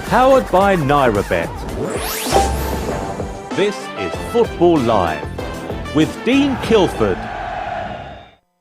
Powered by NairaBet. This is Football Live with Dean Kilford.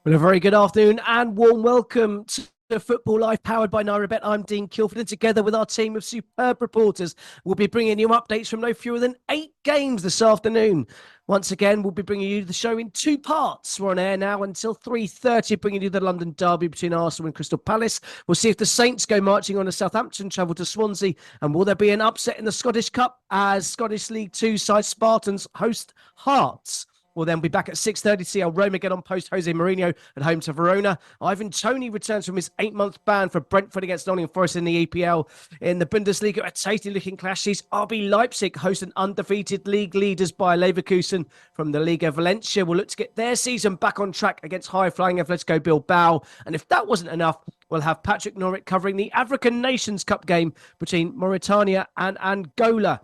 Well, a very good afternoon and warm welcome to Football Live, powered by NairaBet. I'm Dean Kilford, and together with our team of superb reporters, we'll be bringing you updates from no fewer than 8 games this afternoon. Once again, we'll be bringing you the show in 2 parts. We're on air now until 3:30, bringing you the London derby between Arsenal and Crystal Palace. We'll see if the Saints go marching on to Southampton, travel to Swansea, and will there be an upset in the Scottish Cup as Scottish League 2 side Spartans host Hearts. We'll then be back at 6:30 to see how Roma get on post Jose Mourinho at home to Verona. Ivan Toney returns from his 8-month ban for Brentford against Nottingham Forest in the EPL. In the Bundesliga, a tasty-looking clash sees RB Leipzig host an undefeated league leaders by Leverkusen from the Liga. Valencia will look to get their season back on track against high-flying Atletico Bilbao. And if that wasn't enough, we'll have Patrick Norrick covering the African Nations Cup game between Mauritania and Angola.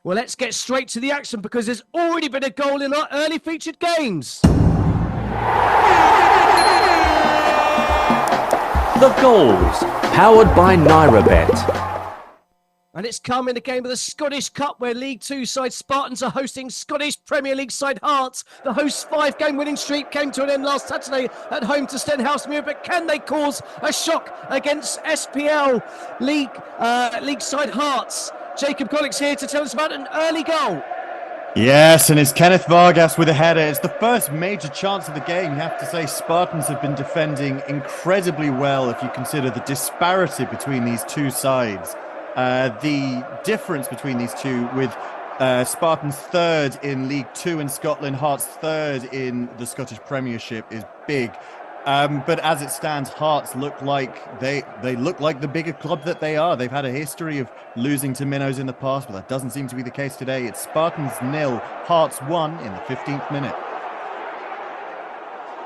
Well, let's get straight to the action because there's already been a goal in our early featured games. The goals, powered by NairaBet. And it's come in a game of the Scottish Cup where League 2 side Spartans are hosting Scottish Premier League side Hearts. The host's 5-game winning streak came to an end last Saturday at home to Stenhousemuir, but can they cause a shock against SPL League side Hearts? Jacob Collick's here to tell us about an early goal. Yes, and it's Kenneth Vargas with a header. It's the first major chance of the game. You have to say Spartans have been defending incredibly well if you consider the disparity between these two sides. The difference between these two with Spartans third in League 2 in Scotland, Hearts third in the Scottish Premiership is big. But as it stands, Hearts look like they look like the bigger club that they are. They've had a history of losing to minnows in the past, but that doesn't seem to be the case today. It's Spartans 0, Hearts 1 in the 15th minute.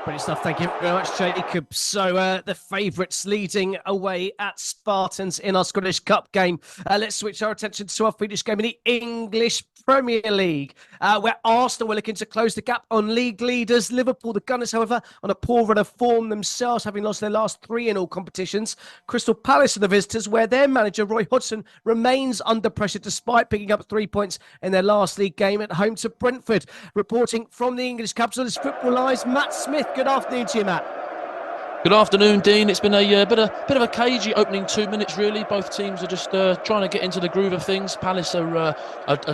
Brilliant stuff. Thank you very much, Jacob. So the favourites leading away at Spartans in our Scottish Cup game. Let's switch our attention to our Swedish game in the English Premier League, where Arsenal were looking to close the gap on league leaders. Liverpool, the Gunners, however, on a poor run of form themselves, having lost their last 3 in all competitions. Crystal Palace are the visitors, where their manager, Roy Hodgson, remains under pressure despite picking up 3 points in their last league game at home to Brentford. Reporting from the English capital is Football Live's Matt Smith. Good afternoon to you, Matt. Good afternoon, Dean. It's been a bit of a cagey opening 2 minutes, really. Both teams are just trying to get into the groove of things. Palace are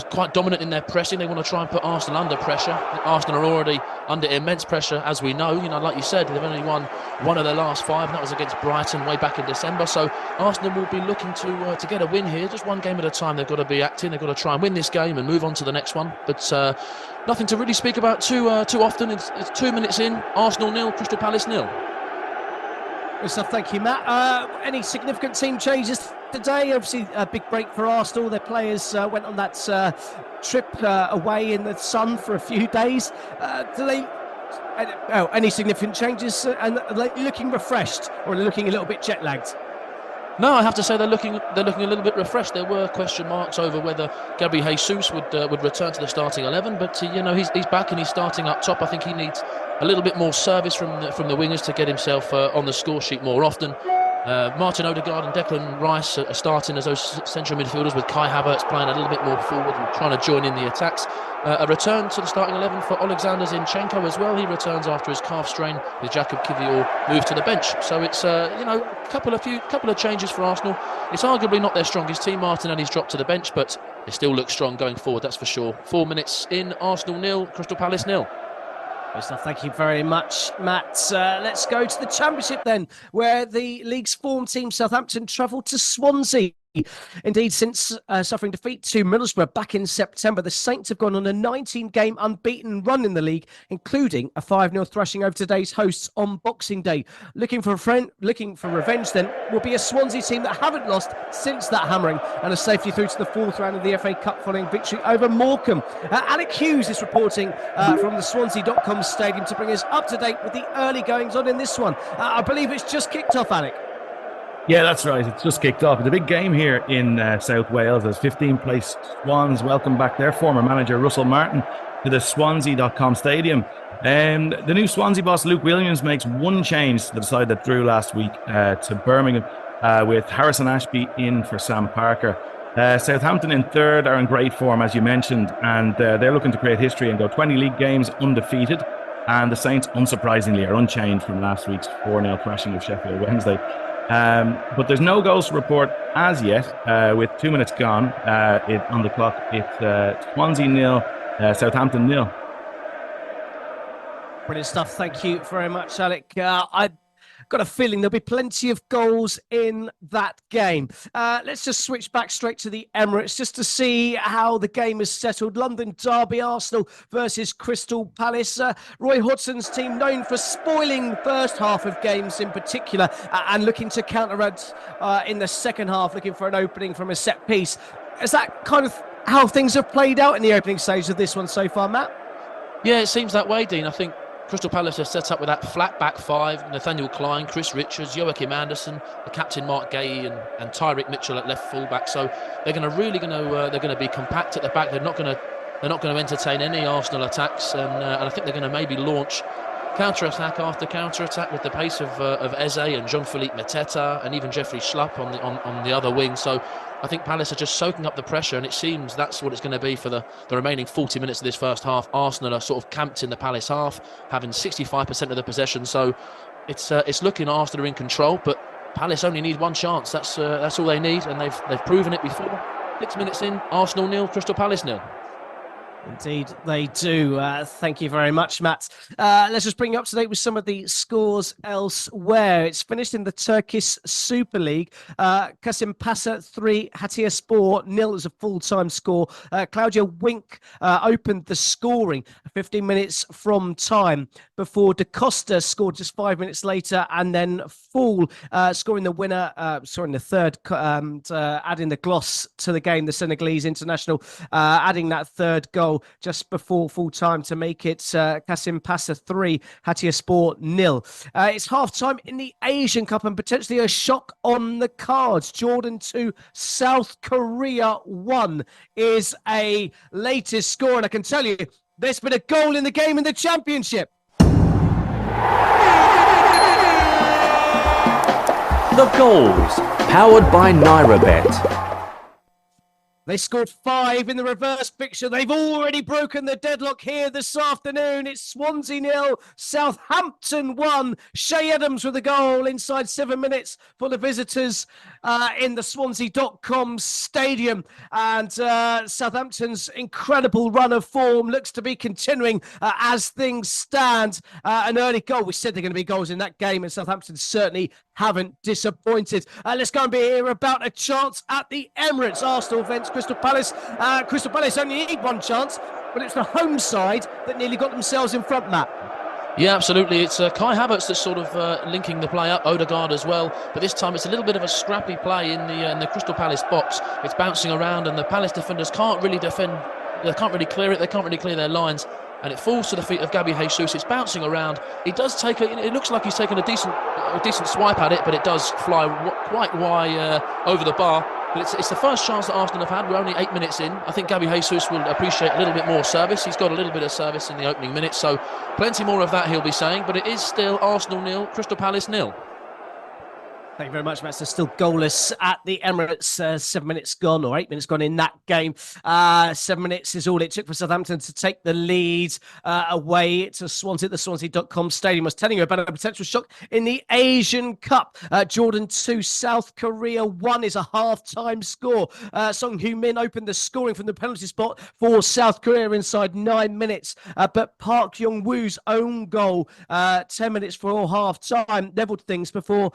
quite dominant in their pressing. They want to try and put Arsenal under pressure. Arsenal are already under immense pressure, as we know. You know, like you said, they've only won 1 of their last 5, and that was against Brighton way back in December. So Arsenal will be looking to get a win here. Just one game at a time. They've got to be acting. They've got to try and win this game and move on to the next one. But nothing to really speak about too often. It's 2 minutes in. Arsenal 0, Crystal Palace 0. Good stuff, thank you, Matt. Any significant team changes today? Obviously, a big break for Arsenal. Their players went on that trip away in the sun for a few days. Any significant changes? And are they looking refreshed or looking a little bit jet lagged? No, I have to say they're looking a little bit refreshed. There were question marks over whether Gabriel Jesus would return to the starting 11, but he's back and he's starting up top. I think he needs a little bit more service from the wingers to get himself on the score sheet more often. Martin Odegaard and Declan Rice are starting as those central midfielders, with Kai Havertz playing a little bit more forward and trying to join in the attacks. A return to the starting 11 for Alexander Zinchenko as well. He returns after his calf strain, with Jakub Kiwior moved to the bench. So it's a couple of changes for Arsenal. It's arguably not their strongest team. Martinelli's dropped to the bench, but they still look strong going forward, that's for sure. 4 minutes in, Arsenal 0, Crystal Palace 0. Good stuff. Thank you very much, Matt. Let's go to the Championship then, where the league's form team Southampton travelled to Swansea. Indeed, since suffering defeat to Middlesbrough back in September, the Saints have gone on a 19-game unbeaten run in the league, including a 5-0 thrashing over today's hosts on Boxing Day. Looking for revenge then will be a Swansea team that haven't lost since that hammering, and a safety through to the 4th round of the FA Cup following victory over Morecambe. Alec Hughes is reporting from the Swansea.com stadium to bring us up to date with the early goings on in this one. I believe it's just kicked off, Alec. Yeah, that's right. It's just kicked off. It's a big game here in South Wales as 15th place Swans welcome back their former manager Russell Martin to the Swansea.com stadium. The new Swansea boss Luke Williams makes one change to the side that drew last week to Birmingham. with Harrison Ashby in for Sam Parker. Southampton in third are in great form, as you mentioned, and they're looking to create history and go 20 league games undefeated. And the Saints, unsurprisingly, are unchanged from last week's 4-0 thrashing of Sheffield Wednesday. But there's no goals to report as yet. With 2 minutes gone on the clock, it's Swansea 0, Southampton 0. Brilliant stuff. Thank you very much, Alec. I've got a feeling there'll be plenty of goals in that game. Let's just switch back straight to the Emirates just to see how the game is settled. London derby, Arsenal versus Crystal Palace. Roy Hodgson's team known for spoiling the first half of games in particular and looking to counteract in the second half, looking for an opening from a set piece. Is that kind of how things have played out in the opening stage of this one so far, Matt? Yeah, it seems that way, Dean. I think Crystal Palace have set up with that flat back five: Nathaniel Klein, Chris Richards, Joachim Anderson, the captain Mark Gay, and Tyrick Mitchell at left fullback. So they're going to be compact at the back. They're not going to entertain any Arsenal attacks, and I think they're going to maybe launch counter-attack after counter-attack with the pace of Eze and Jean-Philippe Mateta and even Jeffrey Schlupp on the other wing. So I think Palace are just soaking up the pressure, and it seems that's what it's going to be for the remaining 40 minutes of this first half. Arsenal are sort of camped in the Palace half, having 65% of the possession. So it's looking Arsenal are in control, but Palace only need one chance. That's all they need, and they've proven it before. 6 minutes in, Arsenal 0, Crystal Palace 0. Indeed, they do. Thank you very much, Matt. Let's just bring you up to date with some of the scores elsewhere. It's finished in the Turkish Super League. Kasimpasa 3, Hatayspor 0 as a full-time score. Claudia Wink opened the scoring 15 minutes from time before Da Costa scored just 5 minutes later, and then Fall scoring the winner, scoring the third, and adding the gloss to the game, the Senegalese international, adding that third goal just before full time to make it Kasimpasa 3, Hatayspor 0. It's half time in the Asian Cup and potentially a shock on the cards. Jordan 2, South Korea 1 is a latest score, and I can tell you there's been a goal in the game in the championship. The goals, powered by NairaBet. They scored 5 in the reverse fixture. They've already broken the deadlock here this afternoon. It's Swansea 0, Southampton 1. Shay Adams with a goal inside 7 minutes for the visitors in the Swansea.com stadium. And Southampton's incredible run of form looks to be continuing as things stand. An early goal. We said there are going to be goals in that game, and Southampton certainly haven't disappointed. Let's go and hear about a chance at the Emirates. Arsenal vs Crystal Palace. Crystal Palace only need one chance, but it's the home side that nearly got themselves in front, Matt. Yeah, absolutely. It's Kai Havertz that's sort of linking the play up, Odegaard as well. But this time it's a little bit of a scrappy play in the Crystal Palace box. It's bouncing around, and the Palace defenders can't really defend. They can't really clear it. They can't really clear their lines. And it falls to the feet of Gabby Jesus. It's bouncing around. He does take it looks like he's taken a decent swipe at it, but it does fly quite wide over the bar. But it's the first chance that Arsenal have had. We're only 8 minutes in. I think Gabby Jesus will appreciate a little bit more service. He's got a little bit of service in the opening minutes, so plenty more of that he'll be saying. But it is still Arsenal 0, Crystal Palace 0. Thank you very much, Matt. So still goalless at the Emirates. 7 minutes gone, or 8 minutes gone in that game. 7 minutes is all it took for Southampton to take the lead away to Swansea at the Swansea.com stadium. I was telling you about a potential shock in the Asian Cup. Jordan 2, South Korea 1 is a half-time score. Song Heung-min opened the scoring from the penalty spot for South Korea inside 9 minutes. But Park Young-woo's own goal, 10 minutes for half-time, levelled things before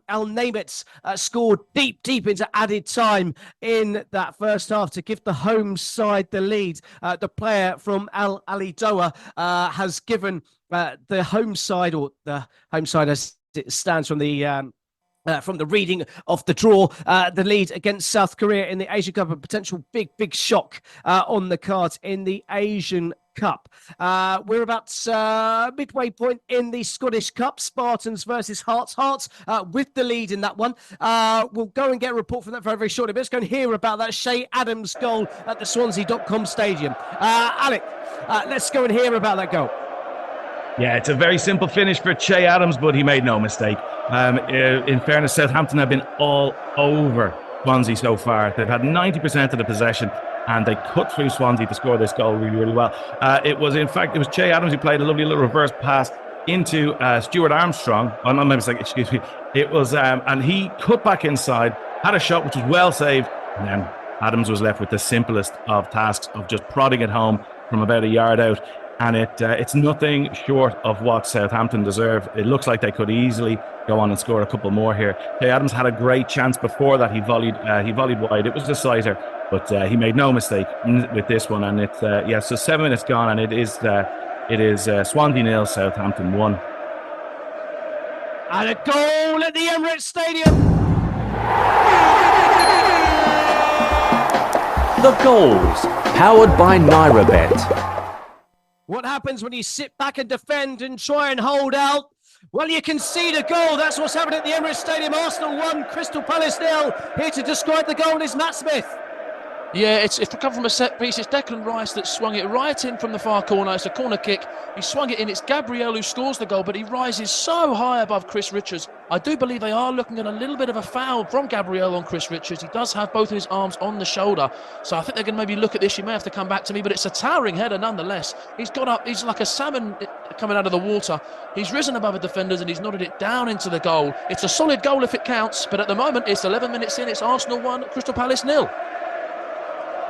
Al Nametz scored deep into added time in that first half to give the home side the lead. The player from Al Alidoa has given the home side, or the home side as it stands from the reading of the draw, the lead against South Korea in the Asian Cup, a potential big shock on the cards in the Asian Cup. We're about midway point in the Scottish Cup. Spartans versus Hearts. Hearts with the lead in that one. We'll go and get a report from that very, very shortly. But let's go and hear about that Shay Adams goal at the Swansea.com stadium. Alec, let's go and hear about that goal. Yeah, it's a very simple finish for Che Adams, but he made no mistake. In fairness, Southampton have been all over Swansea so far. They've had 90% of the possession, and they cut through Swansea to score this goal really, really well. It was Che Adams who played a lovely little reverse pass into Stuart Armstrong. Oh, no, maybe excuse me. It was, and he cut back inside, had a shot which was well saved, and then Adams was left with the simplest of tasks of just prodding it home from about a yard out. And it's nothing short of what Southampton deserve. It looks like they could easily go on and score a couple more here. Che Adams had a great chance before that. He volleyed wide. It was a sighter, but he made no mistake with this one. And so 7 minutes gone, and it is Swansea 0, Southampton 1. And a goal at the Emirates Stadium. The goals, powered by NairaBet. What happens when you sit back and defend and try and hold out? Well, you concede a goal. That's what's happened at the Emirates Stadium. Arsenal 1, Crystal Palace 0. Here to describe the goal is Matt Smith. Yeah, it's come from a set piece. It's Declan Rice that swung it right in from the far corner. It's a corner kick. He swung it in. It's Gabriel who scores the goal, but he rises so high above Chris Richards. I do believe they are looking at a little bit of a foul from Gabriel on Chris Richards. He does have both of his arms on the shoulder, so I think they're going to maybe look at this. You may have to come back to me, but it's a towering header nonetheless. He's got up. He's like a salmon coming out of the water. He's risen above the defenders and he's nodded it down into the goal. It's a solid goal if it counts, but at the moment it's 11 minutes in. It's Arsenal 1, Crystal Palace 0.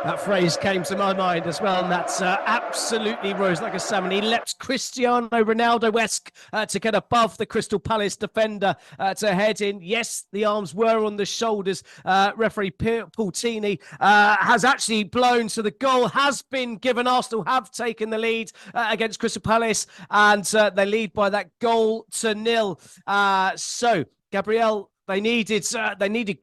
That phrase came to my mind as well, and that's absolutely rose like a salmon. He leapt Cristiano Ronaldo-esque to get above the Crystal Palace defender to head in. Yes, the arms were on the shoulders. Referee Paul Toney has actually blown, so the goal has been given. Arsenal have taken the lead against Crystal Palace, and they lead by that goal to 0. So, Gabriel, They needed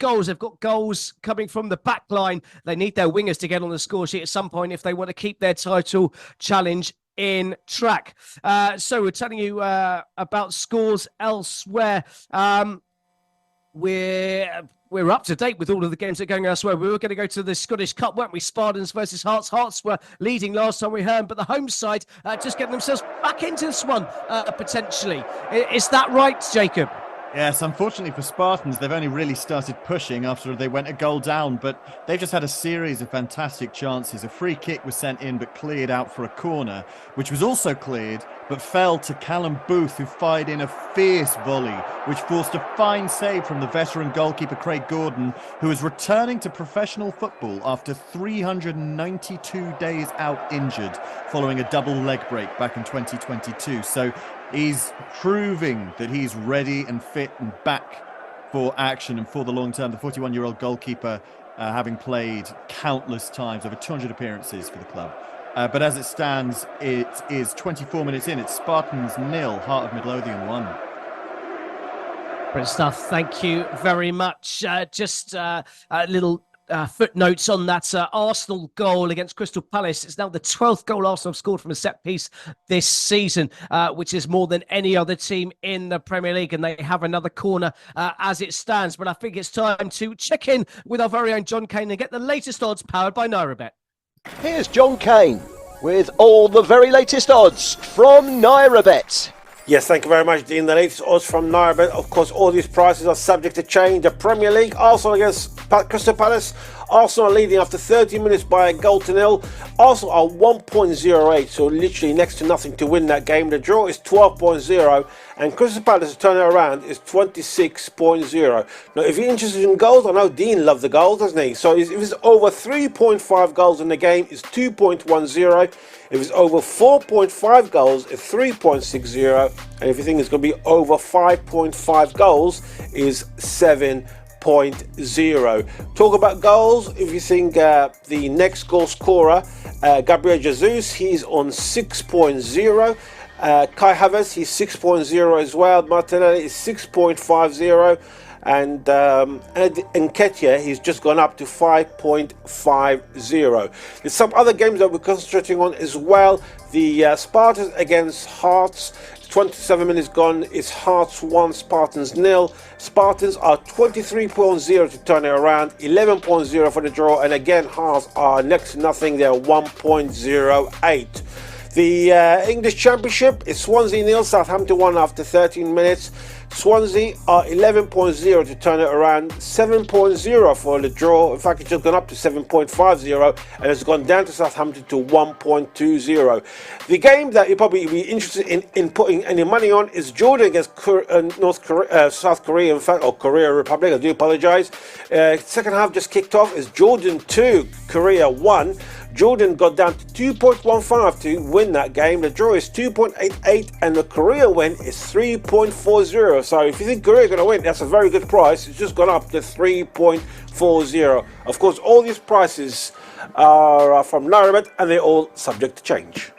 goals. They've got goals coming from the back line. They need their wingers to get on the score sheet at some point if they want to keep their title challenge in track. So we're telling you about scores elsewhere. We're up to date with all of the games that are going elsewhere. We were going to go to the Scottish Cup, weren't we? Spartans versus Hearts. Hearts were leading last time we heard, but the home side just getting themselves back into this one potentially. Is that right, Jacob? Yes, unfortunately for Spartans, they've only really started pushing after they went a goal down, but they've just had a series of fantastic chances. A free kick was sent in but cleared out for a corner, which was also cleared but fell to Callum Booth, who fired in a fierce volley, which forced a fine save from the veteran goalkeeper Craig Gordon, who is returning to professional football after 392 days out injured following a double leg break back in 2022. So he's proving that he's ready and fit and back for action and for the long term. The 41-year-old goalkeeper having played countless times, over 200 appearances for the club. But as it stands, it is 24 minutes in. It's Spartans 0, Heart of Midlothian 1. Great stuff. Thank you very much. Just a little footnotes on that Arsenal goal against Crystal Palace. It's now the 12th goal Arsenal have scored from a set piece this season, which is more than any other team in the Premier League, and they have another corner as it stands. But I think it's time to check in with our very own John Kane and get the latest odds powered by NairaBet. Here's John Kane with all the very latest odds from NairaBet. Yes, thank you very much, Dean. The latest odds from NairaBet. Of course, all these prices are subject to change. The Premier League, Arsenal against Crystal Palace. Arsenal are leading after 30 minutes by a goal to 0. Arsenal are 1.08, so literally next to nothing to win that game. The draw is 12.0, and Crystal Palace to turn it around is 26.0. Now, if you're interested in goals, I know Dean loves the goals, doesn't he? So if it's over 3.5 goals in the game, it's 2.10. If it's over 4.5 goals, it's 3.60. And if you think it's going to be over 5.5 goals, is 7.0. Talk about goals. If you think the next goal scorer, Gabriel Jesus, he's on 6.0. Kai Havertz, he's 6.0 as well. Martinelli is 6.50. And Nketiah, he's just gone up to 5.50. There's some other games that we're concentrating on as well. The Spartans against Hearts, 27 minutes gone. It's Hearts 1, Spartans 0. Spartans are 23.0 to turn it around, 11.0 for the draw, and again Hearts are next to nothing. They're 1.08. The English Championship is Swansea 0, Southampton 1 after 13 minutes. Swansea are 11.0 to turn it around, 7.0 for the draw. In fact, it's just gone up to 7.50 and it's gone down to Southampton to 1.20. The game that you probably be interested in putting any money on is Jordan against South Korea, in fact, or Korea Republic. I do apologise. Second half just kicked off. Is Jordan 2, Korea 1. Jordan got down to 2.15 to win that game. The draw is 2.88 and the Korea win is 3.40. So if you think Korea are going to win, that's a very good price. It's just gone up to 3.40. Of course, all these prices are from Narrabet and they're all subject to change.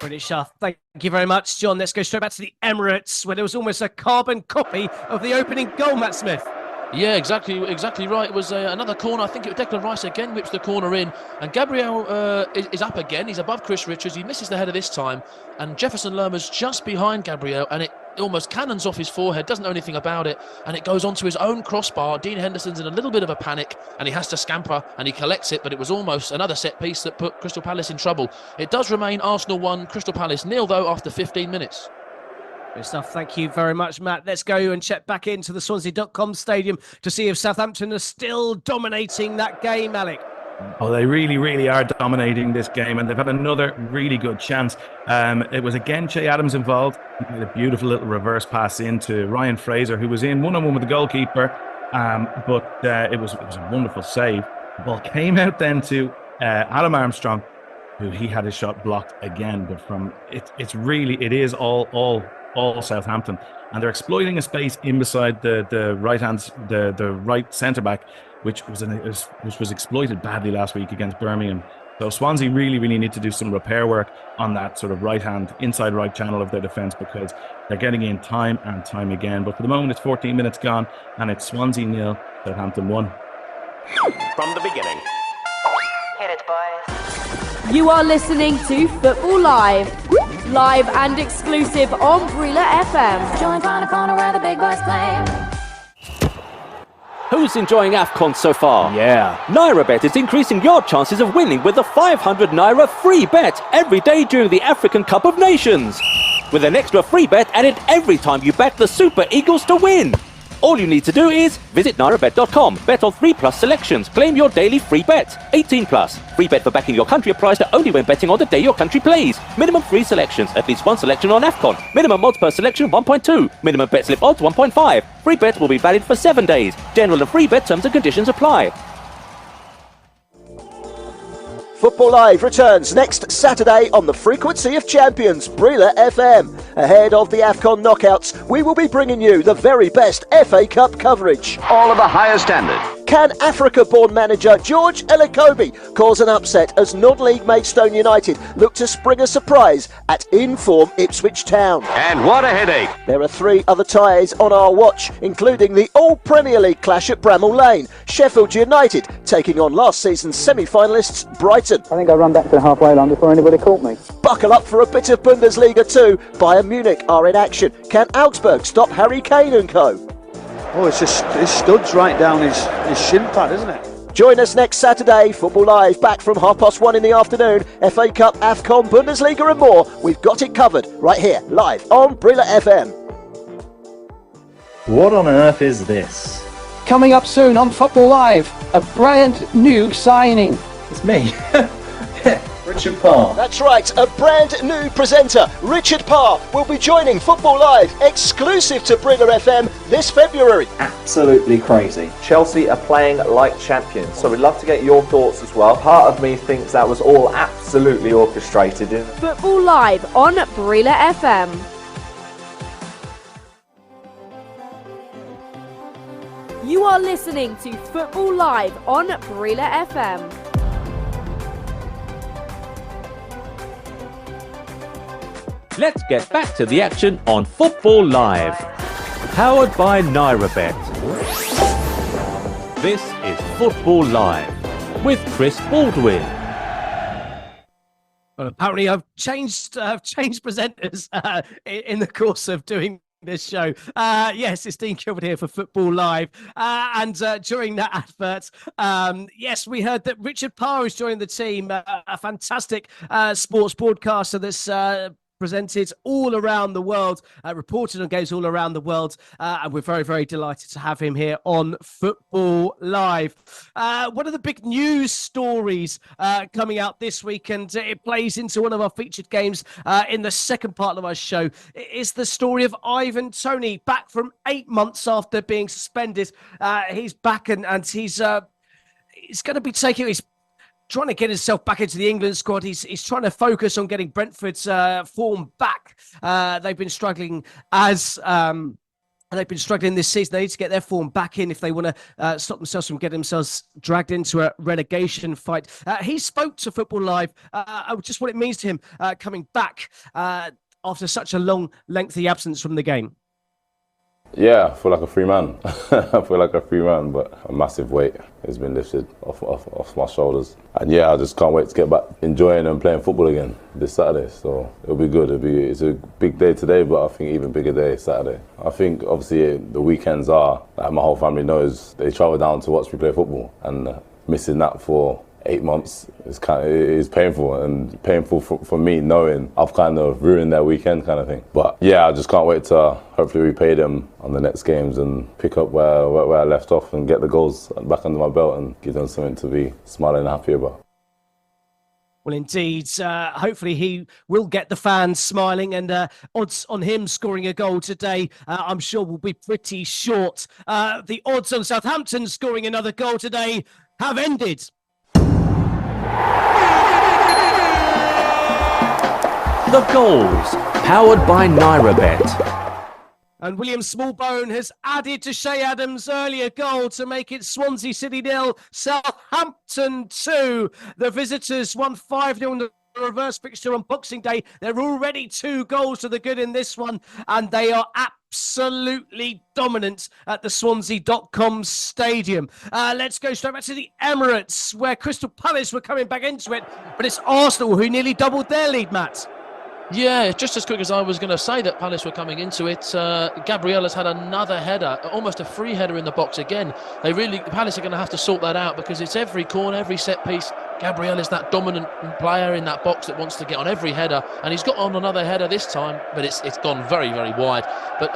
British stuff. Thank you very much, John. Let's go straight back to the Emirates, where there was almost a carbon copy of the opening goal, Matt Smith. Yeah, exactly right. It was another corner. I think it was Declan Rice again whips the corner in, and Gabriel is up again. He's above Chris Richards. He misses the header this time, and Jefferson Lerma's just behind Gabriel, and it almost cannons off his forehead. Doesn't know anything about it, and it goes onto his own crossbar. Dean Henderson's in a little bit of a panic, and he has to scamper, and he collects it. But it was almost another set piece that put Crystal Palace in trouble. It does remain Arsenal 1, Crystal Palace 0 though after 15 minutes. Good stuff. Thank you very much, Matt. Let's go and check back into the Swansea.com stadium to see if Southampton are still dominating that game, Alec. Oh, they really, really are dominating this game, and they've had another really good chance. It was again Che Adams involved. He made a beautiful little reverse pass into Ryan Fraser, who was in one-on-one with the goalkeeper, but it was a wonderful save. The ball came out then to Adam Armstrong, who he had his shot blocked again. But it is all Southampton, and they're exploiting a space in beside the right centre back, which was exploited badly last week against Birmingham. So Swansea really need to do some repair work on that sort of inside right channel of their defence, because they're getting in time and time again. But for the moment, it's 14 minutes gone, and it's Swansea 0, Southampton 1. From the beginning. Hit it, boys. You are listening to Football Live and exclusive on Brila FM. Join round the corner where the big boys play. Who's enjoying AFCON so far? Yeah. NairaBet is increasing your chances of winning with a 500 Naira free bet every day during the African Cup of Nations. With an extra free bet added every time you back the Super Eagles to win. All you need to do is visit nairabet.com, bet on 3+ selections, claim your daily free bet. 18+. Free bet for backing your country applies to only when betting on the day your country plays. Minimum 3 selections, at least 1 selection on AFCON. Minimum odds per selection 1.2. Minimum bet slip odds 1.5. Free bet will be valid for 7 days. General and free bet terms and conditions apply. Football Live returns next Saturday on the frequency of champions, Brila FM. Ahead of the AFCON knockouts, we will be bringing you the very best FA Cup coverage. All of the highest standard. Can Africa-born manager George Elekobi cause an upset as non-league Maidstone United look to spring a surprise at in-form Ipswich Town? And what a headache. There are 3 other ties on our watch, including the All-Premier League clash at Bramall Lane, Sheffield United taking on last season's semi-finalists Brighton. I think I ran back to the halfway line before anybody caught me. Buckle up for a bit of Bundesliga too. Bayern Munich are in action. Can Augsburg stop Harry Kane and co? Oh, it's just his studs right down his shin pad, isn't it? Join us next Saturday, Football Live, back from 1:30 in the afternoon. FA Cup, AFCON, Bundesliga and more. We've got it covered right here, live on Brila FM. What on earth is this? Coming up soon on Football Live, a brand new signing. It's me. Richard Parr. That's right, a brand new presenter, Richard Parr, will be joining Football Live, exclusive to Brila FM this February. Absolutely crazy. Chelsea are playing like champions, so we'd love to get your thoughts as well. Part of me thinks that was all absolutely orchestrated. Football Live on Brila FM. You are listening to Football Live on Brila FM. Let's get back to the action on Football Live. Powered by NairaBet. This is Football Live with Chris Baldwin. Well, apparently I've changed presenters in the course of doing this show. Yes, it's Dean Kilford here for Football Live. And during that advert, yes, we heard that Richard Parr is joining the team, a fantastic sports broadcaster that's presented all around the world, reported on games all around the world. And we're very, very delighted to have him here on Football Live. One of the big news stories coming out this week, and it plays into one of our featured games in the second part of our show, is the story of Ivan Toney, back from 8 months after being suspended. He's back and he's going to be taking his trying to get himself back into the England squad. He's trying to focus on getting Brentford's form back. They've been struggling this season. They need to get their form back in if they want to stop themselves from getting themselves dragged into a relegation fight. He spoke to Football Live just what it means to him coming back after such a long, lengthy absence from the game. Yeah, I feel like a free man. But a massive weight has been lifted off my shoulders. And yeah, I just can't wait to get back enjoying and playing football again this Saturday. So it'll be good. It's a big day today, but I think even bigger day Saturday. I think obviously the weekends are, like my whole family knows, they travel down to watch me play football, and missing that for 8 months is painful, and painful for me knowing I've kind of ruined their weekend kind of thing. But yeah, I just can't wait to hopefully repay them on the next games and pick up where I left off and get the goals back under my belt and give them something to be smiling and happy about. Well, indeed. Hopefully he will get the fans smiling, and odds on him scoring a goal today, I'm sure, will be pretty short. The odds on Southampton scoring another goal today have ended. The goals, powered by NairaBet. And William Smallbone has added to Shay Adams' earlier goal to make it Swansea City 0, Southampton 2. The visitors won 5-0 in the reverse fixture on Boxing Day. They're already 2 goals to the good in this one, and they are absolutely dominant at the Swansea.com stadium. Let's go straight back to the Emirates, where Crystal Palace were coming back into it, but it's Arsenal who nearly doubled their lead, Matt. Yeah, just as quick as I was going to say that Palace were coming into it, Gabriel has had another header, almost a free header in the box again. Palace are going to have to sort that out, because it's every corner, every set piece. Gabriel is that dominant player in that box that wants to get on every header, and he's got on another header this time, but it's gone very, very wide. But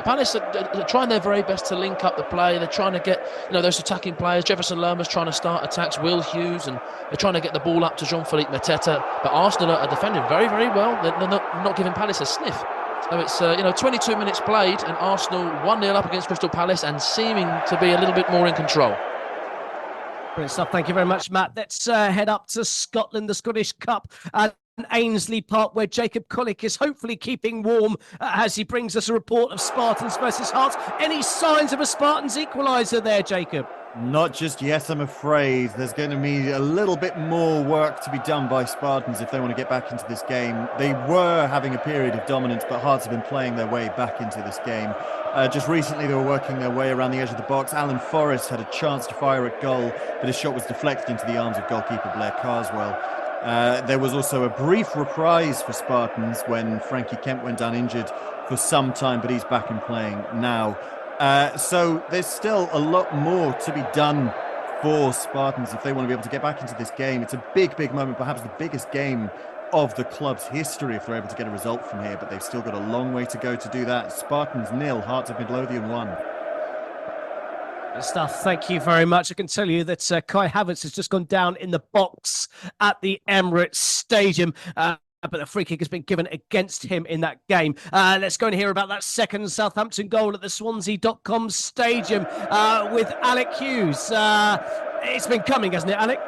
Palace are trying their very best to link up the play. They're trying to get those attacking players. Jefferson Lerma's trying to start attacks, Will Hughes, and they're trying to get the ball up to Jean-Philippe Mateta. But Arsenal are defending very, very well. They're not giving Palace a sniff. So it's 22 minutes played, and Arsenal 1-0 up against Crystal Palace and seeming to be a little bit more in control. Brilliant stuff. Thank you very much, Matt. Let's head up to Scotland, the Scottish Cup, and Ainsley Park, where Jacob Collick is hopefully keeping warm as he brings us a report of Spartans versus Hearts. Any signs of a Spartans equaliser there, Jacob? Not just yet, I'm afraid. There's going to be a little bit more work to be done by Spartans if they want to get back into this game. They were having a period of dominance, but Hearts have been playing their way back into this game. Just recently, they were working their way around the edge of the box. Alan Forrest had a chance to fire at goal, but his shot was deflected into the arms of goalkeeper Blair Carswell. There was also a brief reprise for Spartans when Frankie Kemp went down injured for some time, but he's back in playing now. So there's still a lot more to be done for Spartans if they want to be able to get back into this game. It's a big, big moment, perhaps the biggest game of the club's history if they're able to get a result from here, but they've still got a long way to go to do that. Spartans 0, Hearts of Midlothian 1. Good stuff. Thank you very much. I can tell you that Kai Havertz has just gone down in the box at the Emirates Stadium. But the free kick has been given against him in that game. Let's go and hear about that second Southampton goal at the Swansea.com stadium with Alec Hughes. It's been coming, hasn't it, Alec?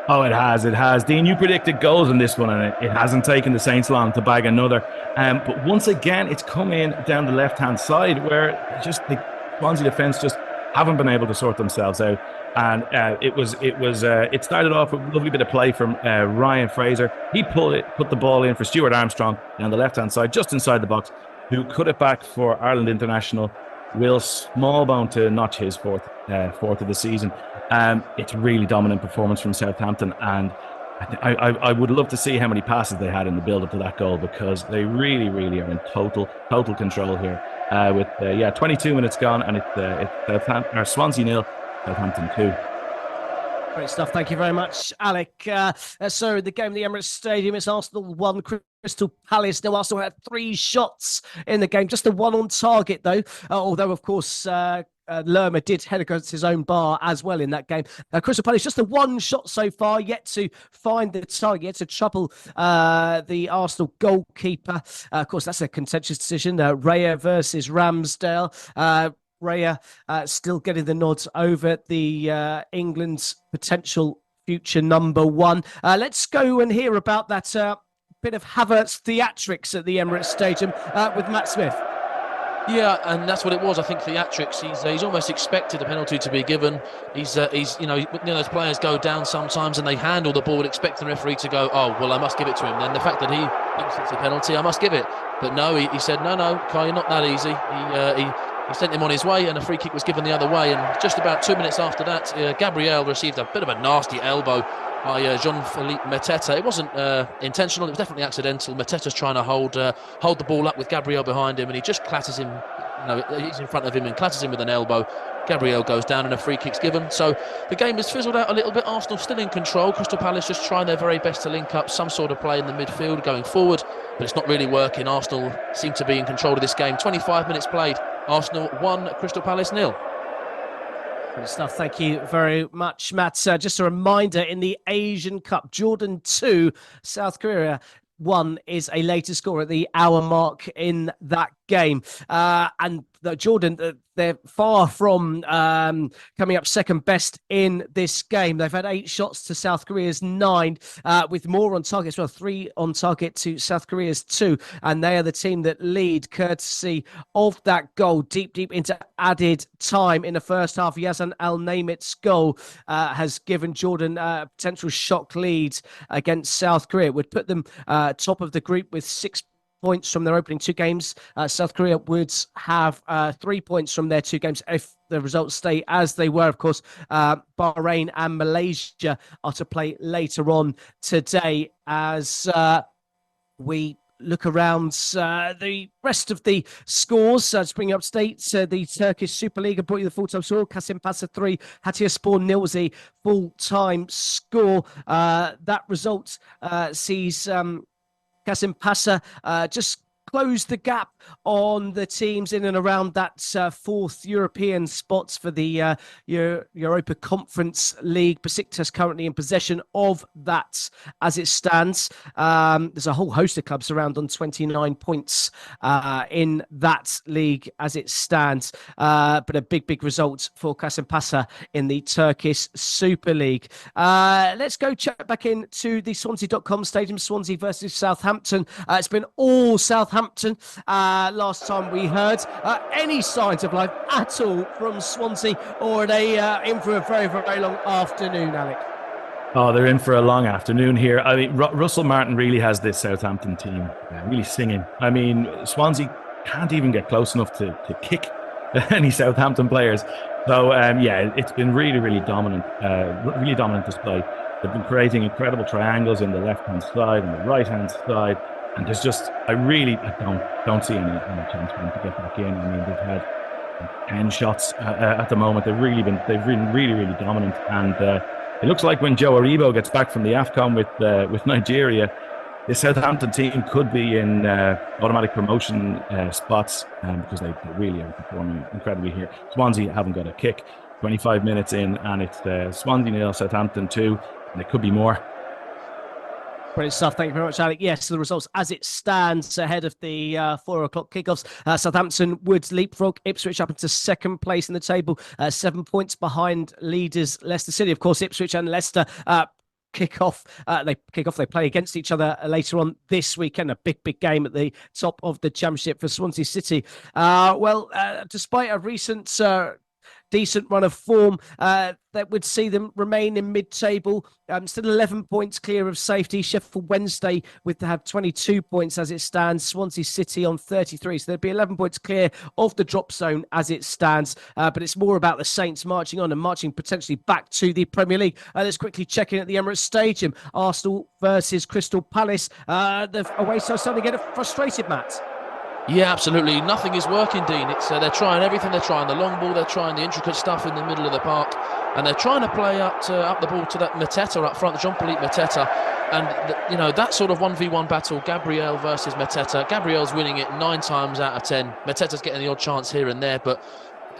Oh, it has. Dean, you predicted goals in this one, and it hasn't taken the Saints long to bag another. But once again, it's come in down the left-hand side where just the Swansea defence just haven't been able to sort themselves out. And it started off with a lovely bit of play from Ryan Fraser. He put the ball in for Stuart Armstrong down the left-hand side, just inside the box, who cut it back for Ireland international Will Smallbone to notch his fourth of the season. It's a really dominant performance from Southampton, and I would love to see how many passes they had in the build-up to that goal, because they really, really are in total control here. with 22 minutes gone, and it's Swansea 0, Southampton 2. Great stuff. Thank you very much, Alec. So the game at the Emirates Stadium, it's Arsenal 1, Crystal Palace. Now, Arsenal had 3 shots in the game, just the 1 on target, though. Although, of course, Lerma did head against his own bar as well in that game. Crystal Palace, just the 1 shot so far, yet to find the target, yet to trouble the Arsenal goalkeeper. Of course, that's a contentious decision. Raya versus Ramsdale. Raya still getting the nods over the England's potential future number 1. Let's go and hear about that bit of Havertz theatrics at the Emirates Stadium with Matt Smith. Yeah, and that's what it was. I think theatrics. He's almost expected a penalty to be given. He's those players go down sometimes and they handle the ball, expecting the referee to go, oh well, I must give it to him. Then the fact that he thinks it's a penalty, I must give it. But no, he said no, Kai, you're not that easy. He sent him on his way, and a free kick was given the other way. And just about 2 minutes after that, Gabriel received a bit of a nasty elbow by Jean-Philippe Mateta. It wasn't intentional, it was definitely accidental. Mateta's trying to hold the ball up with Gabriel behind him, and he just clatters him. He's in front of him and clatters him with an elbow. Gabriel goes down and a free kick's given. So the game has fizzled out a little bit. Arsenal still in control. Crystal Palace just trying their very best to link up some sort of play in the midfield going forward, but it's not really working. Arsenal seem to be in control of this game. 25 minutes played. Arsenal 1, Crystal Palace 0. Good stuff. Thank you very much, Matt. Just a reminder, in the Asian Cup, Jordan 2, South Korea 1 is a later score at the hour mark in that game. And Jordan, they're far from coming up second best in this game. They've had 8 shots to South Korea's 9, with more on target as well, 3 on target to South Korea's 2. And they are the team that lead, courtesy of that goal deep into added time in the first half. Yazan Al-Naimit's goal has given Jordan a potential shock lead against South Korea. It would put them top of the group with 6 points from their opening 2 games. South Korea would have 3 points from their 2 games if the results stay as they were. Of course, Bahrain and Malaysia are to play later on today as we look around the rest of the scores. To bring you up to date, the Turkish Super League brought you the full-time score. Kasimpasa 3, Hatayspor 0 was a full-time score. That result sees Kasimpasa just close the gap on the teams in and around that 4th European spots for the Europa Conference League. Besiktas currently in possession of that as it stands. There's a whole host of clubs around on 29 points in that league as it stands. But a big result for Kasimpasa in the Turkish Super League. Let's go check back into the Swansea.com stadium. Swansea versus Southampton. It's been all Southampton last time we heard. Any signs of life at all from Swansea, or are they in for a very long afternoon, Alec? Oh, they're in for a long afternoon here. I mean, Russell Martin really has this Southampton team really singing. I mean, Swansea can't even get close enough to kick any Southampton players. So, it's been really dominant, really dominant display. They've been creating incredible triangles in the left-hand side and the right-hand side. And there's just, I don't see any chance for them to get back in. I mean, they've had 10 shots at the moment. They've been really dominant. And it looks like when Joe Aribo gets back from the AFCON with Nigeria, the Southampton team could be in automatic promotion spots because they really are performing incredibly here. Swansea haven't got a kick. 25 minutes in, and it's Swansea 0, Southampton 2, and it could be more. Brilliant stuff. Thank you very much, Alec. Yes, the results as it stands ahead of the 4 o'clock kickoffs. Southampton would leapfrog Ipswich up into second place in the table, 7 points behind leaders Leicester City. Of course, Ipswich and Leicester They play against each other later on this weekend. A big game at the top of the Championship for Swansea City. Despite a recent decent run of form that would see them remain in mid-table. Still 11 points clear of safety. Sheffield Wednesday would have 22 points as it stands. Swansea City on 33. So there'd be 11 points clear of the drop zone as it stands. But it's more about the Saints marching on and marching potentially back to the Premier League. Let's quickly check in at the Emirates Stadium. Arsenal versus Crystal Palace. The away side starting to get frustrated, Matt. Yeah, absolutely. Nothing is working, Dean. It's they're trying everything. They're trying the long ball. They're trying the intricate stuff in the middle of the park, and they're trying to play up the ball to that Mateta up front, Jean-Philippe Mateta, and that sort of 1v1 battle, Gabriel versus Mateta. Gabriel's winning it 9 times out of 10. Mateta's getting the odd chance here and there, but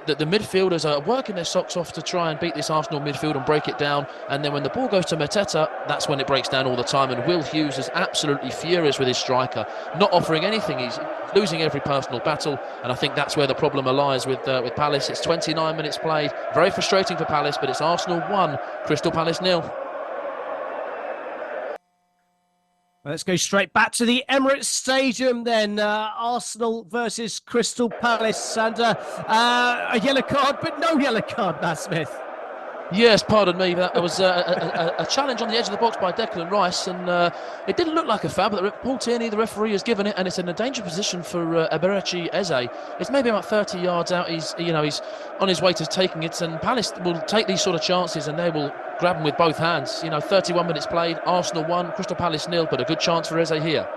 the midfielders are working their socks off to try and beat this Arsenal midfield and break it down. And then when the ball goes to Mateta, that's when it breaks down all the time. And Will Hughes is absolutely furious with his striker, not offering anything. He's losing every personal battle, and I think that's where the problem lies with Palace. It's 29 minutes played. Very frustrating for Palace, but it's Arsenal 1, Crystal Palace 0. Let's go straight back to the Emirates Stadium then. Arsenal versus Crystal Palace, and a yellow card, but no yellow card, Matt Smith. Yes, pardon me. That was a challenge on the edge of the box by Declan Rice, and it didn't look like a foul, but Paul Tierney, the referee, has given it, and it's in a dangerous position for Eberechi Eze. It's maybe about 30 yards out. He's on his way to taking it, and Palace will take these sort of chances, and they will grab them with both hands. 31 minutes played, Arsenal 1, Crystal Palace 0, but a good chance for Eze here.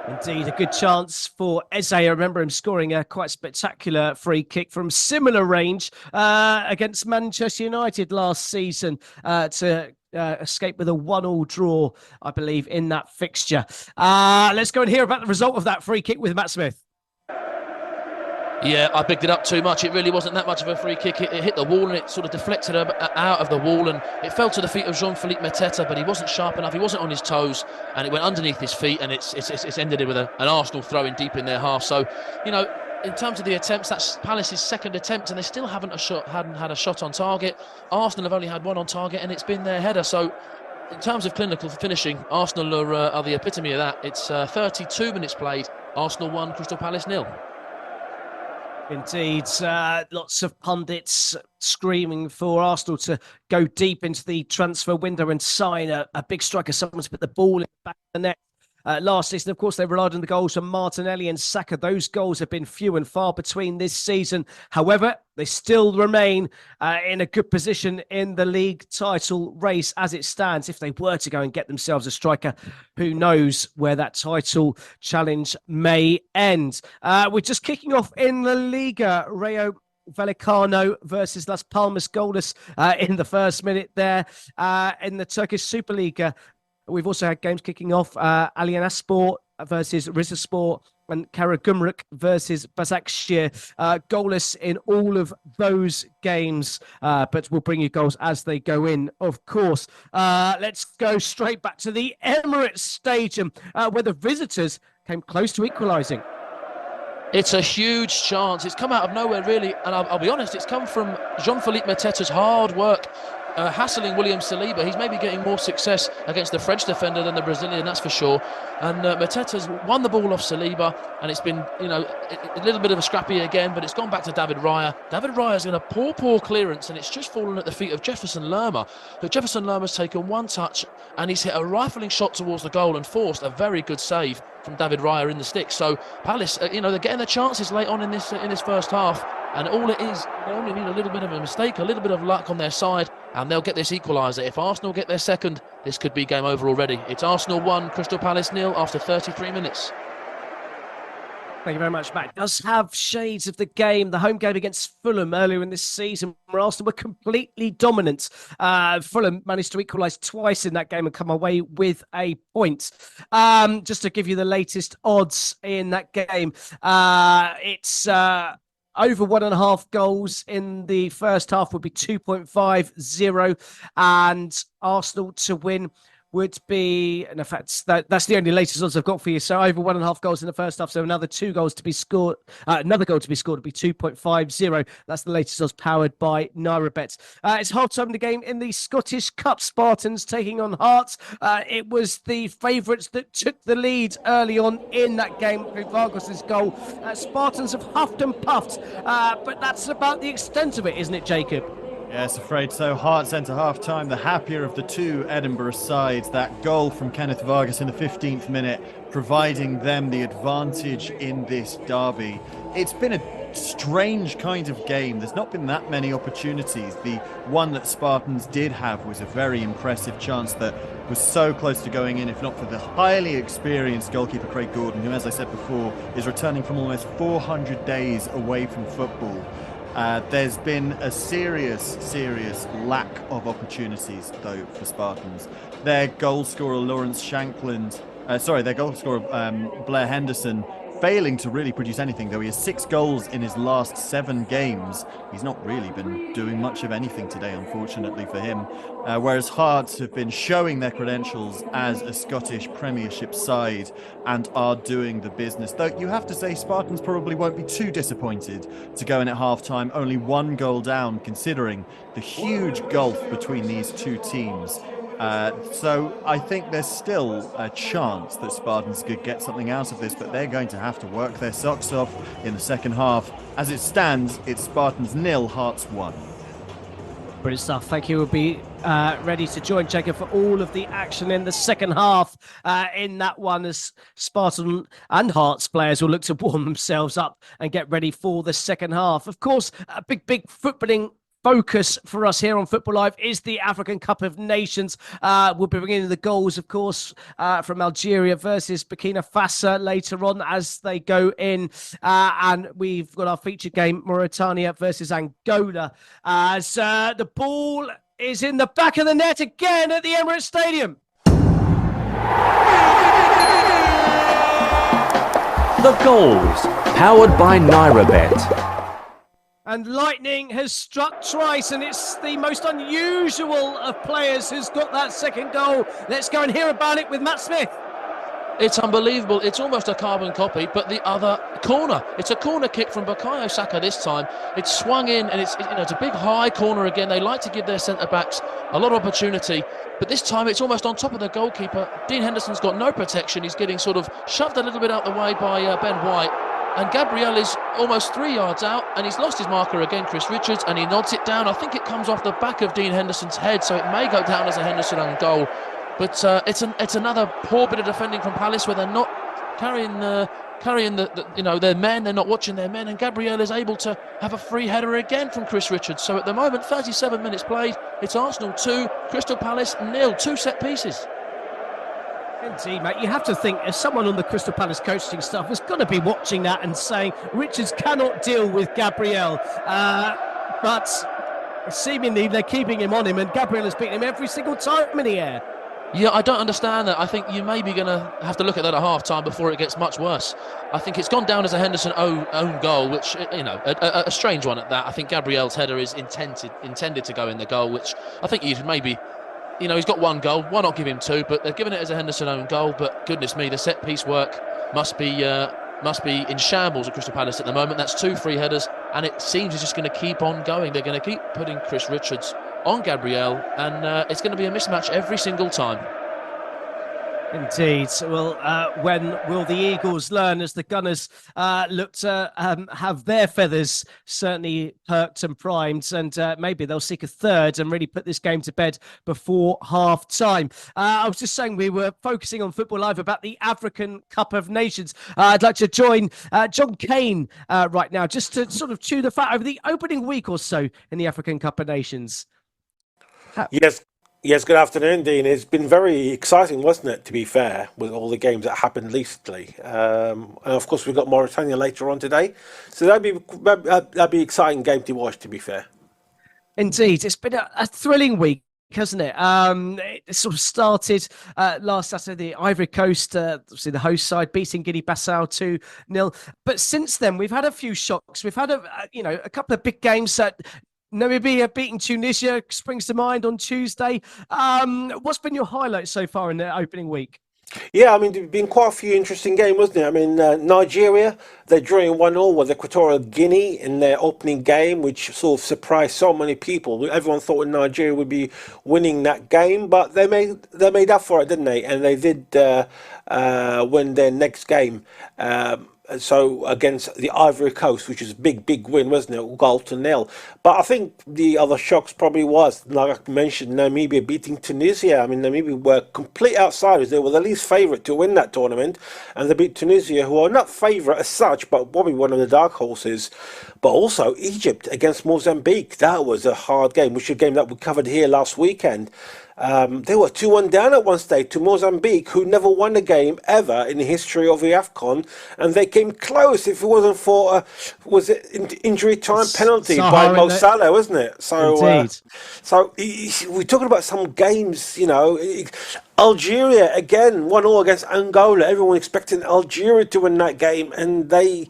Indeed, a good chance for Eze. I remember him scoring a quite spectacular free kick from similar range against Manchester United last season to escape with a 1-1 draw, I believe, in that fixture. Let's go and hear about the result of that free kick with Matt Smith. Yeah, I bigged it up too much. It really wasn't that much of a free kick. It hit the wall and it sort of deflected out of the wall, and it fell to the feet of Jean-Philippe Mateta, but he wasn't sharp enough. He wasn't on his toes, and it went underneath his feet, and it's ended it with an Arsenal throw-in deep in their half. So, in terms of the attempts, that's Palace's second attempt, and they still hadn't had a shot on target. Arsenal have only had one on target, and it's been their header. So, in terms of clinical finishing, Arsenal are the epitome of that. It's 32 minutes played, Arsenal 1, Crystal Palace 0. Indeed, lots of pundits screaming for Arsenal to go deep into the transfer window and sign a big striker, someone to put the ball in the back of the net. Last season, of course, they relied on the goals from Martinelli and Saka. Those goals have been few and far between this season. However, they still remain in a good position in the league title race as it stands. If they were to go and get themselves a striker, who knows where that title challenge may end. We're just kicking off in La Liga. Rayo Vallecano versus Las Palmas goalless in the first minute there. In the Turkish Superliga, we've also had games kicking off. Aliyanaspor versus Rizespor and Karagümrük versus Başakşehir. Goalless in all of those games, but we'll bring you goals as they go in, of course. Let's go straight back to the Emirates Stadium, where the visitors came close to equalising. It's a huge chance. It's come out of nowhere, really, and I'll be honest, it's come from Jean-Philippe Mateta's hard work, hassling William Saliba. He's maybe getting more success against the French defender than the Brazilian, that's for sure. And Mateta's won the ball off Saliba, and it's been, a little bit of a scrappy again, but it's gone back to David Raya. David Raya's in a poor clearance, and it's just fallen at the feet of Jefferson Lerma. But Jefferson Lerma's taken one touch, and he's hit a rifling shot towards the goal and forced a very good save from David Raya in the stick. So Palace, they're getting the chances late on in this first half, and all it is, they only need a little bit of a mistake, a little bit of luck on their side, and they'll get this equaliser. If Arsenal get their second, this could be game over already. It's Arsenal 1, Crystal Palace 0 after 33 minutes. Thank you very much, Matt. It does have shades of the home game against Fulham earlier in this season, where Arsenal were completely dominant. Fulham managed to equalise twice in that game and come away with a point. Just to give you the latest odds in that game, it's over 1.5 goals in the first half would be 2.50, and Arsenal to win would be, in fact, that's the only latest odds I've got for you. So over 1.5 goals in the first half. So another 2 goals to be scored. Another goal to be scored would be 2.50. That's the latest odds powered by NairaBet. It's half-time in the game in the Scottish Cup. Spartans taking on Hearts. It was the favourites that took the lead early on in that game through Vargas' goal. Spartans have huffed and puffed, but that's about the extent of it, isn't it, Jacob? Yes, afraid so. Hearts enter half-time, the happier of the two Edinburgh sides. That goal from Kenneth Vargas in the 15th minute, providing them the advantage in this derby. It's been a strange kind of game. There's not been that many opportunities. The one that Spartans did have was a very impressive chance that was so close to going in, if not for the highly experienced goalkeeper Craig Gordon, who, as I said before, is returning from almost 400 days away from football. There's been a serious lack of opportunities, though, for Spartans. Their goal scorer, Lawrence Shankland, their goal scorer, Blair Henderson, failing to really produce anything, though he has 6 goals in his last 7 games. He's not really been doing much of anything today, unfortunately for him. Whereas Hearts have been showing their credentials as a Scottish Premiership side and are doing the business. Though you have to say Spartans probably won't be too disappointed to go in at half-time, only 1 goal down, considering the huge gulf between these two teams. So I think there's still a chance that Spartans could get something out of this, but they're going to have to work their socks off in the second half. As it stands, it's Spartans 0, Hearts 1. Brilliant stuff. Thank you. We'll be ready to join Jacob for all of the action in the second half in that one, as Spartan and Hearts players will look to warm themselves up and get ready for the second half. Of course, a big footballing focus for us here on Football Live is the African Cup of Nations. We'll be bringing in the goals, of course, from Algeria versus Burkina Faso later on as they go in. And we've got our featured game, Mauritania versus Angola. As the ball is in the back of the net again at the Emirates Stadium. The goals, powered by NairaBet. And lightning has struck twice, and it's the most unusual of players who's got that second goal. Let's go and hear about it with Matt Smith. It's unbelievable. It's almost a carbon copy, but the other corner. It's a corner kick from Bukayo Saka this time. It's swung in, and it's a big high corner again. They like to give their centre-backs a lot of opportunity, but this time it's almost on top of the goalkeeper. Dean Henderson's got no protection. He's getting sort of shoved a little bit out the way by Ben White. And Gabriel is almost 3 yards out, and he's lost his marker again, Chris Richards, and he nods it down. I think it comes off the back of Dean Henderson's head, so it may go down as a Henderson own goal. But it's another poor bit of defending from Palace, where they're not carrying their men. They're not watching their men, and Gabriel is able to have a free header again from Chris Richards. So at the moment, 37 minutes played. It's Arsenal 2, Crystal Palace 0, 2 set pieces. Indeed, mate. You have to think, as someone on the Crystal Palace coaching staff has got to be watching that and saying Richards cannot deal with Gabriel. But seemingly they're keeping him on him, and Gabriel has beaten him every single time in the air. Yeah, I don't understand that. I think you may be going to have to look at that at half-time before it gets much worse. I think it's gone down as a Henderson own goal, which, a strange one at that. I think Gabriel's header is intended to go in the goal, which I think you'd maybe... he's got 1 goal. Why not give him 2? But they've given it as a Henderson own goal. But goodness me, the set piece work must be in shambles at Crystal Palace at the moment. That's 2 free headers, and it seems it's just going to keep on going. They're going to keep putting Chris Richards on Gabriel, and it's going to be a mismatch every single time. Indeed. Well, when will the Eagles learn, as the Gunners look to have their feathers certainly perked and primed, and maybe they'll seek a third and really put this game to bed before half-time. I was just saying we were focusing on Football Live about the African Cup of Nations. I'd like to join John Kane right now, just to sort of chew the fat over the opening week or so in the African Cup of Nations. Yes, good afternoon, Dean. It's been very exciting, wasn't it, to be fair, with all the games that happened recently. And of course, we've got Mauritania later on today. So that'd be an exciting game to watch, to be fair. Indeed. It's been a thrilling week, hasn't it? It sort of started last Saturday, the Ivory Coast, obviously the host side, beating Guinea-Bissau 2-0. But since then, we've had a few shocks. We've had a couple of big games that... Namibia beating Tunisia springs to mind on Tuesday. What's been your highlight so far in the opening week? Yeah, I mean, there's been quite a few interesting games, wasn't it? I mean, Nigeria, they're drawing 1-1 with Equatorial Guinea in their opening game, which sort of surprised so many people. Everyone thought Nigeria would be winning that game, but they made up for it, didn't they? And they did win their next game. So against the Ivory Coast, which is a big win, wasn't it? 0-0. But I think the other shocks probably was, like I mentioned, Namibia beating Tunisia. I mean, Namibia were complete outsiders. They were the least favourite to win that tournament, and they beat Tunisia, who are not favourite as such, but probably one of the dark horses. But also Egypt against Mozambique. That was a hard game, which is a game that we covered here last weekend. They were 2-1 down at one stage to Mozambique, who never won a game ever in the history of the AFCON, and they came close. If it wasn't for was it injury time penalty by Mo Salah, wasn't it? So, we're talking about some games, you know. Algeria again 1-1 against Angola. Everyone expecting Algeria to win that game, and they.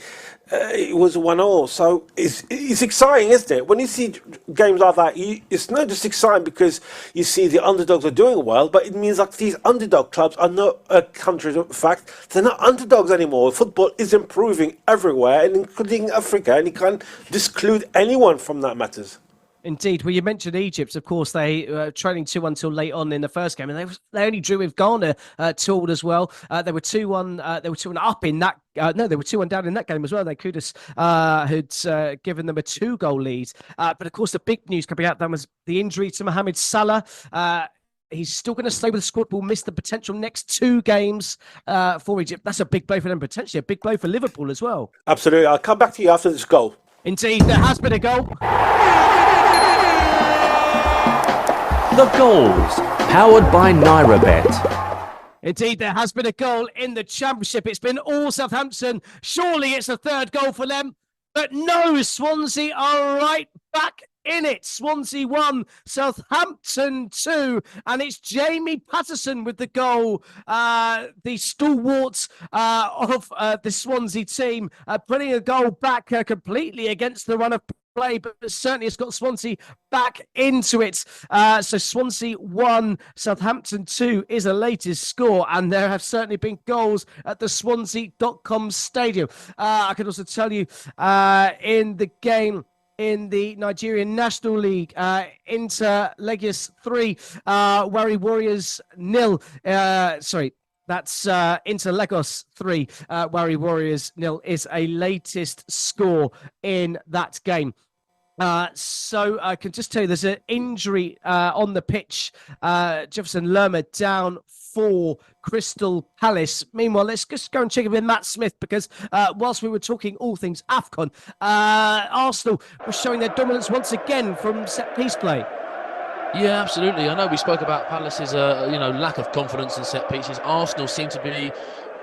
It was 1-1, so it's exciting, isn't it? When you see games like that, it's not just exciting because you see the underdogs are doing well, but it means like these underdog clubs are not countries. In fact, they're not underdogs anymore. Football is improving everywhere, and including Africa, and you can't exclude anyone from that matters. Indeed. Well, you mentioned Egypt. Of course, they were trailing 2-1 till late on in the first game, and they only drew with Ghana 2-1 as well. They were 2-1. They were 2-1 up in that. No, they were 2-1 down in that game as well. They could have had given them a 2-goal lead. But of course, the big news coming out then was the injury to Mohamed Salah. He's still going to stay with the squad. Will miss the potential next 2 games for Egypt. That's a big blow for them, potentially a big blow for Liverpool as well. Absolutely. I'll come back to you after this goal. Indeed, there has been a goal. The goals, powered by NairaBet. Indeed, there has been a goal in the Championship. It's been all Southampton. Surely it's the 3rd goal for them. But no, Swansea are right back in it. Swansea 1, Southampton 2. And it's Jamie Patterson with the goal. The stalwart of the Swansea team, putting a goal back completely against the run of play, but certainly it's got Swansea back into it. So Swansea 1, Southampton 2 is the latest score, and there have certainly been goals at the Swansea.com stadium. I can also tell you in the game in the Nigerian National League, Inter Lagos 3, Warri Warriors 0. That's Inter Lagos 3, Warri Warriors 0 is a latest score in that game. So I can just tell you there's an injury on the pitch. Jefferson Lerma down for Crystal Palace. Meanwhile, let's just go and check in with Matt Smith, because whilst we were talking all things AFCON, Arsenal was showing their dominance once again from set-piece play. Yeah, absolutely. I know we spoke about Palace's lack of confidence in set pieces. Arsenal seem to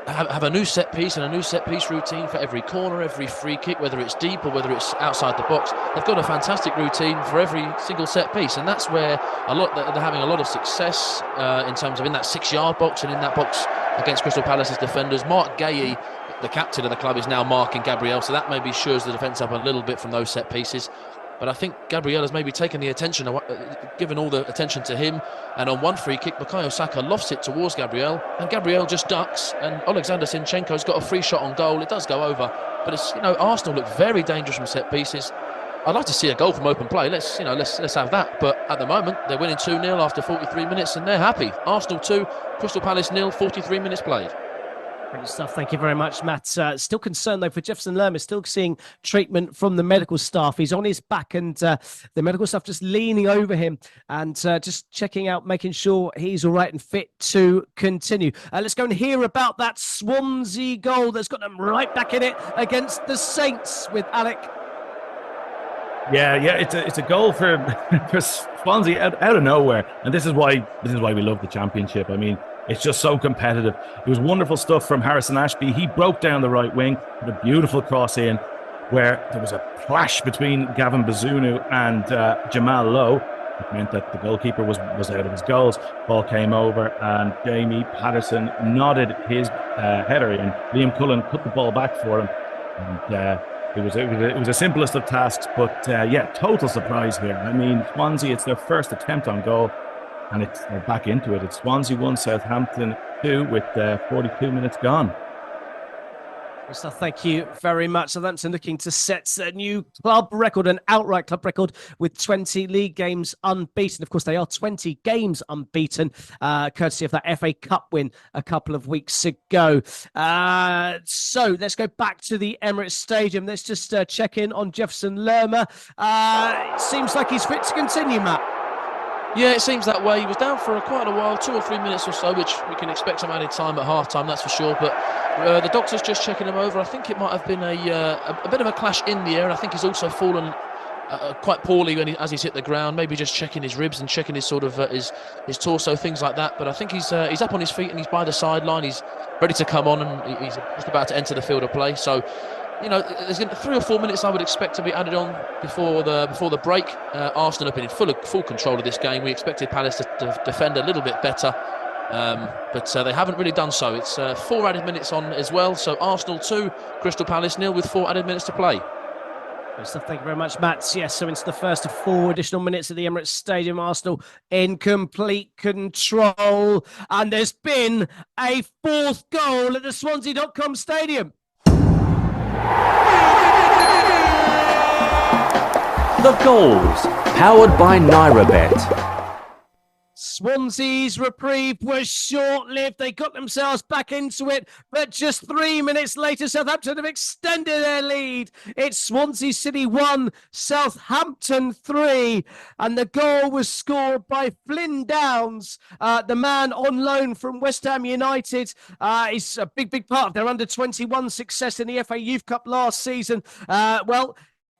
have a new set piece and a new set piece routine for every corner, every free kick, whether it's deep or whether it's outside the box. They've got a fantastic routine for every single set piece, and that's where they're having a lot of success in terms of in that 6-yard box and in that box against Crystal Palace's defenders. Mark Gahey, the captain of the club, is now marking Gabriel, so that maybe shores the defence up a little bit from those set pieces. But I think Gabriel has maybe taken the attention, given all the attention to him. And on one free kick, Bukayo Saka lofts it towards Gabriel, and Gabriel just ducks. And Alexander Zinchenko's got a free shot on goal. It does go over, but it's Arsenal look very dangerous from set pieces. I'd like to see a goal from open play. Let's have that. But at the moment, they're winning 2-0 after 43 minutes, and they're happy. Arsenal 2, Crystal Palace 0, 43 minutes played. Brilliant stuff. Thank you very much, Matt. Still concerned, though, for Jefferson Lerma. Still seeing treatment from the medical staff. He's on his back, and the medical staff just leaning over him and just checking out, making sure he's all right and fit to continue. Let's go and hear about that Swansea goal that's got them right back in it against the Saints with Alec. Yeah, it's a goal for Swansea out of nowhere, and this is why we love the Championship. I mean, it's just so competitive. It was wonderful stuff from Harrison Ashby. He broke down the right wing with a beautiful cross in, where there was a clash between Gavin Bazunu and Jamal Lowe. It meant that the goalkeeper was out of his goals. Ball came over, and Jamie Patterson nodded his header in. Liam Cullen put the ball back for him, and it was the simplest of tasks. But total surprise here. I mean, Swansea, it's their first attempt on goal, and they're back into it. It's Swansea 1, Southampton 2 with 42 minutes gone. So thank you very much. Southampton looking to set a new club record, an outright club record, with 20 league games unbeaten. Of course, they are 20 games unbeaten, courtesy of that FA Cup win a couple of weeks ago. So let's go back to the Emirates Stadium. Let's just check in on Jefferson Lerma. It seems like he's fit to continue, Matt. Yeah, it seems that way. He was down for quite a while, 2 or 3 minutes or so, which we can expect some added time at half-time, that's for sure. But the doctor's just checking him over. I think it might have been a bit of a clash in the air, and I think he's also fallen quite poorly as he's hit the ground. Maybe just checking his ribs and checking his sort of his torso, things like that. But I think he's up on his feet and he's by the sideline. He's ready to come on, and he's just about to enter the field of play. So, you know, there's 3 or 4 minutes I would expect to be added on before the break. Arsenal have been in full control of this game. We expected Palace to defend a little bit better, but they haven't really done so. It's 4 added minutes on as well. So Arsenal 2, Crystal Palace 0 with 4 added minutes to play. Good stuff. Thank you very much, Matt. Yes, so into the first of 4 additional minutes at the Emirates Stadium. Arsenal in complete control. And there's been a 4th goal at the Swansea.com Stadium. The goals, powered by NairaBet. Swansea's reprieve was short-lived. They got themselves back into it, but just 3 minutes later, Southampton have extended their lead. It's Swansea City 1, Southampton 3, and the goal was scored by Flynn Downs, the man on loan from West Ham United. He's a big part of their under-21 success in the FA Youth Cup last season.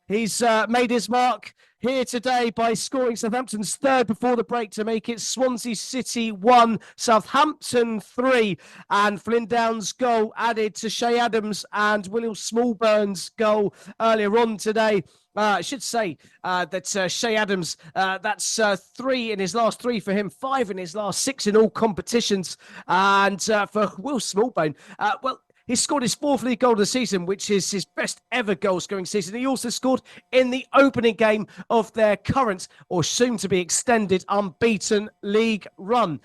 He's made his mark here today by scoring Southampton's 3rd before the break to make it Swansea City 1, Southampton 3. And Flynn Downs' goal added to Shay Adams and William Smallburn's goal earlier on today. I should say that Shay Adams, that's 3 in his last 3 for him, 5 in his last 6 in all competitions. And for Will Smallbone, he scored his 4th league goal of the season, which is his best ever goal-scoring season. He also scored in the opening game of their current, or soon-to-be extended, unbeaten league run.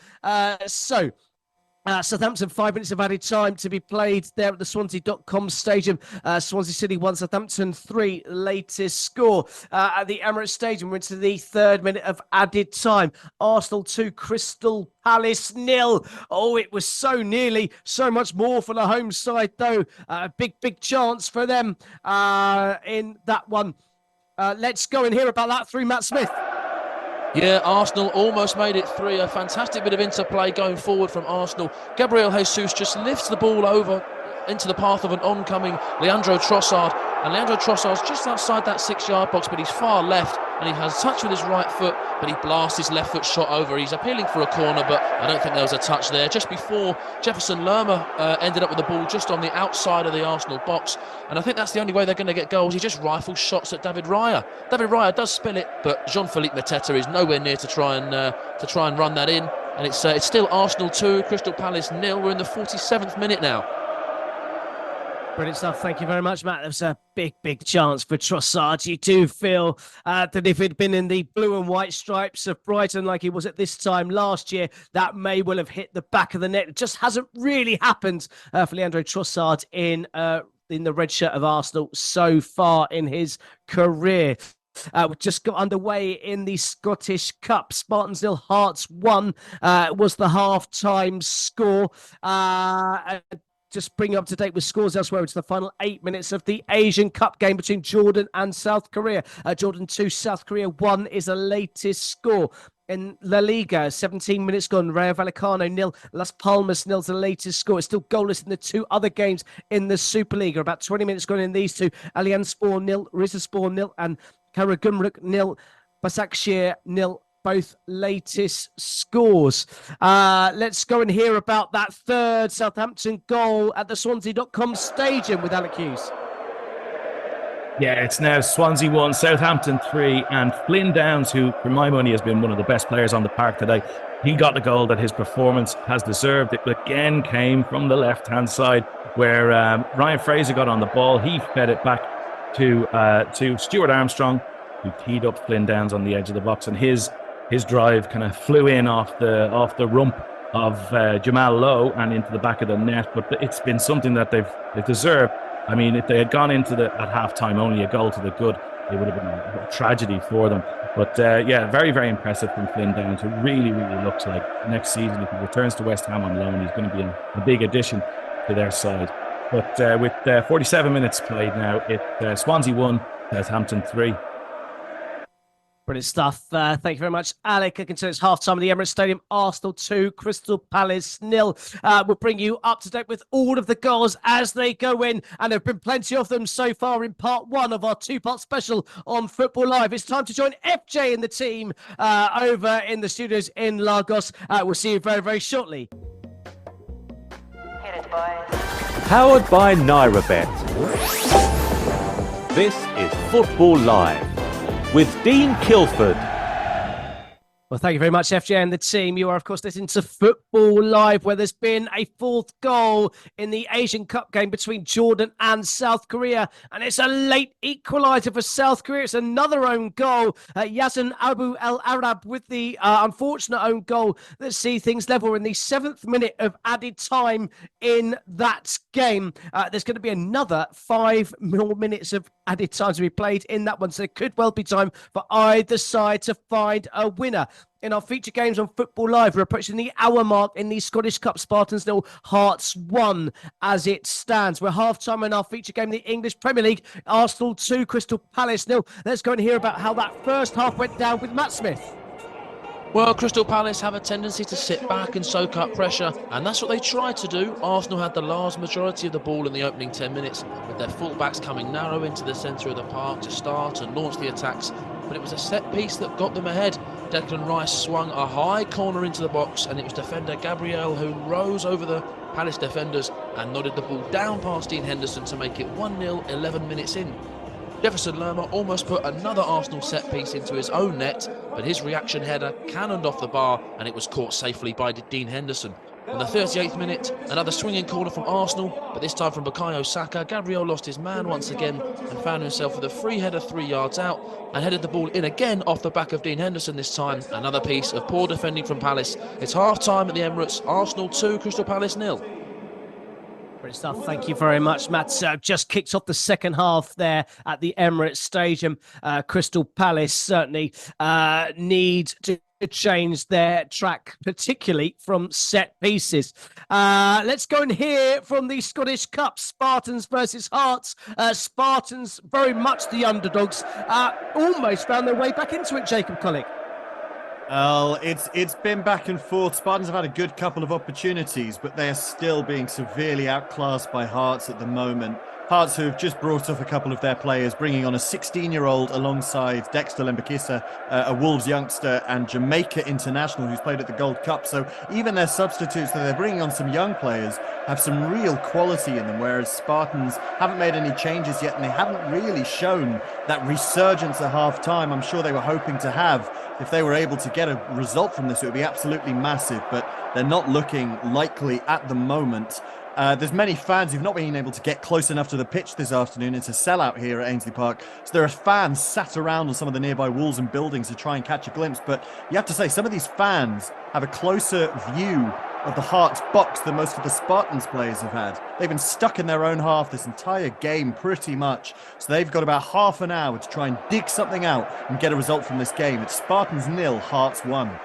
Southampton 5 minutes of added time to be played there at the Swansea.com Stadium. Swansea City 1, Southampton 3, latest score. At the Emirates Stadium, we're into the 3rd minute of added time. Arsenal 2, Crystal Palace 0. Oh, it was so nearly, so much more for the home side, though. Big chance for them in that one. Let's go and hear about that through Matt Smith. Yeah, Arsenal almost made it 3. A fantastic bit of interplay going forward from Arsenal. Gabriel Jesus just lifts the ball over into the path of an oncoming Leandro Trossard. And Leandro Trossard's just outside that 6-yard box, but he's far left. And he has touch with his right foot, but he blasts his left foot shot over. He's appealing for a corner, but I don't think there was a touch there. Just before Jefferson Lerma ended up with the ball just on the outside of the Arsenal box. And I think that's the only way they're going to get goals. He just rifles shots at David Raya. David Raya does spill it, but Jean-Philippe Mateta is nowhere near to try and run that in. And it's still Arsenal 2, Crystal Palace 0. We're in the 47th minute now. Brilliant stuff. Thank you very much, Matt. There was a big chance for Trossard. You do feel that if he'd been in the blue and white stripes of Brighton like he was at this time last year, that may well have hit the back of the net. It just hasn't really happened for Leandro Trossard in the red shirt of Arsenal so far in his career. We just got underway in the Scottish Cup. Spartans 0, Hearts 1 was the half-time score. Just bring you up to date with scores elsewhere. It's the final 8 minutes of the Asian Cup game between Jordan and South Korea. Jordan 2, South Korea 1 is the latest score. In La Liga, 17 minutes gone. Rayo Vallecano 0, Las Palmas 0 is the latest score. It's still goalless in the 2 other games in the Superliga. About 20 minutes gone in these 2. Alianspor 0, Rizespor 0, and Karagümrük 0, Başakşehir 0. Both latest scores. Let's go and hear about that 3rd Southampton goal at the Swansea.com Stadium with Alec Hughes. Yeah, it's now Swansea 1, Southampton 3, and Flynn Downs, who, for my money, has been one of the best players on the park today. He got the goal that his performance has deserved. It again came from the left-hand side, where Ryan Fraser got on the ball. He fed it back to Stuart Armstrong, who teed up Flynn Downs on the edge of the box, and his drive kind of flew in off the rump of Jamal Lowe and into the back of the net. But it's been something that they've deserved. I mean, if they had gone into at half-time only a goal to the good, it would have been a tragedy for them. But yeah, very, very impressive from Flynn Downs, who really, really looks like next season, if he returns to West Ham on loan, he's going to be a big addition to their side. But with 47 minutes played now, it's Swansea 1, Southampton 3. Brilliant stuff. Thank you very much, Alec. I can tell it's half-time at the Emirates Stadium. Arsenal 2, Crystal Palace 0. We'll bring you up to date with all of the goals as they go in. And there have been plenty of them so far in part one of our two-part special on Football Live. It's time to join FJ and the team over in the studios in Lagos. We'll see you very, very shortly. Hit it, boys. Powered by NairaBet. This is Football Live with Dean Kilford. Well, thank you very much, FJ and the team. You are, of course, listening to Football Live, where there's been a fourth goal in the Asian Cup game between Jordan and South Korea. And it's a late equaliser for South Korea. It's another own goal. Yazan Abu El Arab with the unfortunate own goal that see things level in the 7th minute of added time in that game. There's going to be another 5 more minutes of added time to be played in that one. So there could well be time for either side to find a winner. In our feature games on Football Live, we're approaching the hour mark in the Scottish Cup. Spartans 0, Hearts 1 as it stands. We're half-time in our feature game in the English Premier League. Arsenal 2, Crystal Palace 0. Let's go and hear about how that first half went down with Matt Smith. Well, Crystal Palace have a tendency to sit back and soak up pressure, and that's what they tried to do. Arsenal had the large majority of the ball in the opening 10 minutes, with their fullbacks coming narrow into the centre of the park to start and launch the attacks. But it was a set piece that got them ahead. Declan Rice swung a high corner into the box, and it was defender Gabriel who rose over the Palace defenders and nodded the ball down past Dean Henderson to make it 1-0 11 minutes in. Jefferson Lerma almost put another Arsenal set piece into his own net, but his reaction header cannoned off the bar and it was caught safely by Dean Henderson. In the 38th minute, another swinging corner from Arsenal, but this time from Bukayo Saka. Gabriel lost his man once again and found himself with a free header 3 yards out and headed the ball in again off the back of Dean Henderson this time. Another piece of poor defending from Palace. It's half-time at the Emirates. Arsenal 2, Crystal Palace 0. Great stuff. Thank you very much, Matt. Just kicked off the second half there at the Emirates Stadium. Crystal Palace certainly need to change their track, particularly from set pieces. Let's go and hear from the Scottish Cup. Spartans versus Hearts. Spartans very much the underdogs. Almost found their way back into it, Jacob Collick. Well, it's been back and forth. Spartans have had a good couple of opportunities, but they are still being severely outclassed by Hearts at the moment. Hearts, who have just brought off a couple of their players, bringing on a 16-year-old alongside Dexter Lembakisa, a Wolves youngster and Jamaica international who's played at the Gold Cup. So even their substitutes that they're bringing on, some young players, have some real quality in them, whereas Spartans haven't made any changes yet and they haven't really shown that resurgence at half-time I'm sure they were hoping to have. If they were able to get a result from this, it would be absolutely massive, but they're not looking likely at the moment. There's many fans who've not been able to get close enough to the pitch this afternoon. It's a sellout here at Ainsley Park. So there are fans sat around on some of the nearby walls and buildings to try and catch a glimpse. But you have to say, some of these fans have a closer view of the Hearts box than most of the Spartans players have had. They've been stuck in their own half this entire game pretty much. So they've got about half an hour to try and dig something out and get a result from this game. It's Spartans 0, Hearts 1.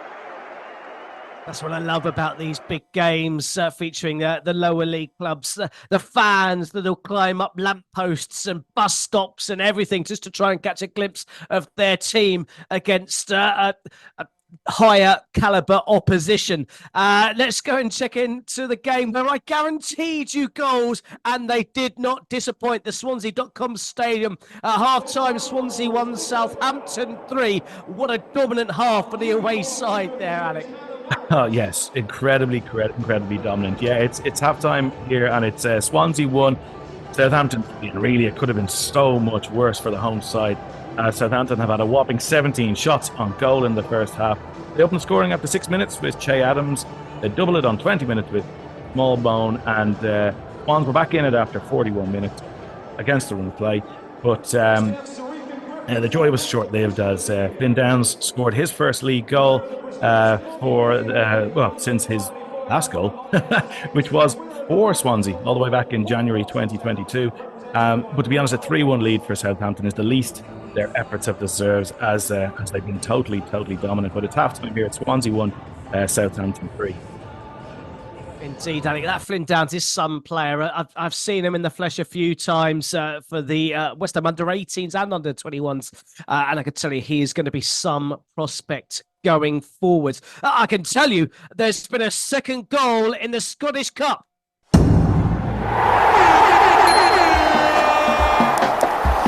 That's what I love about these big games featuring the lower league clubs, the fans that'll climb up lampposts and bus stops and everything just to try and catch a glimpse of their team against a higher caliber opposition. Let's go and check into the game where I guaranteed you goals and they did not disappoint. The Swansea.com stadium at half-time. Swansea 1, Southampton 3. What a dominant half for the away side there, Alec. Oh, yes, incredibly dominant. Yeah, it's half-time here and it's Swansea 1, Southampton 3. Really, it could have been so much worse for the home side. Southampton have had a whopping 17 shots on goal in the first half. They opened scoring after 6 minutes with Che Adams. They doubled it on 20 minutes with Smallbone, and Swans were back in it after 41 minutes against the run of play. But the joy was short-lived as Flynn Downs scored his first league goal since his last goal, which was for Swansea all the way back in January 2022. But to be honest, a 3-1 lead for Southampton is the least their efforts have deserved, as they've been totally dominant. But it's half-time here at Swansea 1, Southampton 3. Indeed, Alec. That Flynn Downs is some player. I've seen him in the flesh a few times for the West Ham under-18s and under-21s. And I can tell you he is going to be some prospect going forward. I can tell you there's been a second goal in the Scottish Cup.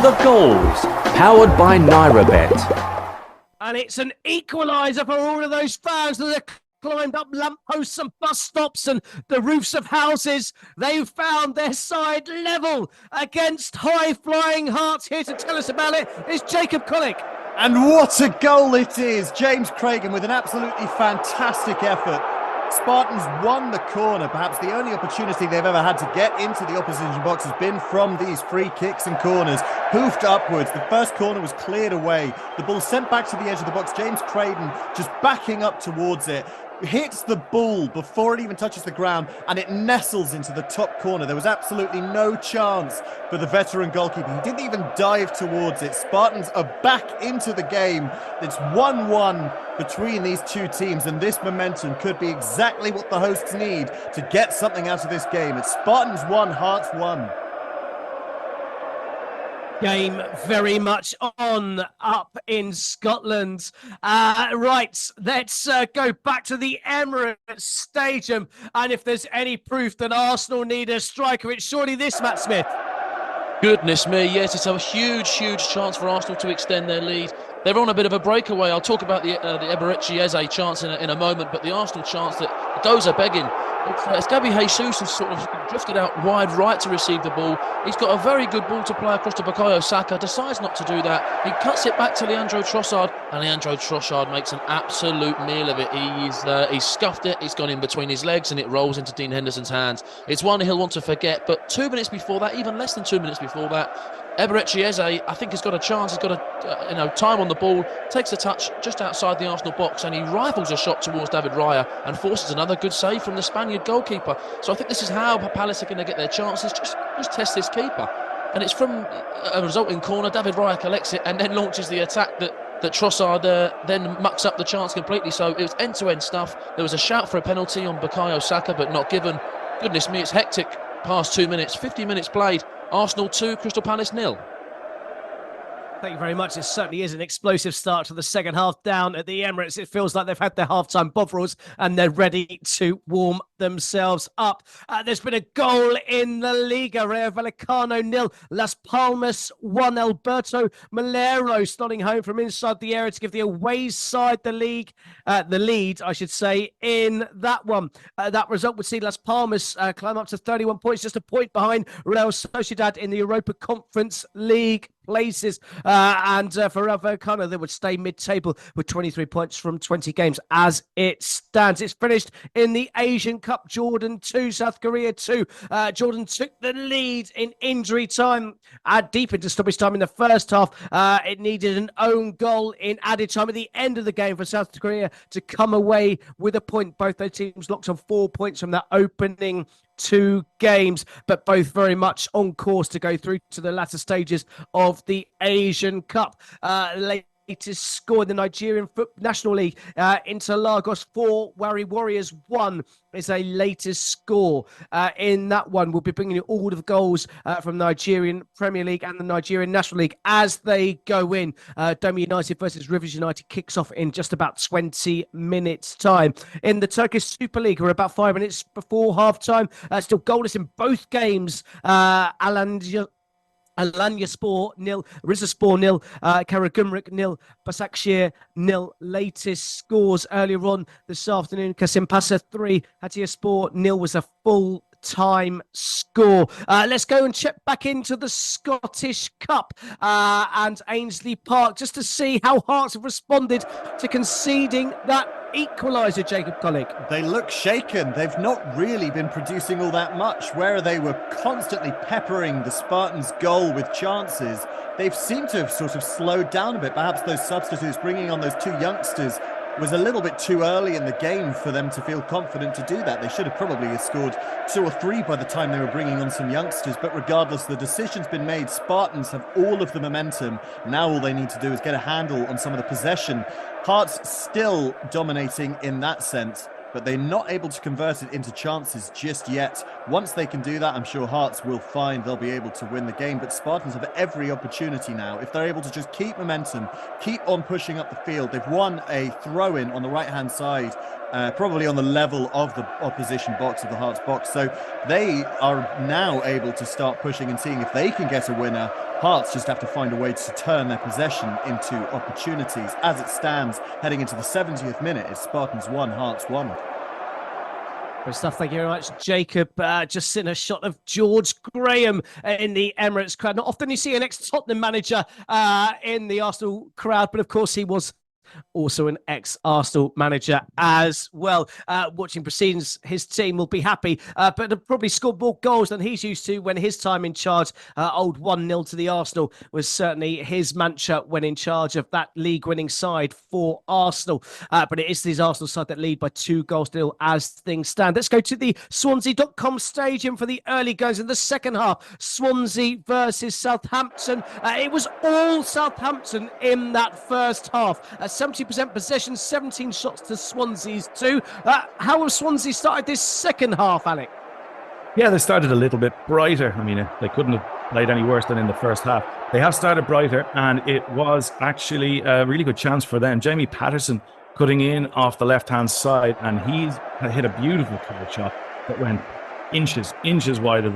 The goals, powered by NairaBet. And it's an equaliser for all of those fans that are climbed up lampposts and bus stops and the roofs of houses. They've found their side level against high-flying Hearts. Here to tell us about it is Jacob Collick. And what a goal it is! James Craigan with an absolutely fantastic effort. Spartans won the corner. Perhaps the only opportunity they've ever had to get into the opposition box has been from these free kicks and corners. Hoofed upwards. The first corner was cleared away. The ball sent back to the edge of the box. James Craigan just backing up towards it. Hits the ball before it even touches the ground, and it nestles into the top corner. There was absolutely no chance for the veteran goalkeeper. He didn't even dive towards it. Spartans are back into the game. It's 1-1 between these two teams, and this momentum could be exactly what the hosts need to get something out of this game. It's Spartans 1, Hearts 1. Game very much on up in Scotland. Right, let's go back to the Emirates Stadium. And if there's any proof that Arsenal need a striker, it's surely this, Matt Smith. Goodness me, yes, it's a huge chance for Arsenal to extend their lead. They're on a bit of a breakaway. I'll talk about the Eberechi Eze chance in a moment, but the Arsenal chance that goes begging. It's Gabi Jesus who's sort of drifted out wide right to receive the ball. He's got a very good ball to play across to Bukayo Saka, decides not to do that. He cuts it back to Leandro Trossard, and Leandro Trossard makes an absolute meal of it. He's scuffed it, it's gone in between his legs, and it rolls into Dean Henderson's hands. It's one he'll want to forget, but 2 minutes before that, even less than 2 minutes before that, Eberechi Eze, I think, has got a chance. He's got a time on the ball, takes a touch just outside the Arsenal box, and he rifles a shot towards David Raya and forces another good save from the Spaniard goalkeeper. So I think this is how Palace are going to get their chances. Just test this keeper, and it's from a resulting corner. David Raya collects it and then launches the attack that Trossard then mucks up the chance completely. So it was end-to-end stuff. There was a shout for a penalty on Bukayo Saka, but not given. Goodness me, it's hectic past 2 minutes. 50 minutes played. Arsenal 2, Crystal Palace 0. Thank you very much. It certainly is an explosive start to the second half down at the Emirates. It feels like they've had their half-time bovrils and they're ready to warm themselves up. There's been a goal in the Liga. Rayo Vallecano 0, Las Palmas 1. Alberto Malero starting home from inside the area to give the away side the lead, I should say, in that one. That result would see Las Palmas climb up to 31 points, just a point behind Real Sociedad in the Europa Conference League places, and for Vallecano they would stay mid-table with 23 points from 20 games as it stands. It's finished in the Asian Cup. Jordan 2, South Korea 2. Jordan took the lead in injury time, deep into stoppage time in the first half. It needed an own goal in added time at the end of the game for South Korea to come away with a point. Both those teams locked on 4 points from that opening 2 games, but both very much on course to go through to the latter stages of the Asian Cup. Latest score in the Nigerian National League, Inter Lagos 4, Wari Warriors 1 is a latest score. In that one, we'll be bringing you all of the goals from the Nigerian Premier League and the Nigerian National League as they go in. Doma United versus Rivers United kicks off in just about 20 minutes time. In the Turkish Super League, we're about 5 minutes before half-time. Still goalless in both games. Alanyaspor 0, Rizespor 0, Karagümrük 0, Başakşehir 0. Latest scores earlier on this afternoon. Kasimpasa 3, Hatayspor 0 was a full-time score. Let's go and check back into the Scottish Cup and Ainsley Park just to see how Hearts have responded to conceding that equaliser, Jacob Collick. They look shaken. They've not really been producing all that much. Where they were constantly peppering the Spartans' goal with chances, they've seemed to have sort of slowed down a bit. Perhaps those substitutes, bringing on those 2 youngsters, was a little bit too early in the game for them to feel confident to do that. They should have probably scored 2 or 3 by the time they were bringing on some youngsters. But regardless, the decision's been made. Spartans have all of the momentum. Now all they need to do is get a handle on some of the possession. Hearts still dominating in that sense, but they're not able to convert it into chances just yet. Once they can do that, I'm sure Hearts will find they'll be able to win the game. But Spartans have every opportunity now. If they're able to just keep momentum, keep on pushing up the field. They've won a throw-in on the right-hand side, probably on the level of the opposition box, of the Hearts box. So they are now able to start pushing and seeing if they can get a winner. Hearts just have to find a way to turn their possession into opportunities. As it stands, heading into the 70th minute, it's Spartans 1, Hearts 1. Good stuff. Thank you very much, Jacob. Just seeing a shot of George Graham in the Emirates crowd. Not often you see an ex-Tottenham manager in the Arsenal crowd, but of course he was also an ex-Arsenal manager as well. Watching proceedings, his team will be happy, but they'll probably scored more goals than he's used to when his time in charge. Old 1-0 to the Arsenal was certainly his mantra when in charge of that league-winning side for Arsenal. But it is his Arsenal side that lead by 2-0 as things stand. Let's go to the Swansea.com stadium for the early goals in the second half. Swansea versus Southampton. It was all Southampton in that first half. 70% possession, 17 shots to Swansea's 2. How have Swansea started this second half, Alec? Yeah, they started a little bit brighter. I mean, they couldn't have played any worse than in the first half. They have started brighter, and it was actually a really good chance for them. Jamie Patterson cutting in off the left-hand side, and he's hit a beautiful curve shot that went inches wide of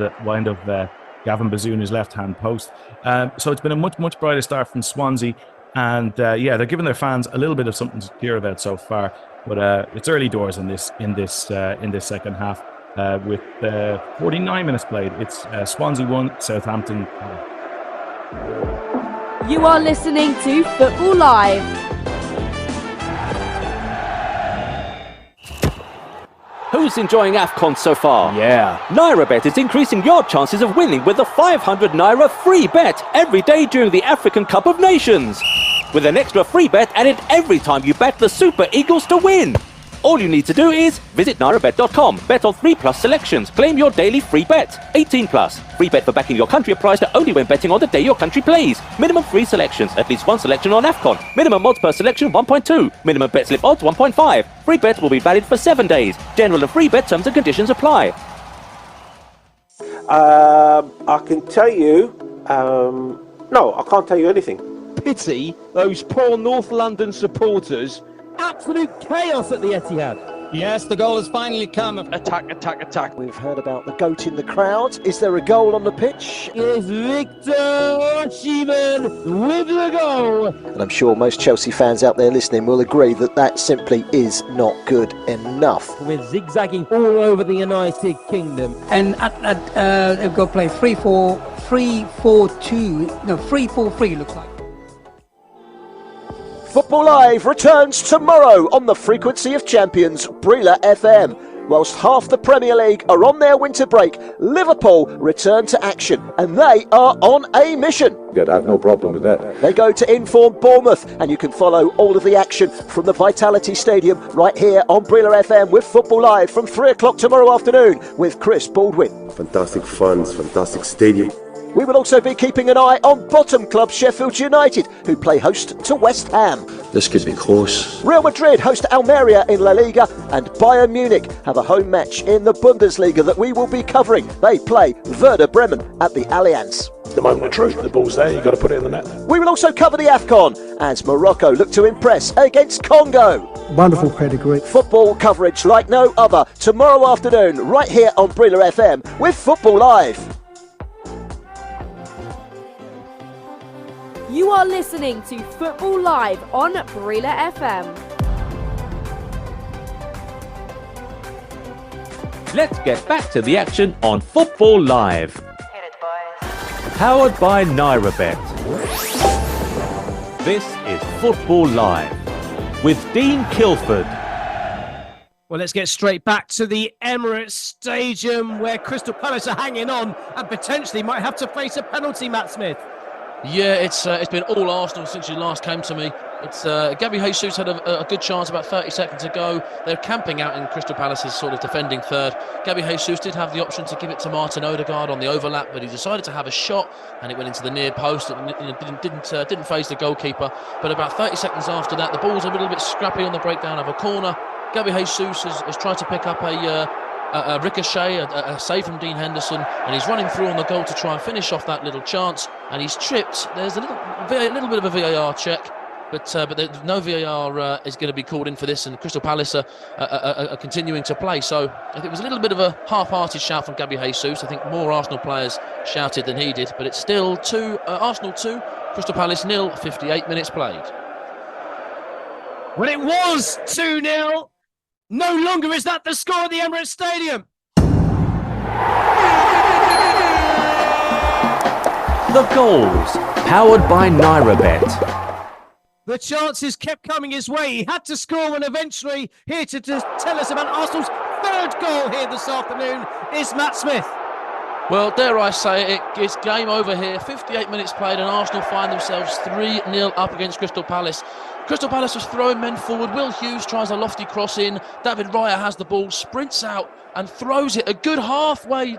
Gavin Bazoona's left-hand post. So it's been a much brighter start from Swansea. And they're giving their fans a little bit of something to cheer about so far, but it's early doors in this second half. With 49 minutes played, it's Swansea 1, Southampton 1. You are listening to Football Live. Who's enjoying AFCON so far? Yeah. NairaBet is increasing your chances of winning with a 500 Naira free bet every day during the African Cup of Nations. With an extra free bet added every time you back the Super Eagles to win. All you need to do is visit nairabet.com, bet on 3+ selections, claim your daily free bet. 18+. Free bet for backing your country applies to only when betting on the day your country plays. Minimum 3 selections, at least 1 selection on AFCON. Minimum odds per selection 1.2. Minimum bet slip odds 1.5. Free bet will be valid for 7 days. General and free bet terms and conditions apply. I can tell you... no, I can't tell you anything. Pity those poor North London supporters. Absolute chaos at the Etihad. Yes, the goal has finally come. Attack. We've heard about the goat in the crowd. Is there a goal on the pitch? Is Victor Osimhen with the goal? And I'm sure most Chelsea fans out there listening will agree that that simply is not good enough. We're zigzagging all over the United Kingdom. And they've got to play 3-4-2. No, 3-4-3 looks like. Football Live returns tomorrow on the frequency of champions, Brila FM. Whilst half the Premier League are on their winter break, Liverpool return to action, and they are on a mission. Yeah, I have no problem with that. They go to Inform Bournemouth, and you can follow all of the action from the Vitality Stadium right here on Brila FM with Football Live from 3 o'clock tomorrow afternoon with Chris Baldwin. Fantastic fans, fantastic stadium. We will also be keeping an eye on bottom club Sheffield United, who play host to West Ham. This could be close. Real Madrid host Almeria in La Liga, and Bayern Munich have a home match in the Bundesliga that we will be covering. They play Werder Bremen at the Allianz. The moment of truth, the ball's there, you've got to put it in the net. We will also cover the AFCON as Morocco look to impress against Congo. Wonderful pedigree. Football coverage like no other tomorrow afternoon right here on Brila FM with Football Live. You are listening to Football Live on Brila FM. Let's get back to the action on Football Live. Powered by NairaBet. This is Football Live with Dean Kilford. Well, let's get straight back to the Emirates Stadium where Crystal Palace are hanging on and potentially might have to face a penalty, Matt Smith. Yeah, it's been all Arsenal since you last came to me. It's Gabby Jesus had a good chance about 30 seconds to go. They're camping out in Crystal Palace's sort of defending third. Gabby Jesus did have the option to give it to Martin Odegaard on the overlap, but he decided to have a shot, and it went into the near post. It didn't faze the goalkeeper. But about 30 seconds after that, the ball's a little bit scrappy on the breakdown of a corner. Gabby Jesus has tried to pick up a ricochet, a save from Dean Henderson, and he's running through on the goal to try and finish off that little chance, and he's tripped. There's a little bit of a VAR check, but no VAR is going to be called in for this, and Crystal Palace are continuing to play. So I think it was a little bit of a half-hearted shout from Gabby Jesus. I think more Arsenal players shouted than he did, but it's still Arsenal 2, Crystal Palace 0, 58 minutes played. Well, it was 2-0. No longer is that the score at the Emirates Stadium. The goals, powered by NairaBet. The chances kept coming his way. He had to score, and eventually, here to tell us about Arsenal's third goal here this afternoon is Matt Smith. Well, dare I say it, it's game over here. 58 minutes played, and Arsenal find themselves 3-0 up against Crystal Palace. Crystal Palace was throwing men forward. Will Hughes tries a lofty cross in. David Raya has the ball, sprints out and throws it a good halfway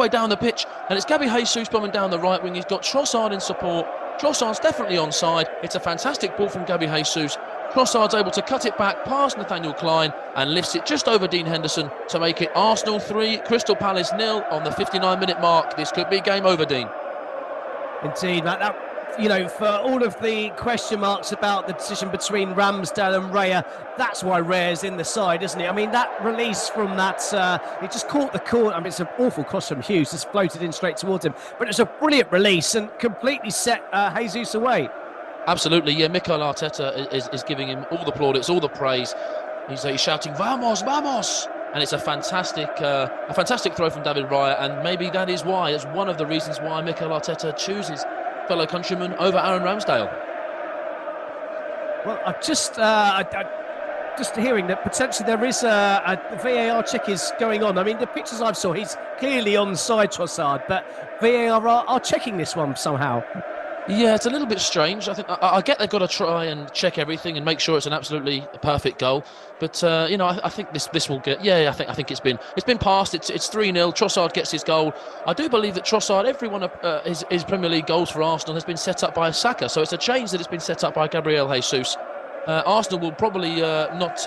down the pitch. And it's Gabby Jesus bombing down the right wing. He's got Trossard in support. Trossard's definitely onside. It's a fantastic ball from Gabby Jesus. Trossard's able to cut it back past Nathaniel Klein and lifts it just over Dean Henderson to make it Arsenal 3, Crystal Palace 0 on the 59-minute mark. This could be game over, Dean. Indeed, Matt. For all of the question marks about the decision between Ramsdale and Raya, that's why Raya's in the side, isn't it? I mean, that release from that, it just caught the corner. I mean, it's an awful cross from Hughes, just floated in straight towards him. But it's a brilliant release and completely set Jesus away. Absolutely, yeah. Mikel Arteta is giving him all the plaudits, all the praise. He's shouting, "Vamos, vamos!" And it's a fantastic throw from David Raya, and maybe that is why. It's one of the reasons why Mikel Arteta chooses fellow countryman over Aaron Ramsdale. Well, I'm just hearing that potentially there is a VAR check is going on. I mean, the pictures I've saw, he's clearly onside, Trossard, but VAR are checking this one somehow. Yeah, it's a little bit strange. I get they've got to try and check everything and make sure it's an absolutely perfect goal. But I think this will get. Yeah, I think it's been passed. It's 3-0. Trossard gets his goal. I do believe that Trossard, every one of his Premier League goals for Arsenal has been set up by Saka. So it's a change that it's been set up by Gabriel Jesus. Arsenal will probably not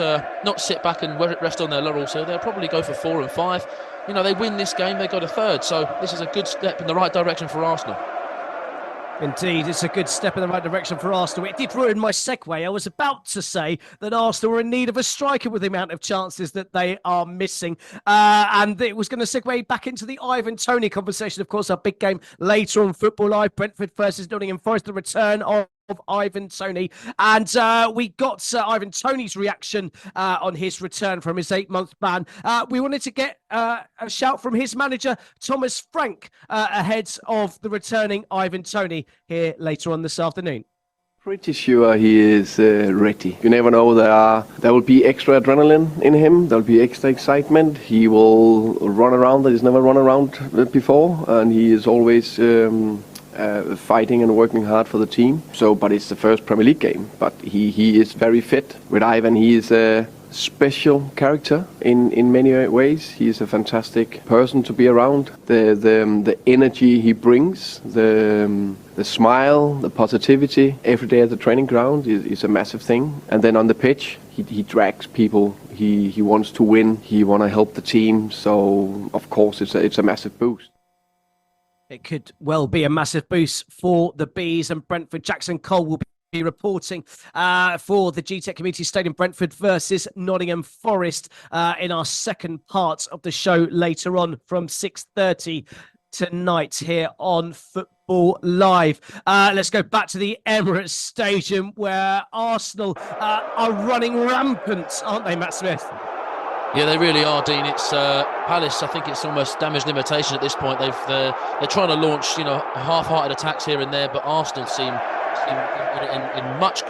sit back and rest on their laurels. So they'll probably go for 4 and 5. They win this game, they got a third. So this is a good step in the right direction for Arsenal. Indeed, it's a good step in the right direction for Arsenal. It did ruin my segue. I was about to say that Arsenal were in need of a striker with the amount of chances that they are missing. And it was going to segue back into the Ivan Toney conversation. Of course, our big game later on Football Live, Brentford versus Nottingham Forest, the return of Ivan Toney. And we got Ivan Toney's reaction on his return from his 8-month ban. We wanted to get a shout from his manager, Thomas Frank, ahead of the returning Ivan Toney here later on this afternoon. Pretty sure he is ready. You never know, there will be extra adrenaline in him, there will be extra excitement. He will run around that he's never run around before, and he is always fighting and working hard for the team. But it's the first Premier League game. But he is very fit. With Ivan, he is a special character in many ways. He is a fantastic person to be around. The energy he brings, the smile, the positivity every day at the training ground is a massive thing. And then on the pitch, he drags people. He wants to win. He wants to help the team. So of course it's a massive boost. It could well be a massive boost for the Bees and Brentford. Jackson Cole will be reporting for the GTEC Community Stadium, Brentford versus Nottingham Forest in our second part of the show later on from 6:30 tonight here on Football Live. Let's go back to the Emirates Stadium where Arsenal are running rampant, aren't they, Matt Smith? Yeah, they really are, Dean. It's Palace. I think it's almost damage limitation at this point. They're trying to launch, half-hearted attacks here and there, but Arsenal seem in much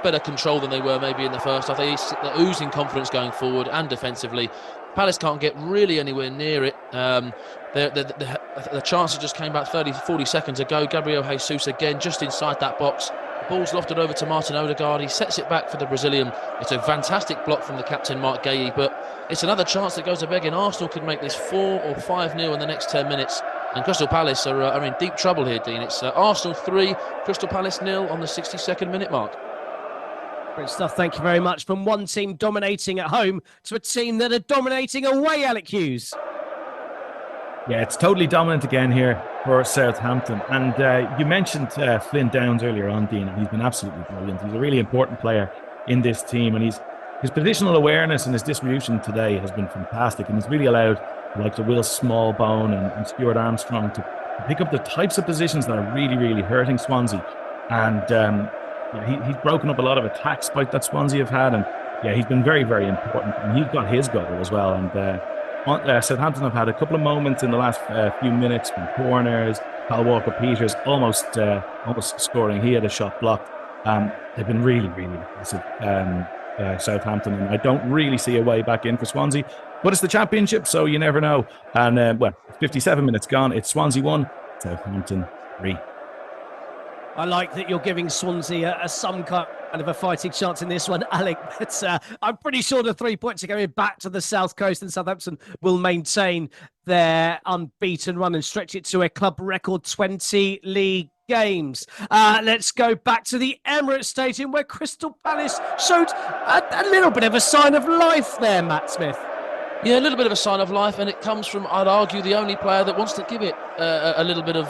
better control than they were maybe in the first half. They're oozing confidence going forward and defensively. Palace can't get really anywhere near it. The chances just came back 30-40 seconds ago. Gabriel Jesus again just inside that box. The ball's lofted over to Martin Odegaard. He sets it back for the Brazilian. It's a fantastic block from the captain, Mark Gahey, but it's another chance that goes a begging. Arsenal could make this 4 or 5-0 in the next 10 minutes. And Crystal Palace are in deep trouble here, Dean. It's Arsenal 3, Crystal Palace 0 on the 62nd minute mark. Great stuff. Thank you very much. From one team dominating at home to a team that are dominating away, Alec Hughes. Yeah, it's totally dominant again here for Southampton. And you mentioned Flynn Downs earlier on, Dean, and he's been absolutely brilliant. He's a really important player in this team, and his positional awareness and his distribution today has been fantastic, and he's really allowed the likes of Will Smallbone and Stuart Armstrong to pick up the types of positions that are really, really hurting Swansea. And he's broken up a lot of attacks that Swansea have had, and he's been very, very important, and he's got his goal as well. And Southampton have had a couple of moments in the last few minutes from corners. Kyle Walker-Peters almost scoring. He had a shot blocked. They've been really, really impressive, Southampton, and I don't really see a way back in for Swansea. But it's the Championship, so you never know. And 57 minutes gone. It's Swansea 1, Southampton 3. I like that you're giving Swansea some kind of a fighting chance in this one, Alec. But I'm pretty sure the 3 points are going back to the South Coast, and Southampton will maintain their unbeaten run and stretch it to a club record 20 league games. Let's go back to the Emirates Stadium, where Crystal Palace showed a little bit of a sign of life there, Matt Smith. Yeah, a little bit of a sign of life, and it comes from, I'd argue, the only player that wants to give it a little bit of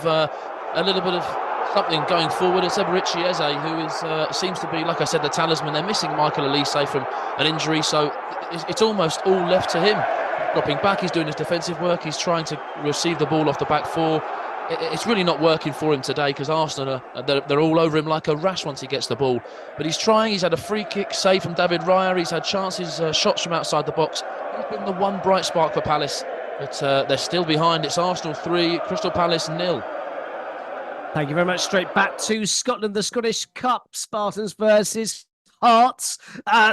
something going forward. It's Eberechi Eze, who seems to be, like I said, the talisman. They're missing Michael Elise from an injury, so it's almost all left to him. Dropping back, he's doing his defensive work, he's trying to receive the ball off the back four. It's really not working for him today, because Arsenal they're all over him like a rash once he gets the ball. But he's trying. He's had a free kick save from David Raya. He's had chances, shots from outside the box. He's been the one bright spark for Palace, but they're still behind. It's Arsenal 3, Crystal Palace 0. Thank you very much. Straight back to Scotland, the Scottish Cup, Spartans versus Hearts.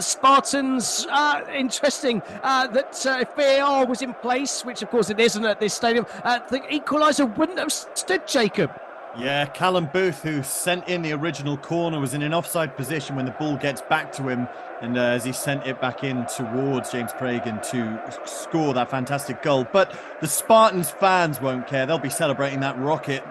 Spartans, interesting that if VAR was in place, which of course it isn't at this stadium, the equaliser wouldn't have stood, Jacob. Yeah, Callum Booth, who sent in the original corner, was in an offside position when the ball gets back to him, and as he sent it back in towards James Cragen to score that fantastic goal. But the Spartans fans won't care. They'll be celebrating that rocket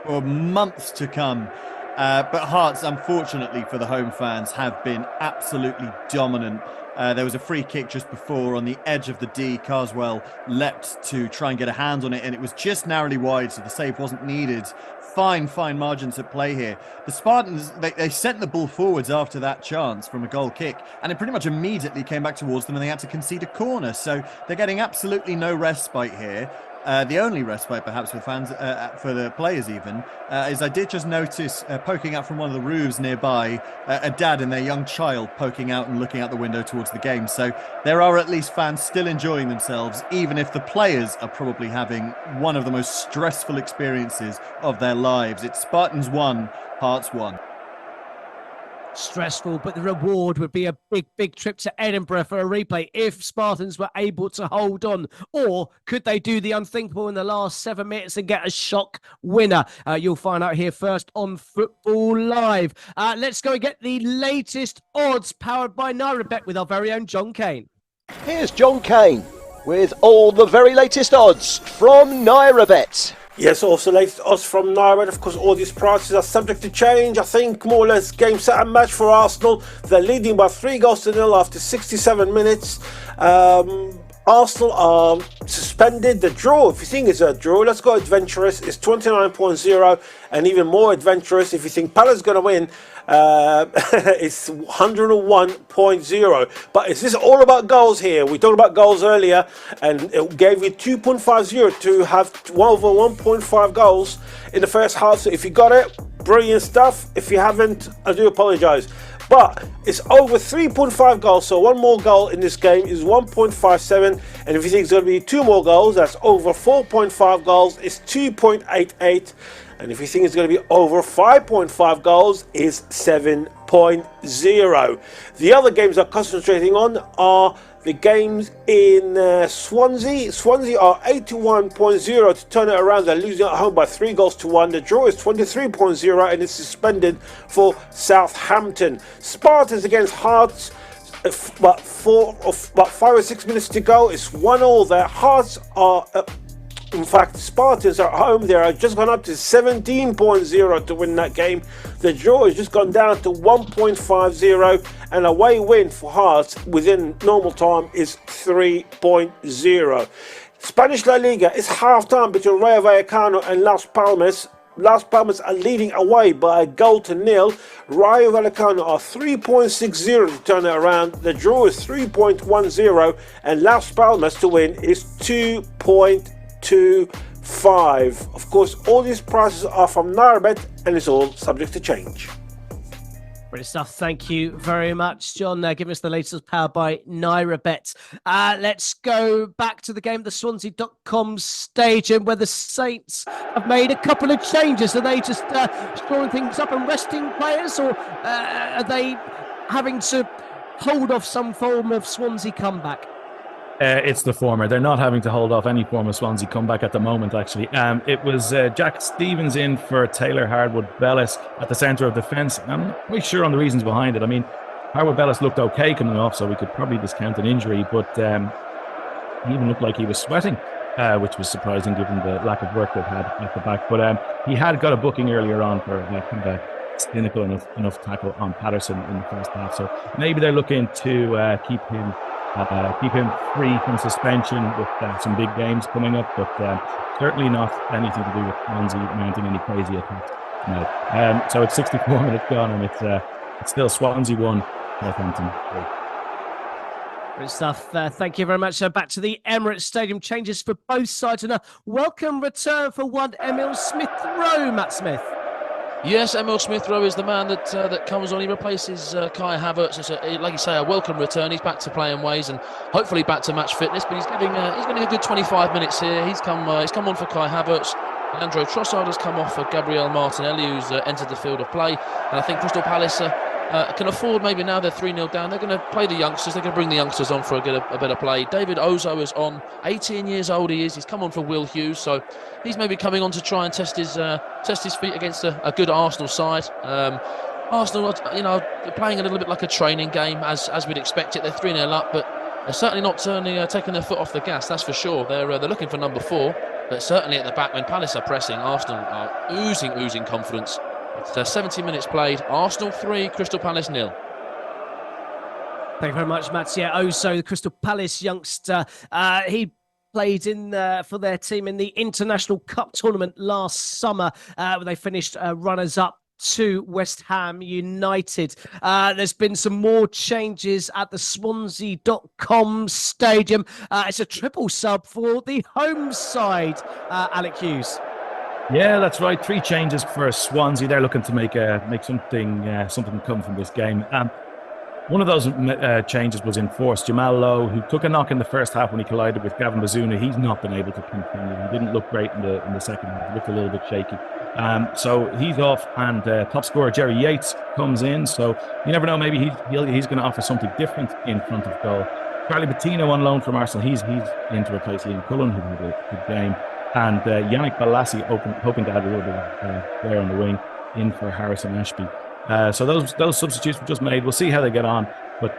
for months to come. But Hearts, unfortunately for the home fans, have been absolutely dominant. There was a free kick just before on the edge of the D. Carswell leapt to try and get a hand on it, and it was just narrowly wide, so the save wasn't needed. Fine margins at play here. The Spartans, they sent the ball forwards after that chance from a goal kick, and it pretty much immediately came back towards them, and they had to concede a corner. So they're getting absolutely no respite here. The only respite, perhaps, for fans, for the players even, is I did just notice poking out from one of the roofs nearby, a dad and their young child poking out and looking out the window towards the game. So there are at least fans still enjoying themselves, even if the players are probably having one of the most stressful experiences of their lives. It's Spartans 1, Hearts 1. Stressful, but the reward would be a big trip to Edinburgh for a replay if Spartans were able to hold on. Or could they do the unthinkable in the last 7 minutes and get a shock winner? You'll find out here first on Football Live. Let's go and get the latest odds powered by NairaBet with our very own John Kane. Here's John Kane with all the very latest odds from NairaBet. Yes, also latest odds from NairaBet. Of course, all these prices are subject to change. I think more or less game, set and match for Arsenal. They're leading by 3-0 after 67 minutes. Arsenal are suspended. The draw, if you think it's a draw, let's go adventurous. It's 29.0, and even more adventurous if you think Palace is going to win. It's 101.0. But is this all about goals here? We talked about goals earlier, and it gave you 2.50 to have over 1.5 goals in the first half. So if you got it, brilliant stuff. If you haven't, I do apologise. But it's over 3.5 goals, so one more goal in this game is 1.57, and if you think it's going to be 2 more goals, that's over 4.5 goals, it's 2.88, and if you think it's going to be over 5.5 goals, it's 7 2.0. The other games I'm concentrating on are the games in Swansea. Swansea are 81.0 to turn it around. They're losing at home by 3-1. The draw is 23.0 and it's suspended for Southampton. Spartans against Hearts. About 5 or 6 minutes to go. It's 1-1 there. Hearts are, in fact, Spartans are at home. They are just gone up to 17.0 to win that game. The draw has just gone down to 1.50, and away win for Hearts within normal time is 3.0. Spanish La Liga is half-time between Rayo Vallecano and Las Palmas. Las Palmas are leading away by 1-0. Rayo Vallecano are 3.60 to turn it around. The draw is 3.10, and Las Palmas to win is 2.25. Of course, all these prices are from Nairabet, and it's all subject to change. Brilliant stuff. Thank you very much, John. Giving us the latest powered by Nairabet. Let's go back to the game at the Swansea.com stadium where the Saints have made a couple of changes. Are they just storing things up and resting players, or are they having to hold off some form of Swansea comeback? It's the former. They're not having to hold off any form of Swansea comeback at the moment, actually. It was Jack Stevens in for Taylor Hardwood-Bellis at the centre of defence. I'm not quite sure on the reasons behind it. I mean, Hardwood-Bellis looked okay coming off, so we could probably discount an injury, but he even looked like he was sweating, which was surprising given the lack of work they've had at the back. But he had got a booking earlier on for kind of a cynical enough tackle on Patterson in the first half. So maybe they're looking to keep him free from suspension with some big games coming up, but certainly not anything to do with Swansea mounting any crazy attacks. No. So it's 64 minutes gone, and it's still Swansea 1, Southampton 3. Great stuff. Thank you very much. So back to the Emirates Stadium. Changes for both sides, and a welcome return for one Emil Smith-Rowe, Matt Smith. Yes, Emil Smith-Rowe is the man that comes on. He replaces Kai Havertz. It's like you say, a welcome return. He's back to playing ways and hopefully back to match fitness. But he's getting a good 25 minutes here. He's come on for Kai Havertz. Leandro Trossard has come off for Gabriel Martinelli, who's entered the field of play. And I think Crystal Palace can afford, maybe now they're 3-0 down, they're going to play the youngsters. They're going to bring the youngsters on for a better play. David Ozo is on. 18 years old he is. He's come on for Will Hughes, so he's maybe coming on to try and test his feet against a good Arsenal side. Arsenal, they're playing a little bit like a training game, as we'd expect it. They're 3-0 up, but they're certainly not taking their foot off the gas, that's for sure. They're looking for number 4, but certainly at the back when Palace are pressing, Arsenal are oozing confidence. It's 70 minutes played. Arsenal 3, Crystal Palace 0. Thank you very much, Matt. Yeah, Oso, the Crystal Palace youngster, he played in for their team in the International Cup tournament last summer, where they finished runners-up to West Ham United. There's been some more changes at the Swansea.com stadium. It's a triple sub for the home side, Alec Hughes. Yeah, that's right. 3 changes for Swansea. They're looking to make something come from this game. One of those changes was enforced. Jamal Lowe, who took a knock in the first half when he collided with Gavin Bazunu, he's not been able to continue. He didn't look great in the second half. He looked a little bit shaky. So he's off, and top scorer Jerry Yates comes in. So you never know, maybe he's going to offer something different in front of goal. Charlie Bettino on loan from Arsenal. He's in to replace Ian Cullen, who had a good game. And Yannick Balassi hoping to add a little bit of player on the wing in for Harrison Ashby. So those substitutes were just made. We'll see how they get on. But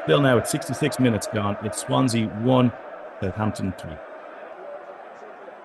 still now, it's 66 minutes gone. It's Swansea 1, Southampton 3.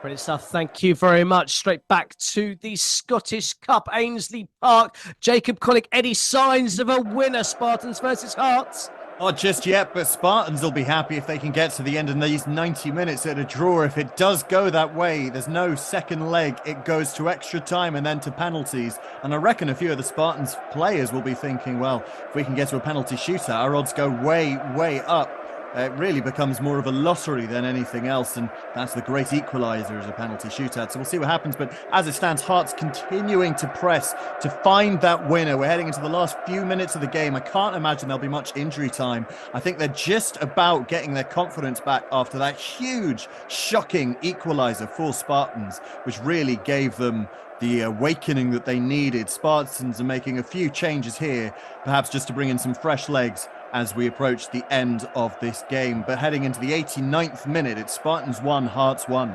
Brilliant stuff. Thank you very much. Straight back to the Scottish Cup, Ainsley Park. Jacob Collick, any signs of a winner? Spartans versus Hearts? Not just yet, but Spartans will be happy if they can get to the end in these 90 minutes at a draw. If it does go that way, there's no second leg. It goes to extra time and then to penalties. And I reckon a few of the Spartans players will be thinking, well, if we can get to a penalty shootout, our odds go way, way up. it really becomes more of a lottery than anything else, and that's the great equaliser as a penalty shootout. So we'll see what happens, but as it stands, Hearts continuing to press to find that winner. We're heading into the last few minutes of the game. I can't imagine there'll be much injury time. I think they're just about getting their confidence back after that huge, shocking equaliser for Spartans, which really gave them the awakening that they needed. Spartans are making a few changes here, perhaps just to bring in some fresh legs as we approach the end of this game. But heading into the 89th minute, it's Spartans 1, Hearts 1.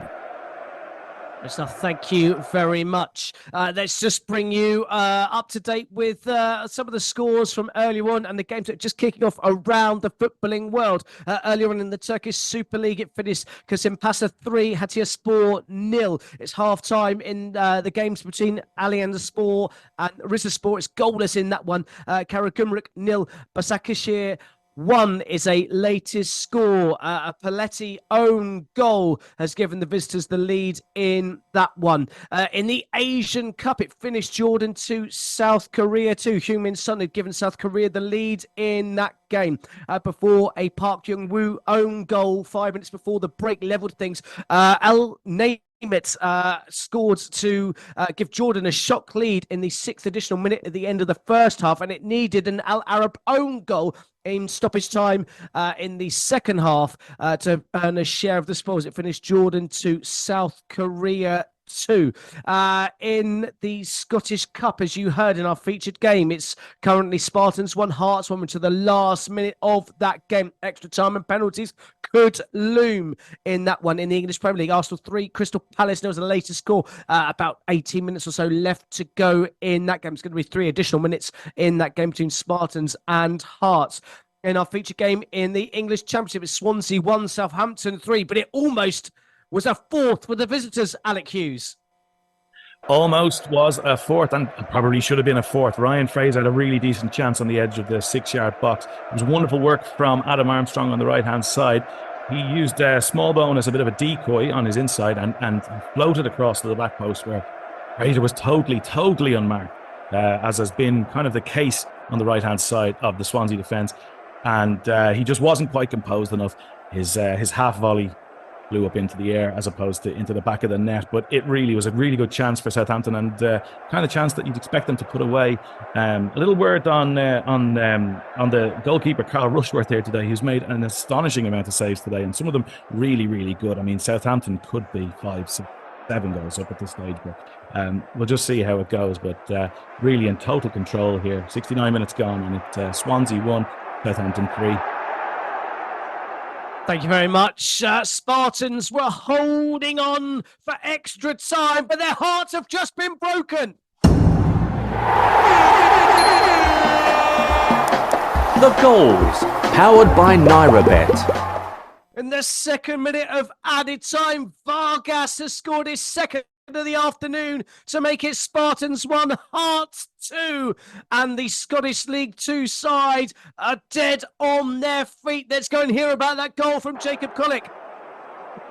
Stuff. Thank you very much. Let's just bring you up to date with some of the scores from earlier on and the games that are just kicking off around the footballing world. Earlier on in the Turkish Super League, it finished Kasimpasa 3, Hatayspor 0. It's half-time in the games between Aliyenspor and Rizespor. It's goalless in that one. Karagümrük 0, Başakşehir 1 is a latest score. A Paletti own goal has given the visitors the lead in that one. In the Asian Cup, it finished Jordan 2, South Korea 2. Heung-min Son had given South Korea the lead in that game before a Park Young-woo own goal 5 minutes before the break leveled things. Al scored to give Jordan a shock lead in the 6th additional minute at the end of the first half, and it needed an Al Arab own goal in stoppage time in the second half to earn a share of the spoils. It finished Jordan 2, South Korea 2. In the Scottish Cup, as you heard in our featured game, it's currently Spartans 1, Hearts 1 to the last minute of that game. Extra time and penalties could loom in that one. In the English Premier League, Arsenal 3, Crystal Palace 0 was the latest score. About 18 minutes or so left to go in that game. It's going to be 3 additional minutes in that game between Spartans and Hearts. In our feature game in the English Championship, it's Swansea 1, Southampton 3, but it almost was a fourth for the visitors, Alec Hughes. Almost was a fourth, and probably should have been a fourth. Ryan Fraser had a really decent chance on the edge of the 6-yard box. It was wonderful work from Adam Armstrong on the right-hand side. He used Smallbone as a bit of a decoy on his inside and floated across to the back post where Fraser was totally unmarked, as has been kind of the case on the right-hand side of the Swansea defence. And he just wasn't quite composed enough. His half volley flew up into the air as opposed to into the back of the net. But it really was a really good chance for Southampton, and kind of chance that you'd expect them to put away. A little word on the goalkeeper, Carl Rushworth, here today, who's made an astonishing amount of saves today, and some of them really, really good. I mean, Southampton could be 5, 6, 7 goals up at this stage, but we'll just see how it goes. But really in total control here. 69 minutes gone, and it's Swansea 1, Southampton 3. Thank you very much. Spartans were holding on for extra time, but their hearts have just been broken. The goals, powered by NairaBet. In the second minute of added time, Vargas has scored his second of the afternoon to make it Spartans 1, Hearts 2, and the Scottish League 2 side are dead on their feet. Let's go and hear about that goal from Jacob Collick.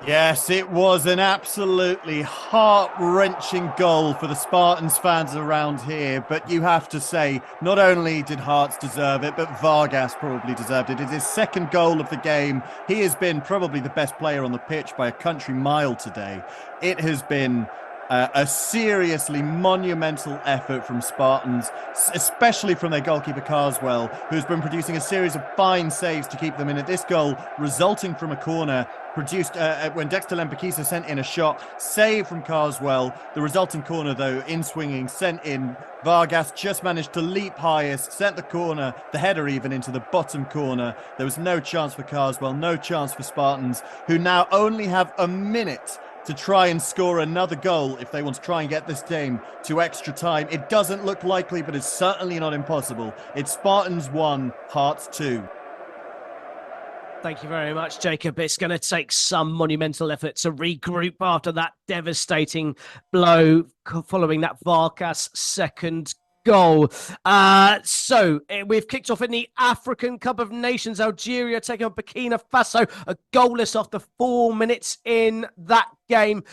Yes, it was an absolutely heart-wrenching goal for the Spartans fans around here, but you have to say, not only did Hearts deserve it, but Vargas probably deserved it. It's his second goal of the game. He has been probably the best player on the pitch by a country mile today. It has been a seriously monumental effort from Spartans, especially from their goalkeeper Carswell, who's been producing a series of fine saves to keep them in it. This goal, resulting from a corner, produced when Dexter Lempakisa sent in a shot, save from Carswell. The resulting corner, though, in swinging, sent in. Vargas just managed to leap highest, sent the corner, the header even, into the bottom corner. There was no chance for Carswell, no chance for Spartans, who now only have a minute to try and score another goal if they want to try and get this game to extra time. It doesn't look likely, but it's certainly not impossible. It's Spartans 1, Hearts 2. Thank you very much, Jacob. It's going to take some monumental effort to regroup after that devastating blow following that Vargas second goal. We've kicked off in the African Cup of Nations. Algeria taking on Burkina Faso, a goalless after 4 minutes in that game.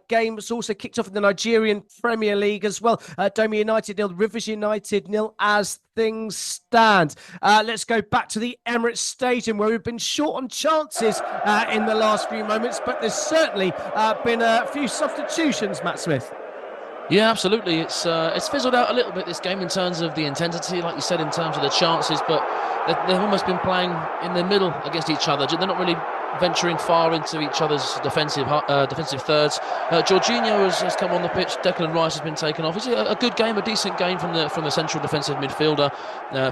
Game was also kicked off in the Nigerian Premier League as well. Toney United 0, Rivers United 0 as things stand. Let's go back to the Emirates Stadium where we've been short on chances in the last few moments, but there's certainly been a few substitutions, Matt Smith. Yeah, absolutely. It's fizzled out a little bit, this game, in terms of the intensity, like you said, in terms of the chances, but they've almost been playing in the middle against each other. They're not really venturing far into each other's defensive thirds. Jorginho has come on the pitch. Declan Rice has been taken off. It's a good game, a decent game from the central defensive midfielder.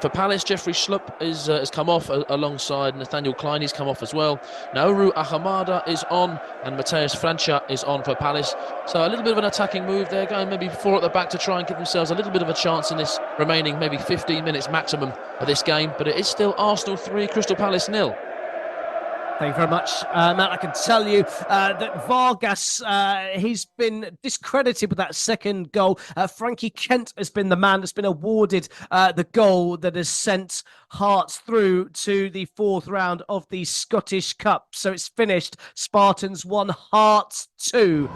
For Palace, Jeffrey Schlupp has come off alongside Nathaniel Klein. He's come off as well. Nauru Ahamada is on, and Mateus Francia is on for Palace. So a little bit of an attacking move there, going maybe 4 at the back to try and give themselves a little bit of a chance in this remaining maybe 15 minutes maximum of this game. But it is still Arsenal 3, Crystal Palace 0. Thank you very much, Matt. I can tell you that Vargas, he's been discredited with that second goal. Frankie Kent has been the man that's been awarded the goal that has sent Hearts through to the 4th round of the Scottish Cup. So it's finished. Spartans 1, Hearts 2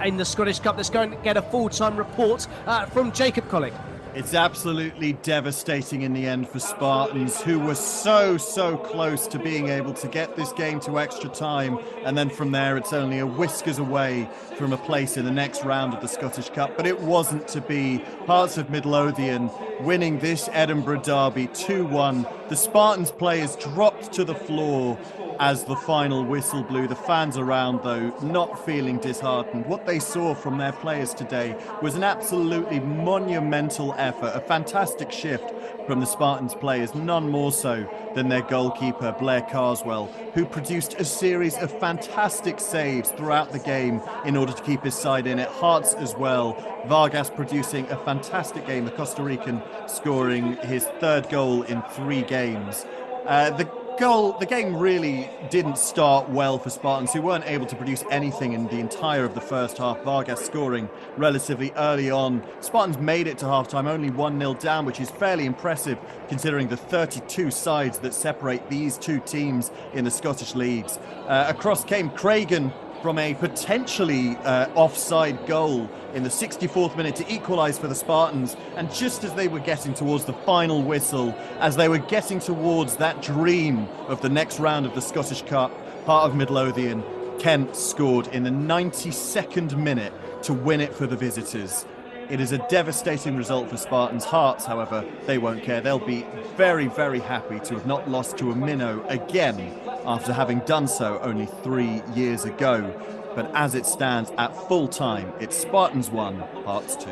in the Scottish Cup. Let's go and get a full-time report from Jacob Collick. It's absolutely devastating in the end for Spartans, who were so close to being able to get this game to extra time, and then from there it's only a whiskers away from a place in the next round of the Scottish Cup. But it wasn't to be. Hearts of Midlothian winning this Edinburgh derby 2-1. The Spartans players dropped to the floor as the final whistle blew. The fans around, though, not feeling disheartened. What they saw from their players today was an absolutely monumental effort, a fantastic shift from the Spartans players, none more so than their goalkeeper, Blair Carswell, who produced a series of fantastic saves throughout the game in order to keep his side in it. Hearts as well. Vargas producing a fantastic game, the Costa Rican scoring his 3rd goal in 3 games. The game really didn't start well for Spartans, who weren't able to produce anything in the entire of the first half. Vargas scoring relatively early on. Spartans made it to halftime only 1-0 down, which is fairly impressive considering the 32 sides that separate these two teams in the Scottish leagues. Across came Craigan from a potentially offside goal in the 64th minute to equalise for the Spartans. And just as they were getting towards the final whistle, as they were getting towards that dream of the next round of the Scottish Cup, Heart of Midlothian, Kent scored in the 92nd minute to win it for the visitors. It is a devastating result for Spartans. Hearts, however, they won't care. They'll be very happy to have not lost to a minnow again after having done so only 3 years ago. But as it stands at full time, it's Spartans 1, Hearts 2.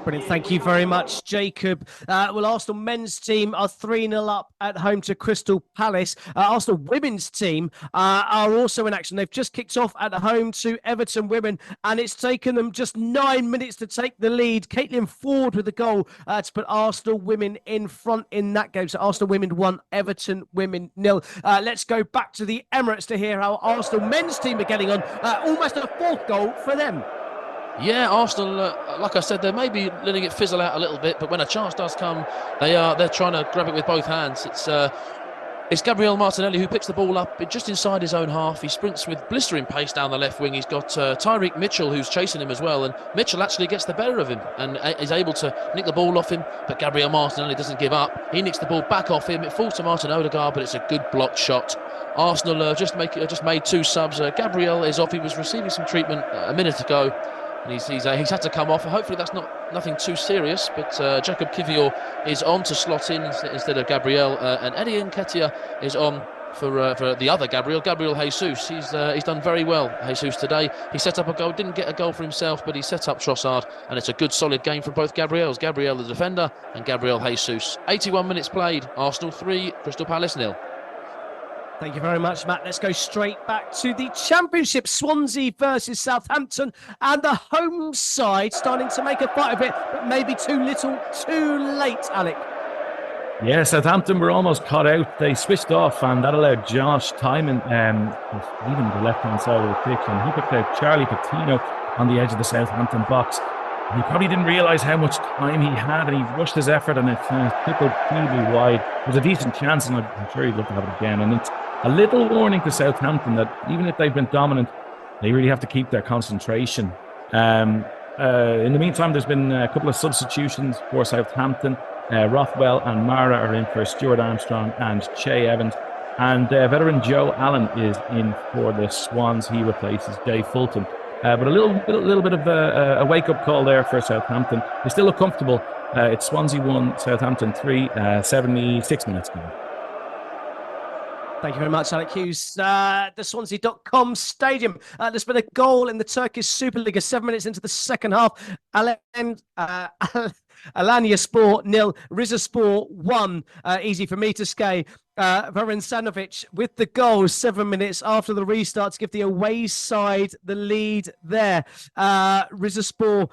Brilliant. Thank you very much, Jacob. Arsenal men's team are 3-0 up at home to Crystal Palace. Arsenal women's team are also in action. They've just kicked off at home to Everton women, and it's taken them just 9 minutes to take the lead. Caitlin Ford with the goal to put Arsenal women in front in that game. So Arsenal women 1, Everton women 0. Let's go back to the Emirates to hear how Arsenal men's team are getting on. Almost a 4th goal for them. Yeah, Arsenal, like I said, they may be letting it fizzle out a little bit, but when a chance does come, they're trying to grab it with both hands. It's Gabriel Martinelli who picks the ball up just inside his own half. He sprints with blistering pace down the left wing. He's got Tyreek Mitchell who's chasing him as well, and Mitchell actually gets the better of him and is able to nick the ball off him, but Gabriel Martinelli doesn't give up. He nicks the ball back off him. It falls to Martin Odegaard, but it's a good blocked shot. Arsenal just made 2 subs. Gabriel is off. He was receiving some treatment a minute ago. And he's had to come off. Hopefully that's nothing too serious. But Jacob Kivior is on to slot in instead of Gabriel, and Eddie Nketiah is on for the other Gabriel Jesus. He's done very well, Jesus, today. He set up a goal, didn't get a goal for himself, but he set up Trossard, and it's a good solid game from both Gabriels. Gabriel the defender and Gabriel Jesus. 81 minutes played. Arsenal 3, Crystal Palace 0. Thank you very much, Matt. Let's go straight back to the Championship. Swansea versus Southampton, and the home side starting to make a fight of it, but maybe too little, too late, Alec. Yeah, Southampton were almost caught out. They switched off, and that allowed Josh Tymon leaving the left-hand side of the pitch, and he picked out Charlie Patino on the edge of the Southampton box. He probably didn't realise how much time he had, and he rushed his effort, and it tickled feebly wide. It was a decent chance, and I'm sure he'd love to have it again. And it's a little warning to Southampton that even if they've been dominant, they really have to keep their concentration. In the meantime, there's been a couple of substitutions for Southampton. Rothwell and Mara are in for Stuart Armstrong and Che Evans. And veteran Joe Allen is in for the Swans. He replaces Jay Fulton. But a little bit of a wake-up call there for Southampton. They still look comfortable. It's Swansea 1, Southampton 3, 76 minutes gone. Thank you very much, Alec Hughes. The Swansea.com stadium. There's been a goal in the Turkish Super League 7 minutes into the second half. Alanyaspor 0, Rizespor 1. Easy for me to say. Varan Sanovic with the goal 7 minutes after the restart to give the away side the lead there. Rizespor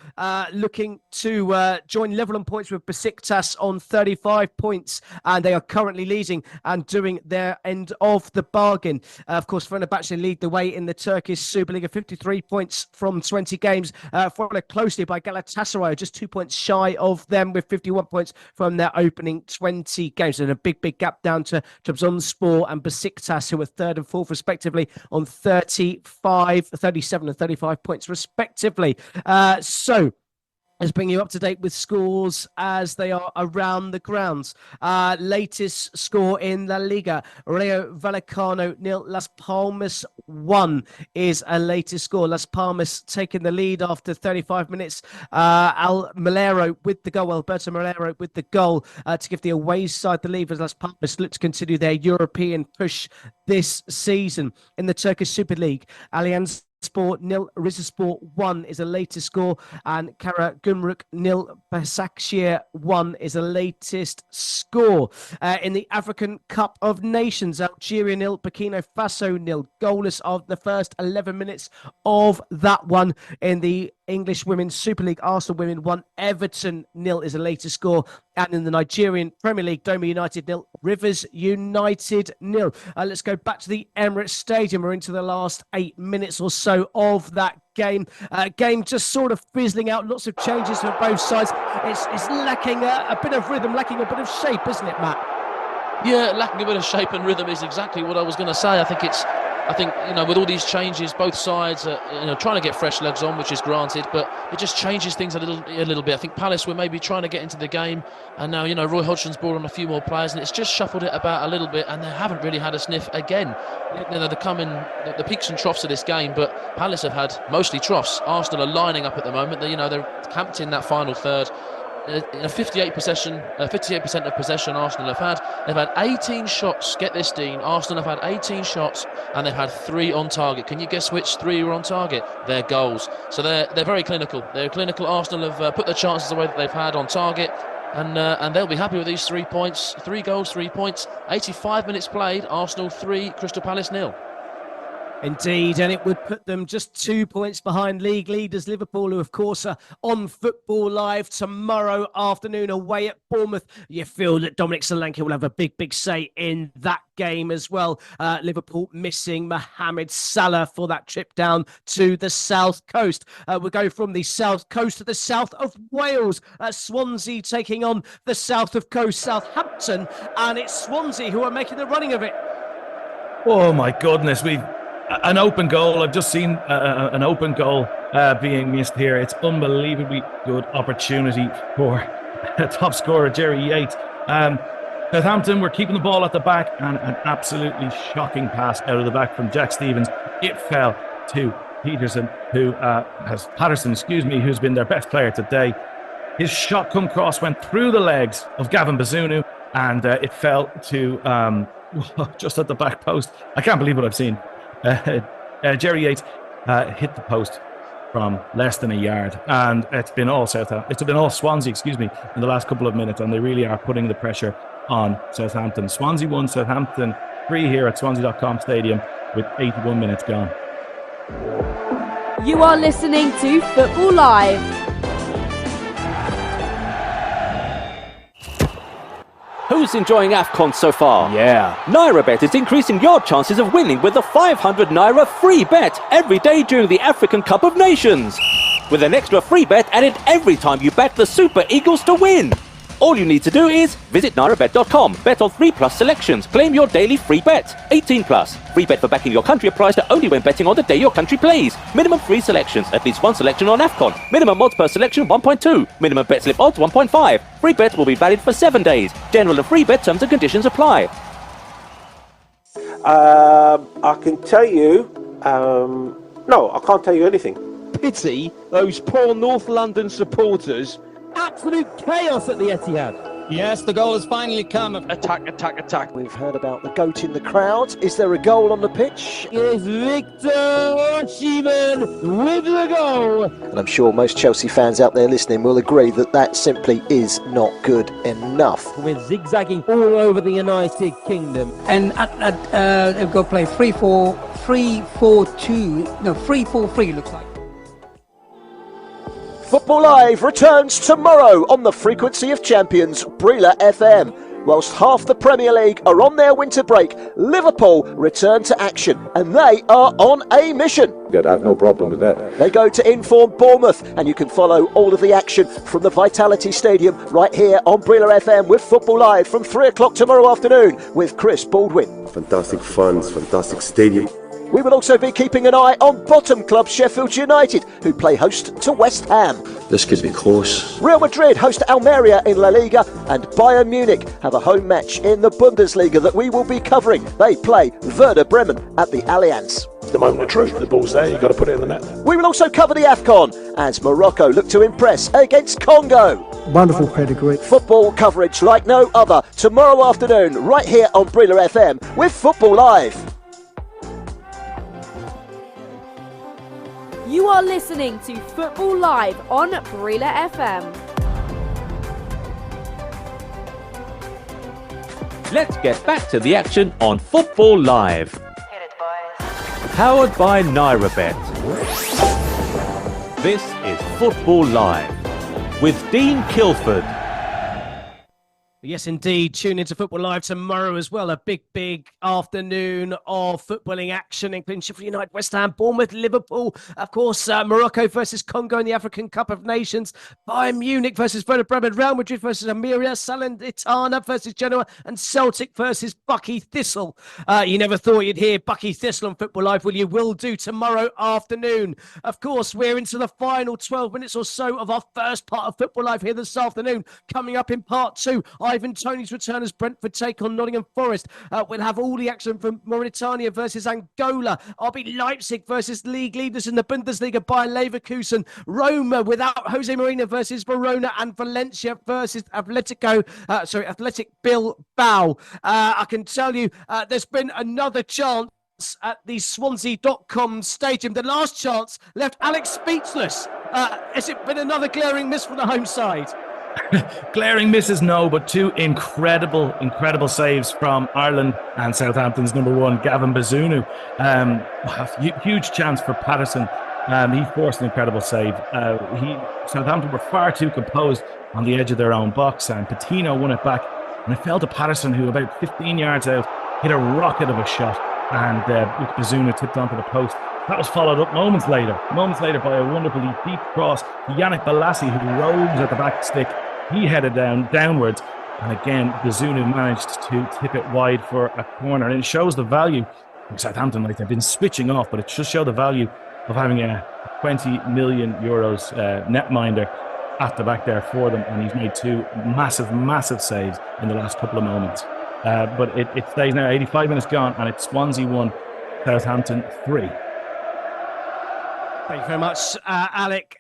looking to join level on points with Besiktas on 35 points, and they are currently leading and doing their end of the bargain. Of course, Fenerbahce lead the way in the Turkish Super League, 53 points from 20 games, followed closely by Galatasaray, just 2 points shy of them with 51 points from their opening 20 games, and a big gap down to Trabzonspor and Besiktas, who are third and fourth respectively on 37 and 35 points respectively. So let's bring you up to date with scores as they are around the grounds. Latest score in La Liga: Rayo Vallecano 0, Las Palmas 1 is a latest score. Las Palmas taking the lead after 35 minutes. Alberto Melero with the goal to give the away side the lead as Las Palmas look to continue their European push this season. In the Turkish Super League, Allianz Sport 0, Rizespor 1 is a latest score, and Karagümrük 0, Başakşehir 1 is a latest score. In the African Cup of Nations, Algeria 0, Burkina Faso 0, goalless of the first 11 minutes of that one. In the English Women's Super League, Arsenal Women 1, Everton 0 is a latest score. And in the Nigerian Premier League, Doma United 0, Rivers United 0. Let's go back to the Emirates Stadium. We're into the last 8 minutes or so of that game. Game just sort of fizzling out. Lots of changes for both sides. It's lacking a bit of rhythm, lacking a bit of shape, isn't it, Matt? Yeah, lacking a bit of shape and rhythm is exactly what I was going to say. I think with all these changes, both sides are trying to get fresh legs on, which is granted, but it just changes things a little bit. I think Palace were maybe trying to get into the game, and now Roy Hodgson's brought on a few more players, and it's just shuffled it about a little bit, and they haven't really had a sniff again. They're coming the peaks and troughs of this game, but Palace have had mostly troughs. Arsenal are lining up at the moment. They're camped in that final third. 58% of possession Arsenal have had. They've had 18 shots. Get this, Dean. Arsenal have had 18 shots and they've had 3 on target. Can you guess which 3 were on target? They're goals. So they're very clinical. They're clinical. Arsenal have put their chances away that they've had on target, and they'll be happy with these 3 points. 3 goals, 3 points. 85 minutes played. Arsenal 3, Crystal Palace 0. Indeed, and it would put them just 2 points behind league leaders Liverpool, who of course are on Football Live tomorrow afternoon away at Bournemouth. You feel that Dominic Solanke will have a big say in that game as well. Liverpool missing Mohamed Salah for that trip down to the south coast. We'll go from the south coast to the south of Wales. Swansea taking on the south of coast, Southampton, and it's Swansea who are making the running of it. Oh my goodness, we've an open goal. I've just seen an open goal being missed here. It's unbelievably good opportunity for top scorer Jerry Yates. Southampton were keeping the ball at the back, and an absolutely shocking pass out of the back from Jack Stevens. It fell to Patterson, who's been their best player today. His shot come cross went through the legs of Gavin Bazunu, and it fell to just at the back post. I can't believe what I've seen. Jerry Yates hit the post from less than a yard, and it's been all Swansea, in the last couple of minutes, and they really are putting the pressure on Southampton. Swansea 1, Southampton 3 here at Swansea.com Stadium with 81 minutes gone. You are listening to Football Live. Who's enjoying AFCON so far? Yeah. NairaBet is increasing your chances of winning with a 500 Naira free bet every day during the African Cup of Nations. with an extra free bet added every time you back the Super Eagles to win. All you need to do is visit nairabet.com, bet on 3+ selections, claim your daily free bet. 18+. Free bet for backing your country applies to only when betting on the day your country plays. Minimum 3 selections, at least 1 selection on AFCON. Minimum odds per selection 1.2. Minimum bet slip odds 1.5. Free bet will be valid for 7 days. General and free bet terms and conditions apply. I can tell you... no, I can't tell you anything. Pity those poor North London supporters. Absolute chaos at the Etihad. Yes, the goal has finally come. Attack, attack, attack. We've heard about the goat in the crowd. Is there a goal on the pitch? Is Victor Osimhen with the goal. And I'm sure most Chelsea fans out there listening will agree that that simply is not good enough. We're zigzagging all over the United Kingdom. And they've got to play 3-4-2. No, 3-4-3 looks like. Football Live returns tomorrow on the frequency of champions, Brila FM. Whilst half the Premier League are on their winter break, Liverpool return to action, and they are on a mission. Yeah, I have no problem with that. They go to inform Bournemouth, and you can follow all of the action from the Vitality Stadium right here on Brila FM with Football Live from 3 o'clock tomorrow afternoon with Chris Baldwin. Fantastic fans, fantastic stadium. We will also be keeping an eye on bottom club Sheffield United, who play host to West Ham. This could be close. Real Madrid host Almeria in La Liga, and Bayern Munich have a home match in the Bundesliga that we will be covering. They play Werder Bremen at the Allianz. The moment of truth, the ball's there, you've got to put it in the net. We will also cover the AFCON as Morocco look to impress against Congo. Wonderful pedigree. Football coverage like no other tomorrow afternoon right here on Brila FM with Football Live. You are listening to Football Live on Brila FM. Let's get back to the action on Football Live. Hit it, boys. Powered by NairaBet. This is Football Live with Dean Kilford. Yes, indeed. Tune into Football Live tomorrow as well. A big afternoon of footballing action, including Sheffield United, West Ham, Bournemouth, Liverpool. Of course, Morocco versus Congo in the African Cup of Nations. Bayern Munich versus Werder Bremen. Real Madrid versus Almeria. Salernitana versus Genoa. And Celtic versus Bucky Thistle. You never thought you'd hear Bucky Thistle on Football Live. Well, you will do tomorrow afternoon. Of course, we're into the final 12 minutes or so of our first part of Football Live here this afternoon. Coming up in part 2, Ivan Toney's return as Brentford take on Nottingham Forest. We'll have all the action from Mauritania versus Angola. RB Leipzig versus league leaders in the Bundesliga, Bayer Leverkusen. Roma without Jose Mourinho versus Verona, and Valencia versus Athletic Bilbao. I can tell you there's been another chance at the Swansea.com stadium. The last chance left Alex speechless. Has it been another glaring miss from the home side? Glaring misses, no, but 2 incredible saves from Ireland and Southampton's number 1, Gavin Bazunu. Huge chance for Patterson. He forced an incredible save. Southampton were far too composed on the edge of their own box, and Patino won it back. And it fell to Patterson, who about 15 yards out hit a rocket of a shot, and Bazunu tipped onto the post. That was followed up moments later by a wonderfully deep cross to Yannick Balassi, who rose at the back stick. He headed downwards, and again, Bazunu managed to tip it wide for a corner. And it shows the value of Southampton. Like, they've been switching off, but it just shows the value of having a 20 million euros netminder at the back there for them. And he's made 2 massive saves in the last couple of moments. But it stays now. 85 minutes gone, and it's Swansea 1, Southampton 3. Thank you very much, Alec.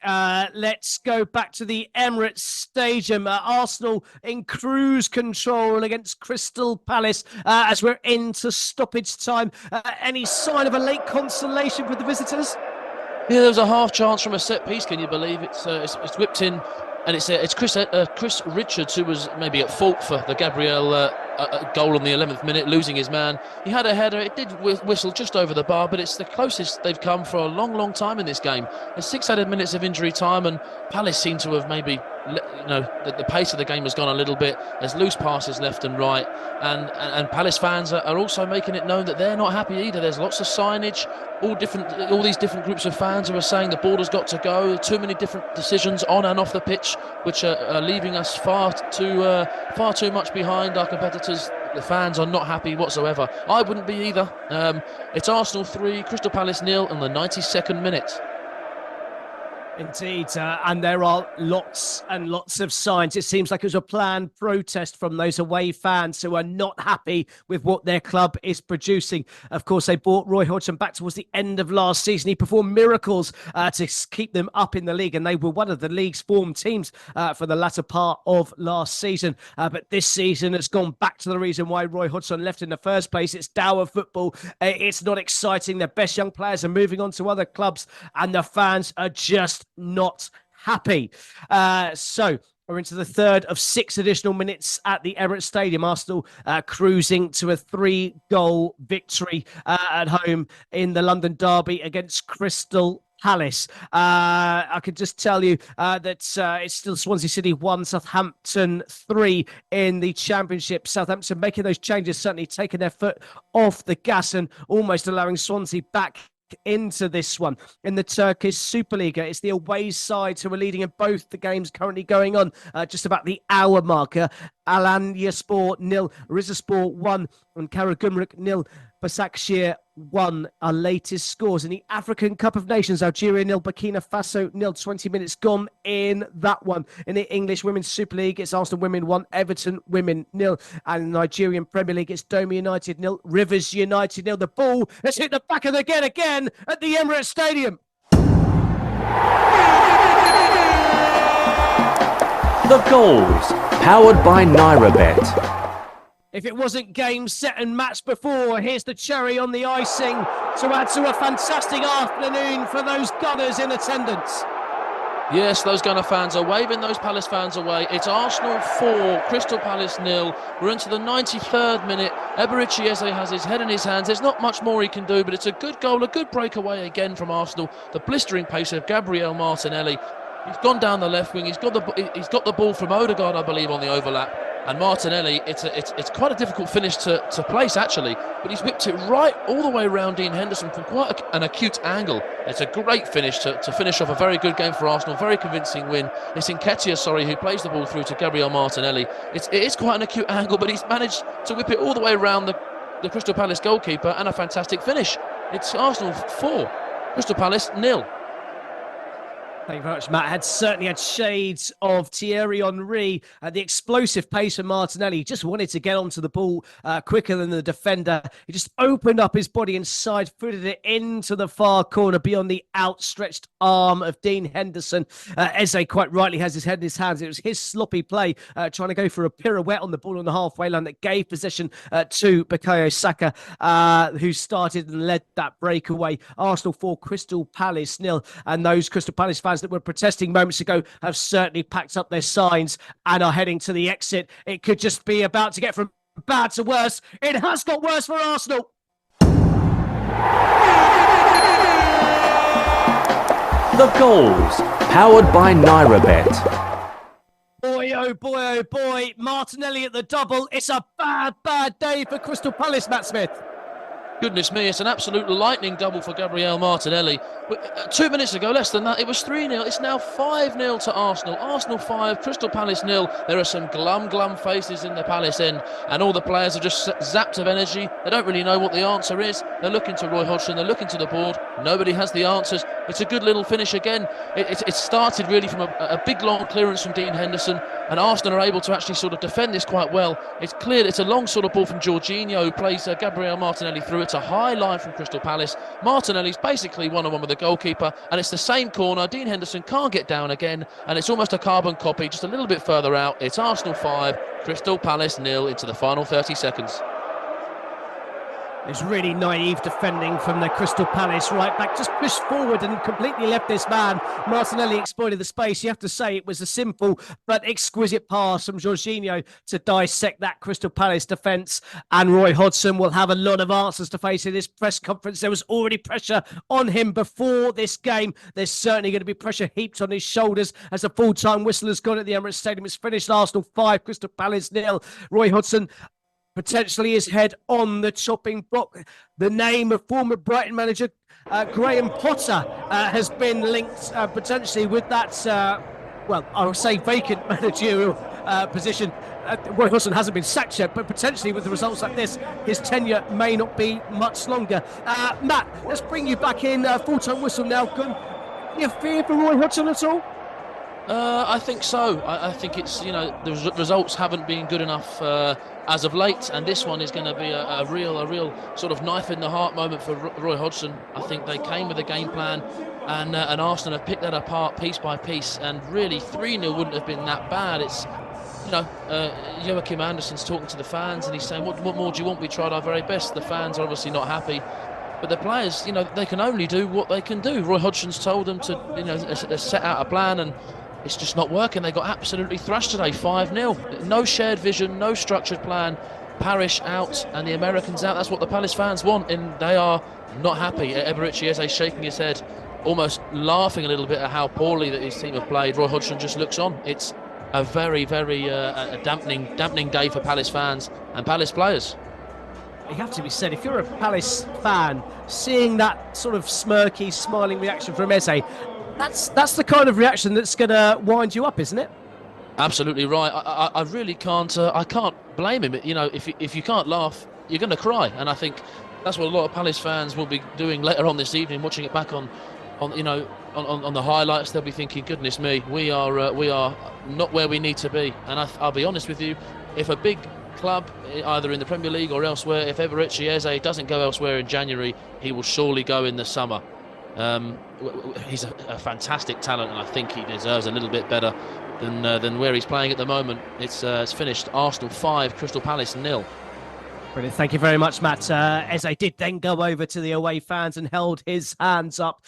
Let's go back to the Emirates Stadium. Arsenal in cruise control against Crystal Palace as we're into stoppage time. Any sign of a late consolation for the visitors? Yeah, there was a half chance from a set piece. Can you believe it? It's whipped in, and it's Chris Richards who was maybe at fault for the Gabriel goal on the 11th minute, losing his man. He had a header. It did whistle just over the bar, but it's the closest they've come for a long time in this game. There's 6 added minutes of injury time, and Palace seem to have maybe the pace of the game has gone a little bit. There's loose passes left and right, and Palace fans are also making it known that they're not happy either. There's lots of signage, all these different groups of fans who are saying the ball has got to go. Too many different decisions on and off the pitch, which are leaving us far too much behind our competitors. The fans are not happy whatsoever. I wouldn't be either. It's Arsenal 3, Crystal Palace 0 in the 92nd minute. Indeed, and there are lots and lots of signs. It seems like it was a planned protest from those away fans who are not happy with what their club is producing. Of course, they brought Roy Hodgson back towards the end of last season. He performed miracles to keep them up in the league, and they were one of the league's form teams for the latter part of last season. But this season has gone back to the reason why Roy Hodgson left in the first place. It's dour football. It's not exciting. The best young players are moving on to other clubs, and the fans are just not happy. So we're into the third of 6 additional minutes at the Emirates Stadium. Arsenal cruising to a 3-goal victory at home in the London derby against Crystal Palace. I can just tell you that it's still Swansea City 1, Southampton 3 in the Championship. Southampton making those changes, certainly taking their foot off the gas and almost allowing Swansea back into this one. In the Turkish Superliga, it's the away sides who are leading in both the games currently going on, just about the hour marker. Alanyaspor 0, Rizespor 1, and Karagümrük 0. Başakşehir 1, our latest scores. In the African Cup of Nations, Algeria 0, Burkina Faso 0, 20 minutes gone in that one. In the English Women's Super League, it's Arsenal Women 1, Everton Women 0. And in the Nigerian Premier League, it's Toney United 0, Rivers United 0. The ball has hit the back of the net again at the Emirates Stadium. The goals, powered by NairaBet. If it wasn't game, set and match before, here's the cherry on the icing to add to a fantastic afternoon for those Gunners in attendance. Yes, those Gunner fans are waving those Palace fans away. It's Arsenal 4, Crystal Palace 0. We're into the 93rd minute. Eberici Eze has his head in his hands. There's not much more he can do, but it's a good goal, a good breakaway again from Arsenal. The blistering pace of Gabriel Martinelli. He's gone down the left wing. He's got the ball from Odegaard, I believe, on the overlap. And Martinelli, it's quite a difficult finish to place, actually. But he's whipped it right all the way around Dean Henderson from quite an acute angle. It's a great finish to finish off a very good game for Arsenal. Very convincing win. It's Nketiah, who plays the ball through to Gabriel Martinelli. It is quite an acute angle, but he's managed to whip it all the way around the Crystal Palace goalkeeper, and a fantastic finish. It's Arsenal 4, Crystal Palace 0. Thank you very much, Matt. Certainly had shades of Thierry Henry. The explosive pace of Martinelli. He just wanted to get onto the ball quicker than the defender. He just opened up his body and side-footed it into the far corner beyond the outstretched arm of Dean Henderson. Eze quite rightly has his head in his hands. It was his sloppy play trying to go for a pirouette on the ball on the halfway line that gave possession to Bukayo Saka, who started and led that breakaway. Arsenal 4, Crystal Palace 0. And those Crystal Palace fans that were protesting moments ago have certainly packed up their signs and are heading to the exit. It could just be about to get from bad to worse. It has got worse for Arsenal. The goals, powered by NairaBet. Boy, oh boy, oh boy. Martinelli at the double. It's a bad, bad day for Crystal Palace, Matt Smith. Goodness me, it's an absolute lightning double for Gabriel Martinelli. 2 minutes ago, less than that, it was 3-0. It's now 5-0 to Arsenal. Arsenal 5, Crystal Palace 0. There are some glum faces in the Palace end, and all the players are just zapped of energy. They don't really know what the answer is. They're looking to Roy Hodgson, they're looking to the board. Nobody has the answers. It's a good little finish again. It started really from a big long clearance from Dean Henderson, and Arsenal are able to actually sort of defend this quite well. It's clear it's a long sort of ball from Jorginho, who plays Gabriel Martinelli through. It's a high line from Crystal Palace. Martinelli's basically one-on-one with the goalkeeper, and it's the same corner. Dean Henderson can't get down again, and it's almost a carbon copy, just a little bit further out. It's Arsenal 5, Crystal Palace 0 into the final 30 seconds. It's really naive defending from the Crystal Palace right back. Just pushed forward and completely left this man. Martinelli exploited the space. You have to say it was a simple but exquisite pass from Jorginho to dissect that Crystal Palace defence. And Roy Hodgson will have a lot of answers to face in this press conference. There was already pressure on him before this game. There's certainly going to be pressure heaped on his shoulders as the full-time whistle has gone at the Emirates Stadium. It's finished Arsenal 5, Crystal Palace 0. Roy Hodgson potentially his head on the chopping block. The name of former Brighton manager Graham Potter has been linked potentially with that, well, I would say vacant managerial position. Roy Hodgson hasn't been sacked yet, but potentially with the results like this, his tenure may not be much longer. Matt, let's bring you back in. Full-time whistle now. You fear for Roy Hodgson at all? I think so. I think it's, the results haven't been good enough as of late, and this one is going to be a real sort of knife in the heart moment for Roy Hodgson. I think they came with a game plan, and Arsenal have picked that apart piece by piece, and really 3-0 wouldn't have been that bad. It's, Joachim Anderson's talking to the fans, and he's saying, what more do you want? We tried our very best. The fans are obviously not happy. But the players, they can only do what they can do. Roy Hodgson's told them to, set out a plan, and it's just not working. They got absolutely thrashed today, 5-0. No shared vision, no structured plan. Parish out and the Americans out. That's what the Palace fans want, and they are not happy. Eberechi Eze shaking his head, almost laughing a little bit at how poorly that his team have played. Roy Hodgson just looks on. It's a very a dampening day for Palace fans and Palace players. It have to be said, if you're a Palace fan, seeing that sort of smirky, smiling reaction from Eze, that's the kind of reaction that's going to wind you up, isn't it? Absolutely right. I really can't. I can't blame him. If you can't laugh, you're going to cry, and I think that's what a lot of Palace fans will be doing later on this evening, watching it back on the highlights. They'll be thinking, "Goodness me, we are not where we need to be." And I'll be honest with you, if a big club, either in the Premier League or elsewhere, if Eberechi Eze doesn't go elsewhere in January, he will surely go in the summer. He's a fantastic talent, and I think he deserves a little bit better than where he's playing at the moment. It's finished Arsenal 5, Crystal Palace 0. Brilliant. Thank you very much, Matt. Eze did then go over to the away fans and held his hands up.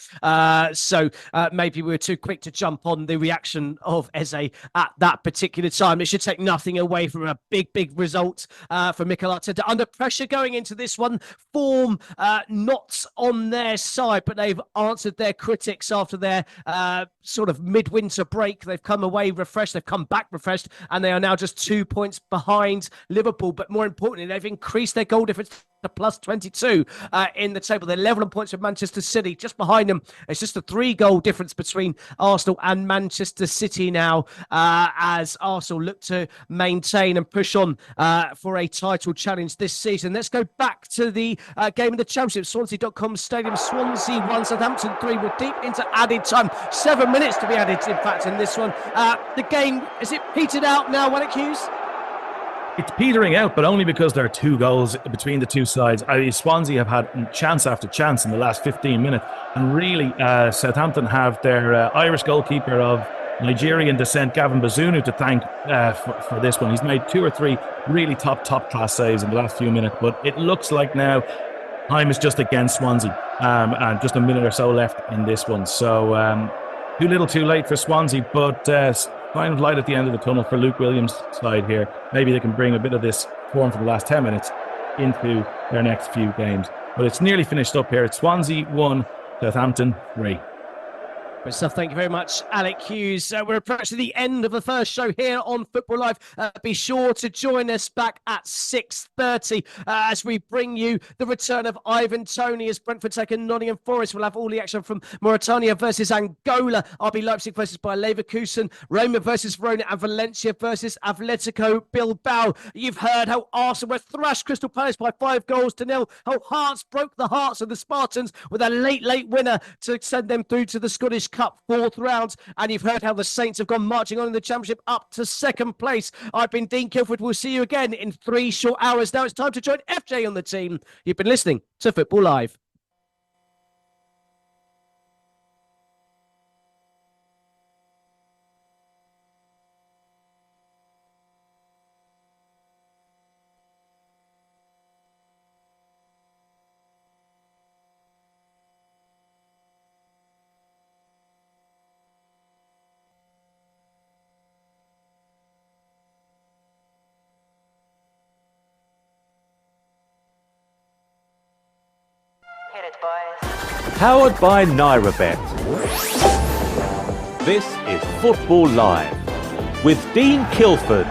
So maybe we were too quick to jump on the reaction of Eze at that particular time. It should take nothing away from a big result for Mikel Arteta. Under pressure going into this one, form not on their side, but they've answered their critics after their sort of midwinter break. They've come away refreshed, they've come back refreshed, and they are now just 2 points behind Liverpool. But more importantly, they've increased their goal difference to plus 22 in the table. They're level on points with Manchester City. Just behind them, it's just a 3-goal difference between Arsenal and Manchester City now, as Arsenal look to maintain and push on for a title challenge this season. Let's go back to the game of the Championship. Swansea.com Stadium. Swansea 1, Southampton 3. We're deep into added time. 7 minutes to be added, in fact, in this one. The game, is it petered out now, Wannick Hughes? It's petering out, but only because there are 2 goals between the two sides. Swansea have had chance after chance in the last 15 minutes. And really, Southampton have their Irish goalkeeper of Nigerian descent, Gavin Bazunu, to thank for this one. He's made 2 or 3 really top class saves in the last few minutes. But it looks like now time is just against Swansea. And just a minute or so left in this one. So too little too late for Swansea, but sign of light at the end of the tunnel for Luke Williams' side here. Maybe they can bring a bit of this form from the last 10 minutes into their next few games. But it's nearly finished up here. It's Swansea 1, Southampton 3. Good stuff. Thank you very much, Alec Hughes. We're approaching the end of the first show here on Football Live. Be sure to join us back at 6:30 as we bring you the return of Ivan Toney as Brentford take on Nottingham Forest. We'll have all the action from Mauritania versus Angola, RB Leipzig versus Bayer Leverkusen, Roma versus Verona, and Valencia versus Atletico Bilbao. You've heard how Arsenal were thrashed Crystal Palace by 5-0, how Hearts broke the hearts of the Spartans with a late winner to send them through to the Scottish Cup 4th round, and you've heard how the Saints have gone marching on in the Championship up to 2nd place. I've been Dean Kilford. We'll see you again in 3 short hours. Now it's time to join FJ on the team. You've been listening to Football Live. Powered by NairaBet. This is Football Live with Dean Kilford.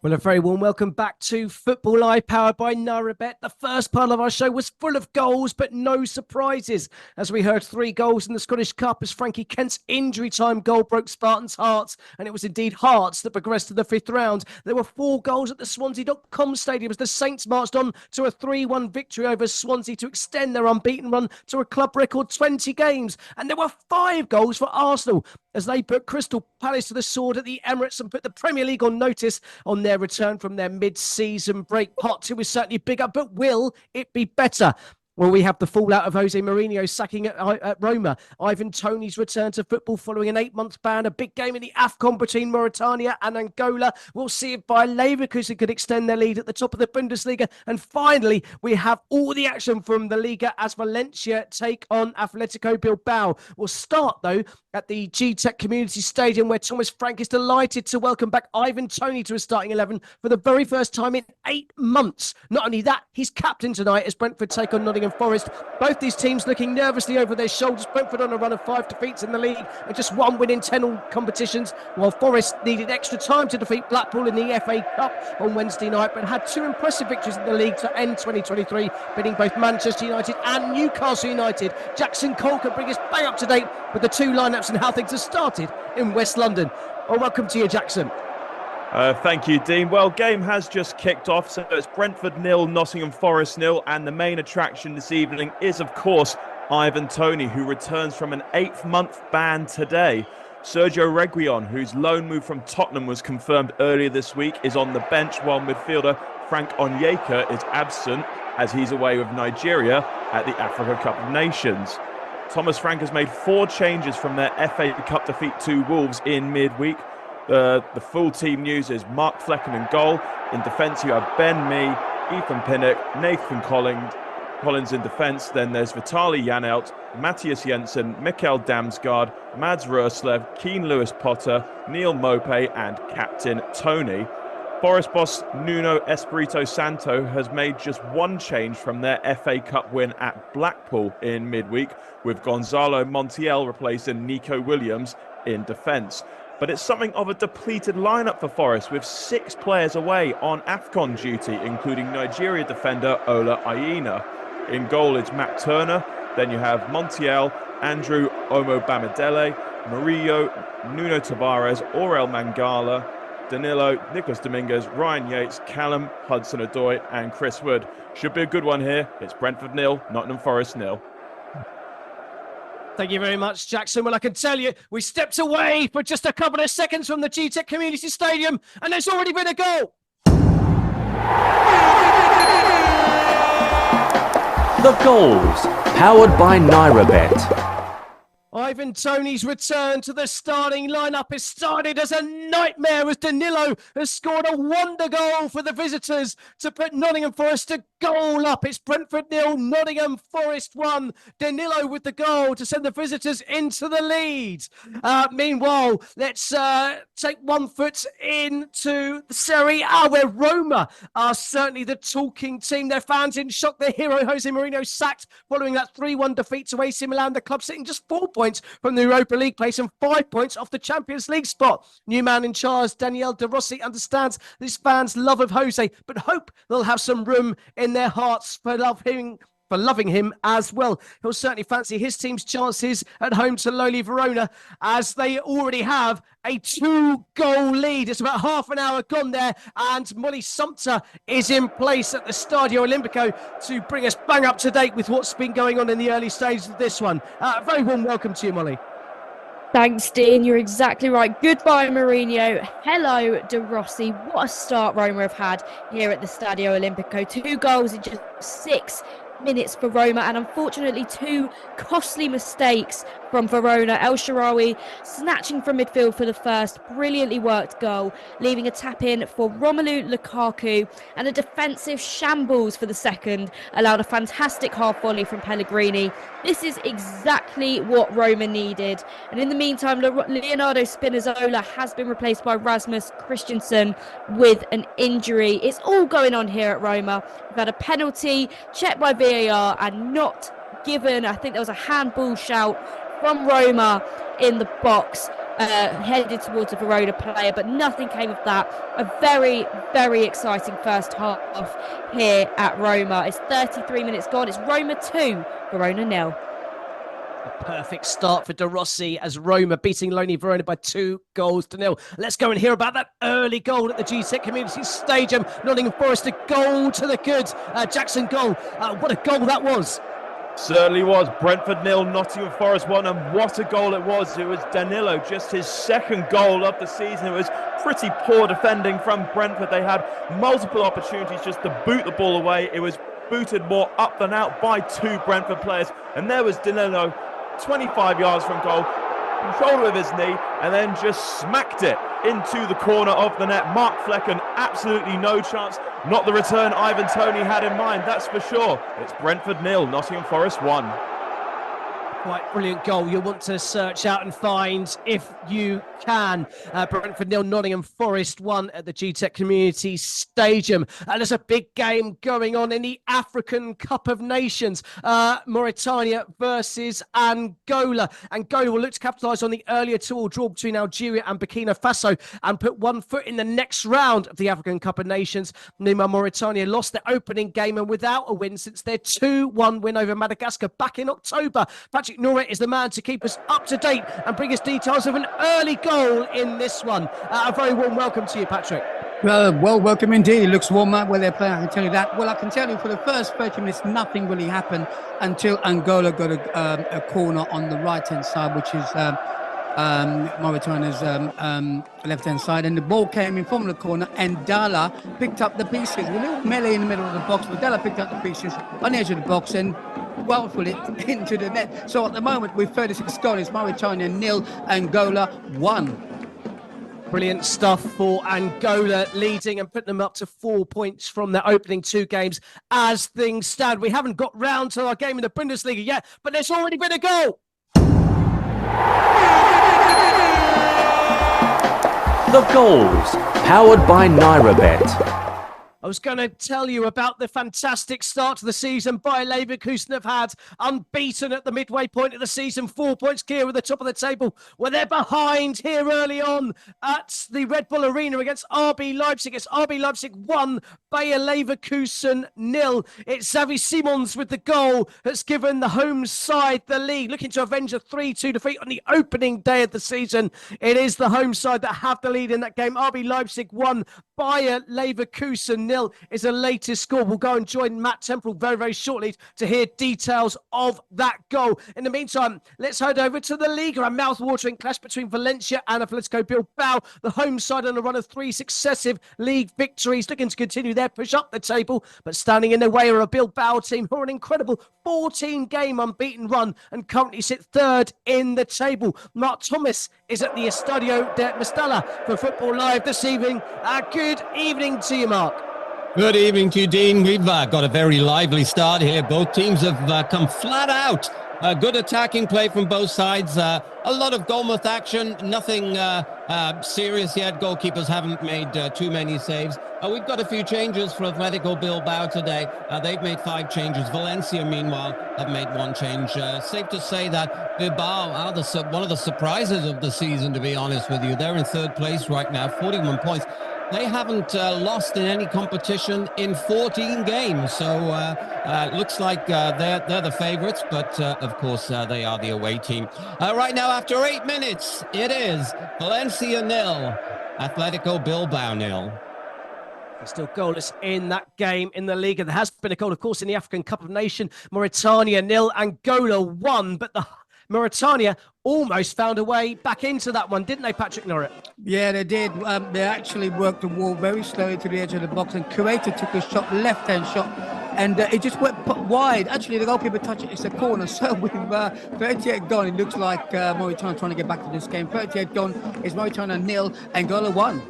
Well, a very warm welcome back to Football Live, powered by NairaBet. The first part of our show was full of goals, but no surprises, as we heard 3 goals in the Scottish Cup as Frankie Kent's injury time goal broke Spartans' hearts, and it was indeed Hearts that progressed to the 5th round. There were 4 goals at the Swansea.com stadium as the Saints marched on to a 3-1 victory over Swansea to extend their unbeaten run to a club record 20 games. And there were 5 goals for Arsenal as they put Crystal Palace to the sword at the Emirates and put the Premier League on notice on their return from their mid-season break. Part 2 is certainly bigger, but will it be better? Well, we have the fallout of Jose Mourinho sacking at Roma. Ivan Toney's return to football following an 8-month ban. A big game in the AFCON between Mauritania and Angola. We'll see if Bayer Leverkusen could extend their lead at the top of the Bundesliga. And finally, we have all the action from the Liga as Valencia take on Atletico Bilbao. We'll start, though, at the G-Tech Community Stadium, where Thomas Frank is delighted to welcome back Ivan Toney to a starting 11 for the very first time in 8 months. Not only that, he's captain tonight as Brentford take on Nottingham Forest. Both these teams looking nervously over their shoulders. Brentford on a run of 5 defeats in the league and just 1 win in 10 all competitions, while Forest needed extra time to defeat Blackpool in the FA Cup on Wednesday night, but had 2 impressive victories in the league to end 2023, beating both Manchester United and Newcastle United. Jackson Cole can bring us bang up to date with the 2 lineups and how things have started in West London. Well, welcome to you, Jackson. Thank you, Dean. Well, game has just kicked off, so it's Brentford 0, Nottingham Forest 0, and the main attraction this evening is, of course, Ivan Toney, who returns from an 8-month ban today. Sergio Reguilon, whose loan move from Tottenham was confirmed earlier this week, is on the bench, while midfielder Frank Onyeka is absent as he's away with Nigeria at the Africa Cup of Nations. Thomas Frank has made 4 changes from their FA Cup defeat to Wolves in midweek. The full team news is Mark Flecken in goal. In defence, you have Ben Mee, Ethan Pinnock, Nathan Collins in defence. Then there's Vitaly Janelt, Matthias Jensen, Mikkel Damsgaard, Mads Roerslev, Keane Lewis Potter, Neil Mopé and Captain Toney. Forest boss Nuno Espirito Santo has made just 1 change from their FA Cup win at Blackpool in midweek, with Gonzalo Montiel replacing Nico Williams in defence. But it's something of a depleted lineup for Forest, with 6 players away on AFCON duty, including Nigeria defender Ola Aina. In goal, it's Matt Turner. Then you have Montiel, Andrew Omobamidele, Murillo, Nuno Tavares, Aurel Mangala, Danilo, Nicolas Dominguez, Ryan Yates, Callum Hudson-Odoi and Chris Wood. Should be a good one here. It's Brentford 0, Nottingham Forest 0. Thank you very much, Jackson. Well, I can tell you, we stepped away for just a couple of seconds from the G-Tech Community Stadium, and there's already been a goal. The goals, powered by NairaBet. Ivan Toney's return to the starting lineup has started as a nightmare as Danilo has scored a wonder goal for the visitors to put Nottingham Forest a goal up. It's Brentford 0, Nottingham Forest 1. Danilo with the goal to send the visitors into the lead. Meanwhile, let's take 1 foot into the Serie A, where Roma are certainly the talking team. Their fans in shock. Their hero, Jose Mourinho, sacked following that 3-1 defeat to AC Milan. The club sitting just 4 points from the Europa League place and 5 points off the Champions League spot. New man in charge, Daniele De Rossi, understands this fans' love of Jose, but hope they'll have some room in their hearts for loving him as well. He'll certainly fancy his team's chances at home to lowly Verona, as they already have a 2-goal lead. It's about half an hour gone there, and Molly Sumter is in place at the Stadio Olimpico to bring us bang up to date with what's been going on in the early stages of this one. Very warm welcome to you, Molly. Thanks, Dean. You're exactly right. Goodbye, Mourinho. Hello, De Rossi. What a start Roma have had here at the Stadio Olimpico. 2 goals in just 6 minutes for Roma, and unfortunately 2 costly mistakes from Verona. El Shaarawy snatching from midfield for the first brilliantly worked goal, leaving a tap in for Romelu Lukaku, and a defensive shambles for the second allowed a fantastic half volley from Pellegrini. This is exactly what Roma needed, and in the meantime Leonardo Spinazzola has been replaced by Rasmus Christensen with an injury. It's all going on here at Roma. We've had a penalty checked by VAR VAR and not given. I think there was a handball shout from Roma in the box, headed towards a Verona player, but nothing came of that. A very, very exciting first half here at Roma. It's 33 minutes gone. It's Roma 2, Verona 0. A perfect start for De Rossi as Roma beating Lonely Verona by 2-0. Let's go and hear about that early goal at the GTEC Community Stadium. Nottingham Forest, a goal to the good. Jackson goal. What a goal that was. Certainly was. Brentford 0, Nottingham Forest 1, and what a goal it was. It was Danilo, just his second goal of the season. It was pretty poor defending from Brentford. They had multiple opportunities just to boot the ball away. It was booted more up than out by two Brentford players. And there was Danilo, 25 yards from goal, control of his knee, and then just smacked it into the corner of the net. Mark Flecken, absolutely no chance. Not the return Ivan Toney had in mind, that's for sure. It's Brentford 0, Nottingham Forest 1. Quite brilliant goal. You'll want to search out and find if you can. Brentford 0, Nottingham Forest 1 at the GTEC Community Stadium. And there's a big game going on in the African Cup of Nations. Mauritania versus Angola. Angola will look to capitalise on the earlier 2-2 draw between Algeria and Burkina Faso and put one foot in the next round of the African Cup of Nations. Meanwhile, Mauritania lost their opening game and without a win since their 2-1 win over Madagascar back in October. Patrick Norret is the man to keep us up to date and bring us details of an early goal in this one. A very warm welcome to you, Patrick. Well, welcome indeed. It looks warm up where they're playing, I can tell you that. Well, I can tell you for the first 30 minutes, nothing really happened until Angola got a corner on the right-hand side, which is Mauritania's left-hand side, and the ball came in from the corner, and Dala picked up the pieces. A little melee in the middle of the box, but Dala picked up the pieces on the edge of the box and well-ful it into the net. So at the moment, with 36 goals, it's Mauritania 0, Angola 1. Brilliant stuff for Angola, leading and putting them up to 4 points from their opening two games as things stand. We haven't got round to our game in the Bundesliga yet, but there's already been a goal. The goals, powered by NairaBet. I was going to tell you about the fantastic start to the season Bayer Leverkusen have had, unbeaten at the midway point of the season, 4 points clear at the top of the table, where they're behind here early on at the Red Bull Arena against RB Leipzig. It's RB Leipzig 1, Bayer Leverkusen 0. It's Xavi Simons with the goal that's given the home side the lead, looking to avenge a 3-2 defeat on the opening day of the season. It is the home side that have the lead in that game. RB Leipzig 1, Bayer Leverkusen 0 is the latest score. We'll go and join Matt Temple very, very shortly to hear details of that goal. In the meantime, let's head over to the Liga. A mouth-watering clash between Valencia and Atletico Bilbao. The home side on a run of 3 successive league victories, looking to continue their push up the table, but standing in their way are a Bilbao team who are an incredible 14-game unbeaten run and currently sit third in the table. Mark Thomas is at the Estadio de Mestalla for Football Live this evening. Good evening to you, Mark. Good evening to you, Dean. We've got a very lively start here. Both teams have come flat out. Good attacking play from both sides. A lot of goalmouth action. Nothing serious yet. Goalkeepers haven't made too many saves. We've got a few changes for Atletico Bilbao today. They've made 5 changes. Valencia, meanwhile, have made 1 change. Safe to say that Bilbao are one of the surprises of the season, to be honest with you. They're in third place right now, 41 points. They haven't lost in any competition in 14 games, so it looks like they're the favourites, but of course they are the away team. Right now, after 8 minutes, it is Valencia 0, Atletico Bilbao 0. Still goalless in that game in the league. And there has been a goal, of course, in the African Cup of Nations. Mauritania 0, Angola 1, but the Mauritania almost found a way back into that one, didn't they, Patrick Norret? Yeah, they did. They actually worked the ball very slowly to the edge of the box, and Kuwaiti took a shot, left-hand shot, and it just went wide. Actually, the goalkeeper touched it. It's a corner. So with 38 gone, it looks like Mauritania trying to get back to this game. 38 gone is Mauritania 0, Angola 1.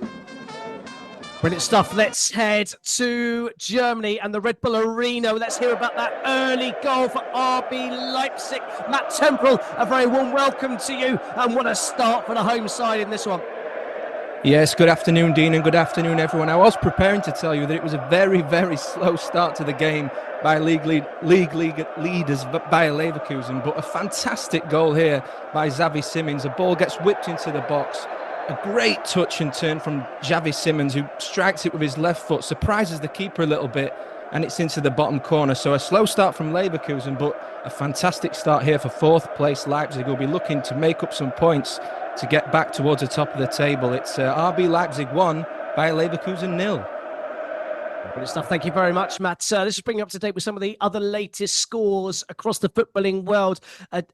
Brilliant stuff. Let's head to Germany and the Red Bull Arena. Let's hear about that early goal for RB Leipzig. Matt Temple, a very warm welcome to you. And what a start for the home side in this one. Yes, good afternoon, Dean, and good afternoon, everyone. I was preparing to tell you that it was a very, very slow start to the game by league leaders Bayer Leverkusen, but a fantastic goal here by Xavi Simons. The ball gets whipped into the box. A great touch and turn from Xavi Simons, who strikes it with his left foot, surprises the keeper a little bit, and it's into the bottom corner. So a slow start from Leverkusen, but a fantastic start here for fourth place Leipzig, who'll be looking to make up some points to get back towards the top of the table. It's RB Leipzig 1, Bayer Leverkusen 0. Brilliant stuff. Thank you very much, Matt. This is bringing you up to date with some of the other latest scores across the footballing world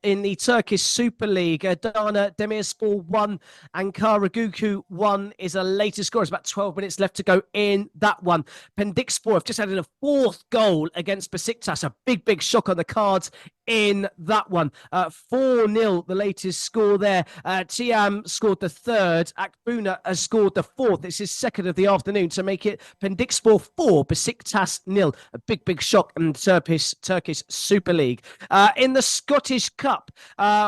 in the Turkish Super League. Adana Demirspor 1, Ankara Gücü 1 is a latest score. There's about 12 minutes left to go in that one. Pendikspor have just added a fourth goal against Besiktas. A big shock on the cards in that one. 4-0, the latest score there. Tiam scored the third. Akbuna has scored the fourth. This is second of the afternoon to make it Pendikspor 4, Besiktas 0. A big shock in Turkish Super League. In the Scottish Cup,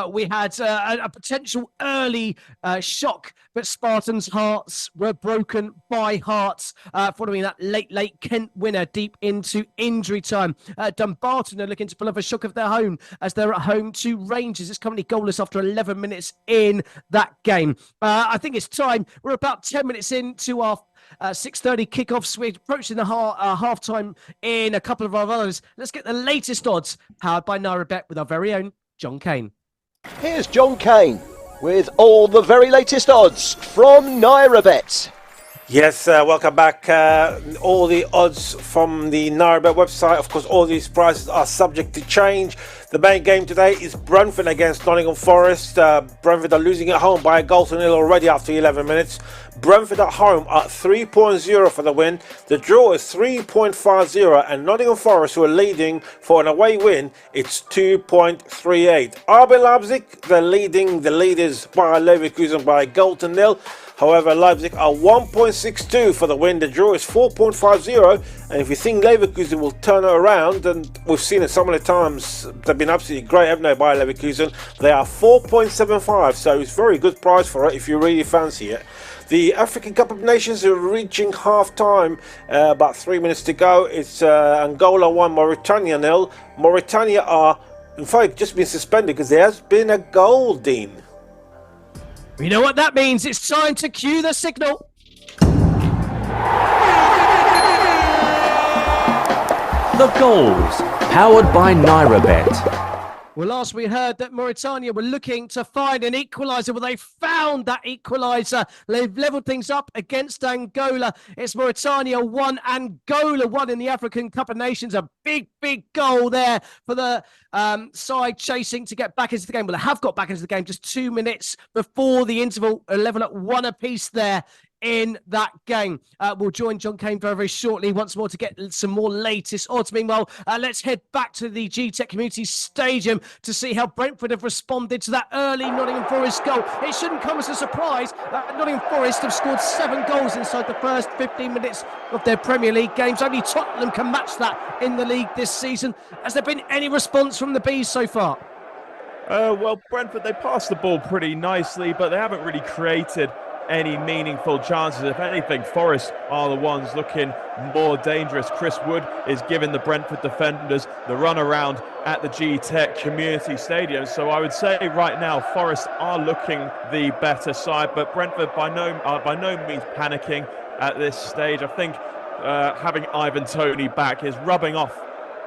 we had a potential early shock, but Spartans' hearts were broken by Hearts following that late Kent winner deep into injury time. Dumbarton are looking to pull off a shock of their own as they're at home to Rangers. It's currently goalless after 11 minutes in that game. I think it's time. We're about 10 minutes into our 6:30 kickoffs. We're approaching the half-time in a couple of our others. Let's get the latest odds powered by NairaBet with our very own John Kane. Here's John Kane with all the very latest odds from NairaBet. Yes, welcome back. All the odds from the NairaBet website. Of course, all these prices are subject to change. The main game today is Brentford against Nottingham Forest. Brentford are losing at home by a goal to nil already after 11 minutes. Brentford at home are 3.0 for the win. The draw is 3.50, and Nottingham Forest, who are leading for an away win, it's 2.38. RB Leipzig, they're leading the leaders by Leverkusen by a goal to nil. However, Leipzig are 1.62 for the win. The draw is 4.50. And if you think Leverkusen will turn it around, and we've seen it so many times, they've been absolutely great, haven't they, by Leverkusen? They are 4.75. So it's a very good price for it if you really fancy it. The African Cup of Nations are reaching half-time. About 3 minutes to go. It's Angola 1, Mauritania 0. Mauritania are, in fact, just been suspended because there has been a goal, Dean. You know what that means? It's time to cue the signal. The goals, powered by NairaBet. Well, last we heard that Mauritania were looking to find an equaliser. Well, they found that equaliser. They've levelled things up against Angola. It's Mauritania 1, Angola 1 in the African Cup of Nations. A big goal there for the side chasing to get back into the game. Well, they have got back into the game just 2 minutes before the interval, 11 at 1 apiece there in that game. We'll join John Kane very, very shortly once more to get some more latest odds. Meanwhile, let's head back to the G-Tech Community Stadium to see how Brentford have responded to that early Nottingham Forest goal. It shouldn't come as a surprise that Nottingham Forest have scored 7 goals inside the first 15 minutes of their Premier League games. Only Tottenham can match that in the league this season. Has there been any response from the Bees so far? Well, Brentford, they passed the ball pretty nicely, but they haven't really created any meaningful chances. If anything, Forest are the ones looking more dangerous. Chris Wood is giving the Brentford defenders the run around at the G-Tech Community Stadium. So I would say right now Forest are looking the better side, but Brentford by no means panicking at this stage. I think having Ivan Toney back is rubbing off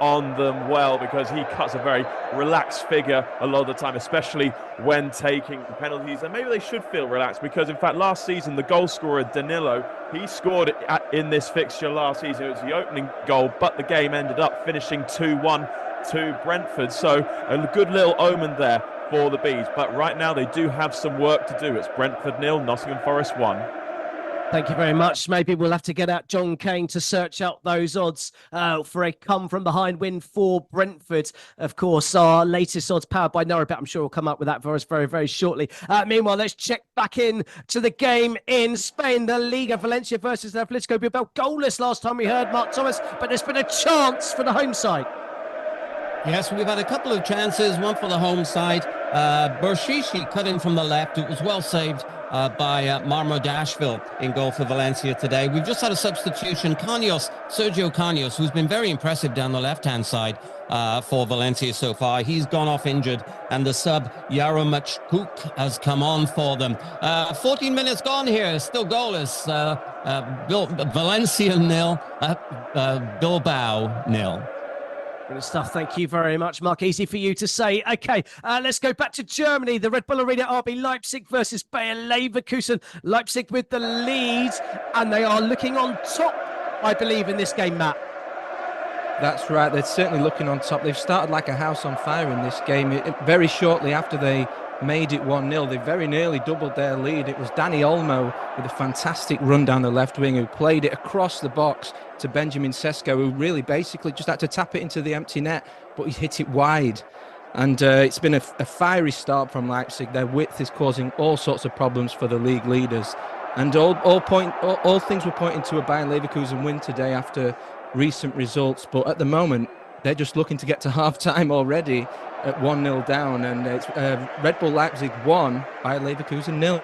on them well, because he cuts a very relaxed figure a lot of the time, especially when taking penalties. And maybe they should feel relaxed, because in fact last season the goal scorer Danilo, he scored in this fixture last season. It was the opening goal, but the game ended up finishing 2-1 to Brentford. So a good little omen there for the Bees, but right now they do have some work to do. It's Brentford 0, Nottingham Forest 1. Thank you very much. Maybe we'll have to get out John Kane to search out those odds for a come-from-behind win for Brentford. Of course, our latest odds powered by NairaBet. I'm sure we'll come up with that for us very, very shortly. Meanwhile, let's check back in to the game in Spain. The Liga, Valencia versus Atletico Bilbao. Goalless last time we heard Mark Thomas, but there's been a chance for the home side. Yes, we've had a couple of chances, one for the home side. Bershishi cut in from the left. It was well saved by Marmo Dashville in goal for Valencia today. We've just had a substitution, Sergio Caños, who's been very impressive down the left-hand side for Valencia so far. He's gone off injured, and the sub, Yaremchuk, has come on for them. 14 minutes gone here, still goalless. Valencia 0, Bilbao 0. Good stuff. Thank you very much, Mark. Easy for you to say. Okay, let's go back to Germany. The Red Bull Arena, RB Leipzig versus Bayer Leverkusen. Leipzig with the lead, and they are looking on top, I believe, in this game, Matt. That's right. They're certainly looking on top. They've started like a house on fire in this game. Very shortly after they made it 1-0, they very nearly doubled their lead. It was Dani Olmo with a fantastic run down the left wing who played it across the box to Benjamin Sesko, who really basically just had to tap it into the empty net, but he hit it wide. And it's been a fiery start from Leipzig. Their width is causing all sorts of problems for the league leaders. And all things were pointing to a Bayer Leverkusen win today after recent results. But at the moment, they're just looking to get to half-time already at 1-0 down. And it's Red Bull Leipzig 1, Bayer Leverkusen 0.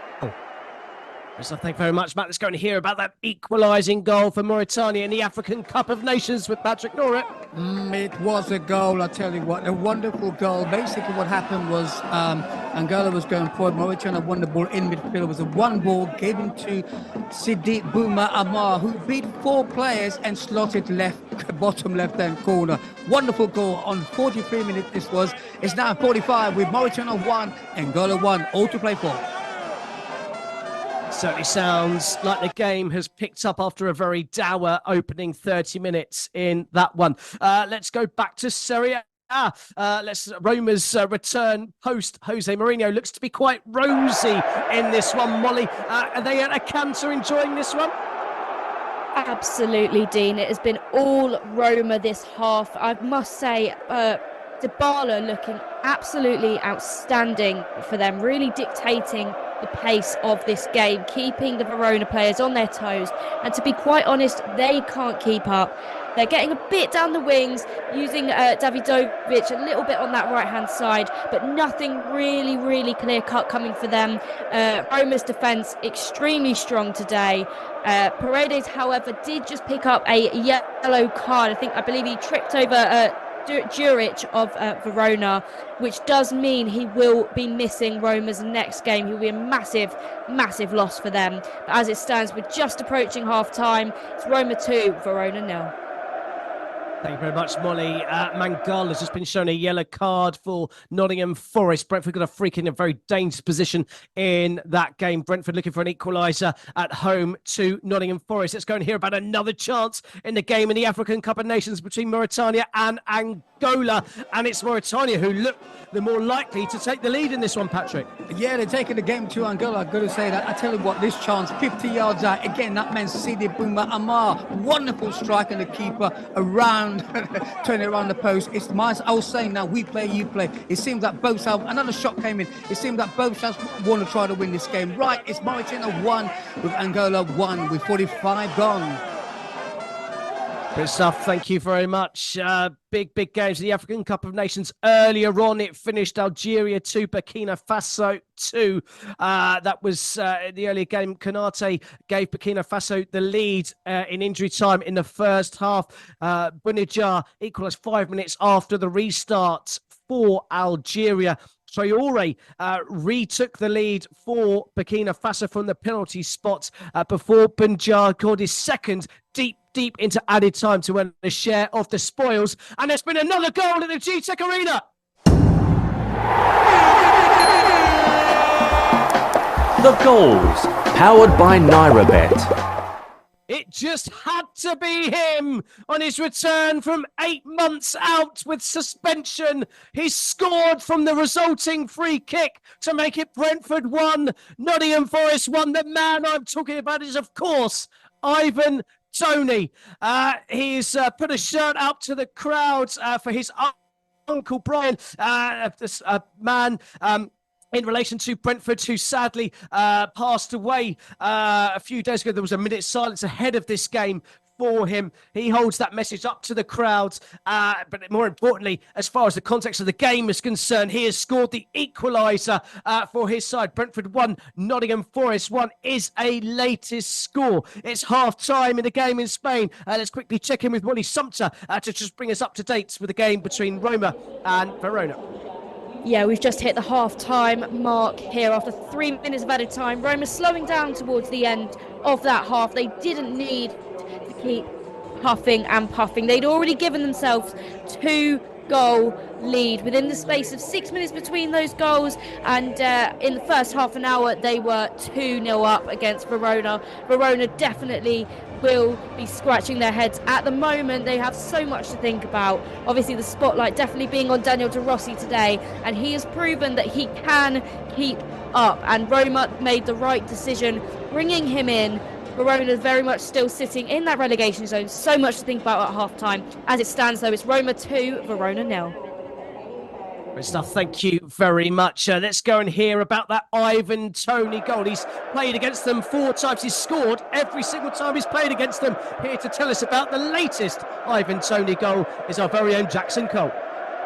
So thank you very much, Matt. Let's go and hear about that equalising goal for Mauritania in the African Cup of Nations with Patrick Norett. It was a goal, I tell you what, a wonderful goal. Basically what happened was Angola was going forward. Mauritania won the ball in midfield. It was a one ball given to Sidi Bouma Amar, who beat 4 players and slotted bottom left-hand corner. Wonderful goal on 43 minutes this was. It's now 45 with Mauritania 1, Angola 1, all to play for. Certainly sounds like the game has picked up after a very dour opening 30 minutes in that one. Let's go back to Serie A. Roma's return post Jose Mourinho looks to be quite rosy in this one. Molly, are they at a canter enjoying this one? Absolutely, Dean. It has been all Roma this half. I must say, Dybala looking absolutely outstanding for them, really dictating the pace of this game, keeping the Verona players on their toes, and to be quite honest, they can't keep up. They're getting a bit down the wings, using Davidovic a little bit on that right-hand side, but nothing really clear-cut coming for them. Roma's defence extremely strong today. Paredes, however, did just pick up a yellow card. I believe he tripped over Juric of Verona, which does mean he will be missing Roma's next game. He will be a massive loss for them. But as it stands, we're just approaching half-time. It's Roma 2, Verona 0. Thank you very much, Molly. Mangala has just been shown a yellow card for Nottingham Forest. Brentford got a freak in a very dangerous position in that game. Brentford looking for an equaliser at home to Nottingham Forest. Let's go and hear about another chance in the game in the African Cup of Nations between Mauritania and Angola. And it's Mauritania who look the more likely to take the lead in this one, Patrick. Yeah, they're taking the game to Angola. I've got to say that. I tell you what, this chance, 50 yards out. Again, that man Sidi Bouma Amar. Wonderful strike and the keeper around, turning around the post. It's mine. I was saying now, we play, you play. It seems that both sides, another shot came in. It seems that both sides want to try to win this game. Right, it's Mauritania 1 with Angola 1 with 45 gone. Good stuff. Thank you very much. Big games in the African Cup of Nations. Earlier on, it finished Algeria 2, Burkina Faso 2. That was the earlier game. Konate gave Burkina Faso the lead in injury time in the first half. Bounedjah equalised 5 minutes after the restart for Algeria. Traore retook the lead for Burkina Faso from the penalty spot before Bounedjah scored his second deep into added time to earn a share of the spoils. And there's been another goal at the G-Tech Arena. The goals, powered by NairaBet. It just had to be him on his return from 8 months out with suspension. He scored from the resulting free kick to make it Brentford 1, Nottingham Forest 1. The man I'm talking about is, of course, Ivan Toney. He's put a shirt up to the crowds for his uncle Brian, this man in relation to Brentford, who sadly passed away a few days ago. There was a minute's silence ahead of this game for him. He holds that message up to the crowds. But more importantly, as far as the context of the game is concerned, he has scored the equaliser for his side. Brentford 1, Nottingham Forest 1 is a latest score. It's half-time in the game in Spain. Let's quickly check in with Wally Sumter to just bring us up to date with the game between Roma and Verona. Yeah, we've just hit the half-time mark here after 3 minutes of added time. Roma slowing down towards the end of that half. They didn't need to keep huffing and puffing. They'd already given themselves 2-goal lead within the space of 6 minutes between those goals, and in the first half an hour they were 2-0 up against Verona. Verona definitely will be scratching their heads at the moment. They have so much to think about. Obviously the spotlight definitely being on Daniel De Rossi today, and he has proven that he can keep up, and Roma made the right decision bringing him in. Verona is very much still sitting in that relegation zone. So much to think about at half-time. As it stands, though, it's Roma 2, Verona 0. Great stuff. Thank you very much. Let's go and hear about that Ivan Toney goal. He's played against them 4 times. He's scored every single time he's played against them. Here to tell us about the latest Ivan Toney goal is our very own Jackson Cole.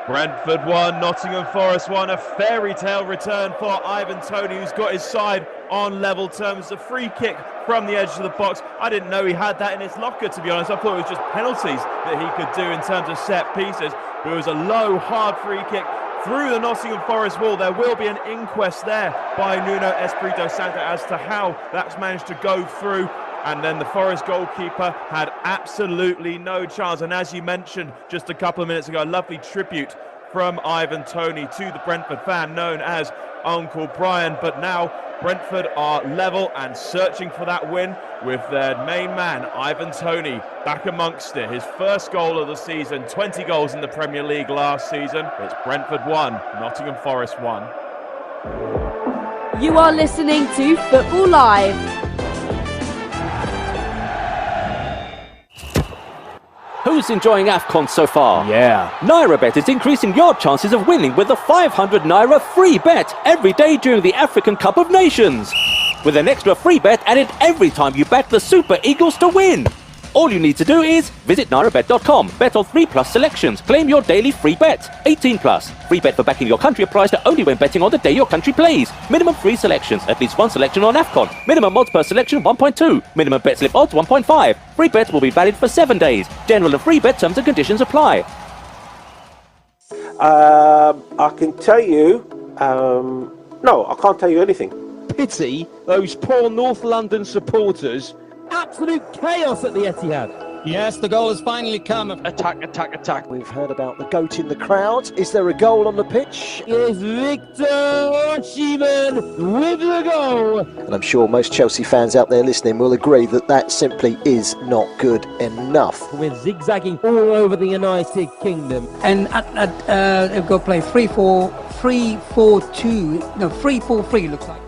Brentford 1, Nottingham Forest 1. A fairy tale return for Ivan Toney, who's got his side on level terms. A free kick from the edge of the box. I didn't know he had that in his locker, to be honest. I thought it was just penalties that he could do in terms of set pieces. But it was a low, hard free kick through the Nottingham Forest wall. There will be an inquest there by Nuno Espirito Santo as to how that's managed to go through. And then the Forest goalkeeper had absolutely no chance. And as you mentioned just a couple of minutes ago, a lovely tribute from Ivan Toney to the Brentford fan known as Uncle Brian. But now Brentford are level and searching for that win with their main man, Ivan Toney, back amongst it. His first goal of the season, 20 goals in the Premier League last season. It's Brentford 1, Nottingham Forest 1. You are listening to Football Live. Who's enjoying AFCON so far? Yeah. NairaBet is increasing your chances of winning with a 500 Naira free bet every day during the African Cup of Nations. With an extra free bet added every time you back the Super Eagles to win. All you need to do is visit nairabet.com, bet on 3+ selections, claim your daily free bet. 18+. Free bet for backing your country applies to only when betting on the day your country plays. Minimum 3 selections, at least 1 selection on AFCON. Minimum odds per selection 1.2. Minimum bet slip odds 1.5. Free bet will be valid for 7 days. General and free bet terms and conditions apply. I can tell you... no, I can't tell you anything. Pity those poor North London supporters. Absolute chaos at the Etihad. Yes, the goal has finally come. Attack, attack, attack. We've heard about the goat in the crowd. Is there a goal on the pitch? Is Victor Osimhen with the goal. And I'm sure most Chelsea fans out there listening will agree that that simply is not good enough. We're zigzagging all over the United Kingdom. And they've got to play 3-4, 3-4-2, no, 3-4-3 looks like.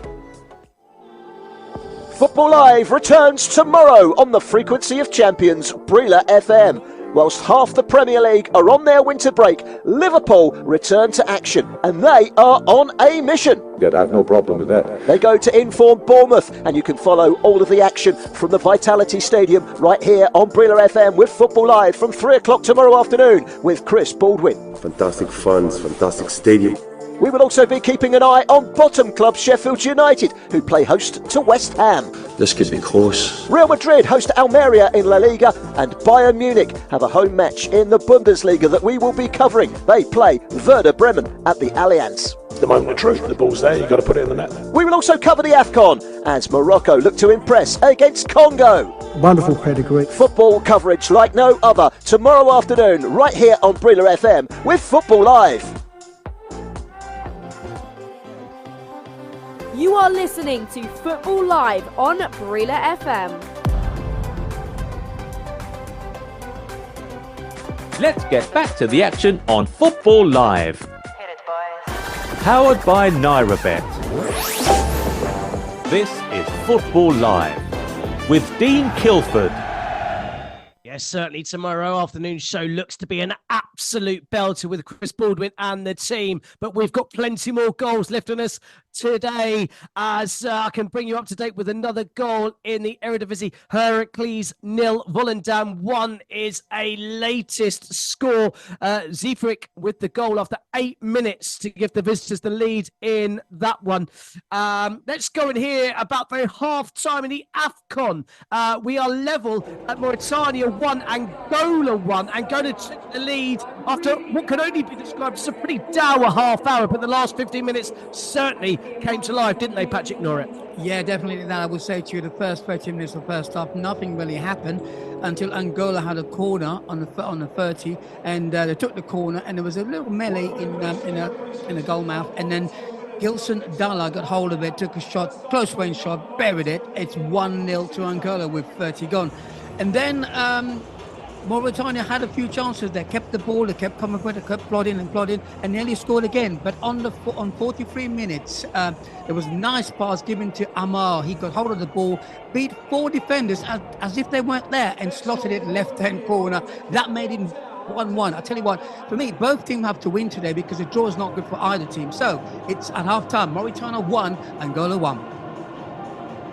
Football Live returns tomorrow on the frequency of champions, Brila FM. Whilst half the Premier League are on their winter break, Liverpool return to action, and they are on a mission. Yeah, I have no problem with that. They go to Inform Bournemouth, and you can follow all of the action from the Vitality Stadium right here on Brila FM with Football Live from 3 o'clock tomorrow afternoon with Chris Baldwin. Fantastic fans, fantastic stadium. We will also be keeping an eye on bottom club Sheffield United, who play host to West Ham. This could be close. Real Madrid host Almeria in La Liga, and Bayern Munich have a home match in the Bundesliga that we will be covering. They play Werder Bremen at the Allianz. The moment of truth, the ball's there, you've got to put it in the net. We will also cover the AFCON as Morocco look to impress against Congo. Wonderful pedigree. Football coverage like no other tomorrow afternoon right here on Brila FM with Football Live. You are listening to Football Live on Brila FM. Let's get back to the action on Football Live. Hit it, boys. Powered by NairaBet. This is Football Live with Dean Kilford. Yes, certainly tomorrow afternoon show looks to be an absolute belter with Chris Baldwin and the team. But we've got plenty more goals left on us today as I can bring you up to date with another goal in the Eredivisie. Heracles 0, Volendam 1 is a latest score. Ziefrik with the goal after 8 minutes to give the visitors the lead in that one. Let's go and hear about the half-time in the AFCON. We are level at Mauritania 1, Angola 1. Angola took the lead after what could only be described as a pretty dour half hour, but the last 15 minutes certainly came to life, didn't they, Patrick Norrit? Yeah, definitely. That I would say to you, the first 30 minutes of the first half, nothing really happened until Angola had a corner on the 30, and they took the corner, and there was a little melee in a goal mouth, and then Gilson Dalla got hold of it, took a shot, close range shot, buried it. It's 1-0 to Angola with 30 gone, and then Mauritania had a few chances. They kept the ball, they kept coming with it, kept plodding, and nearly scored again. But on 43 minutes, there was a nice pass given to Amar. He got hold of the ball, beat 4 defenders as if they weren't there, and slotted it left-hand corner. That made it 1-1. I tell you what, for me, both teams have to win today because a draw is not good for either team. So it's at half-time. Mauritania 1, Angola 1.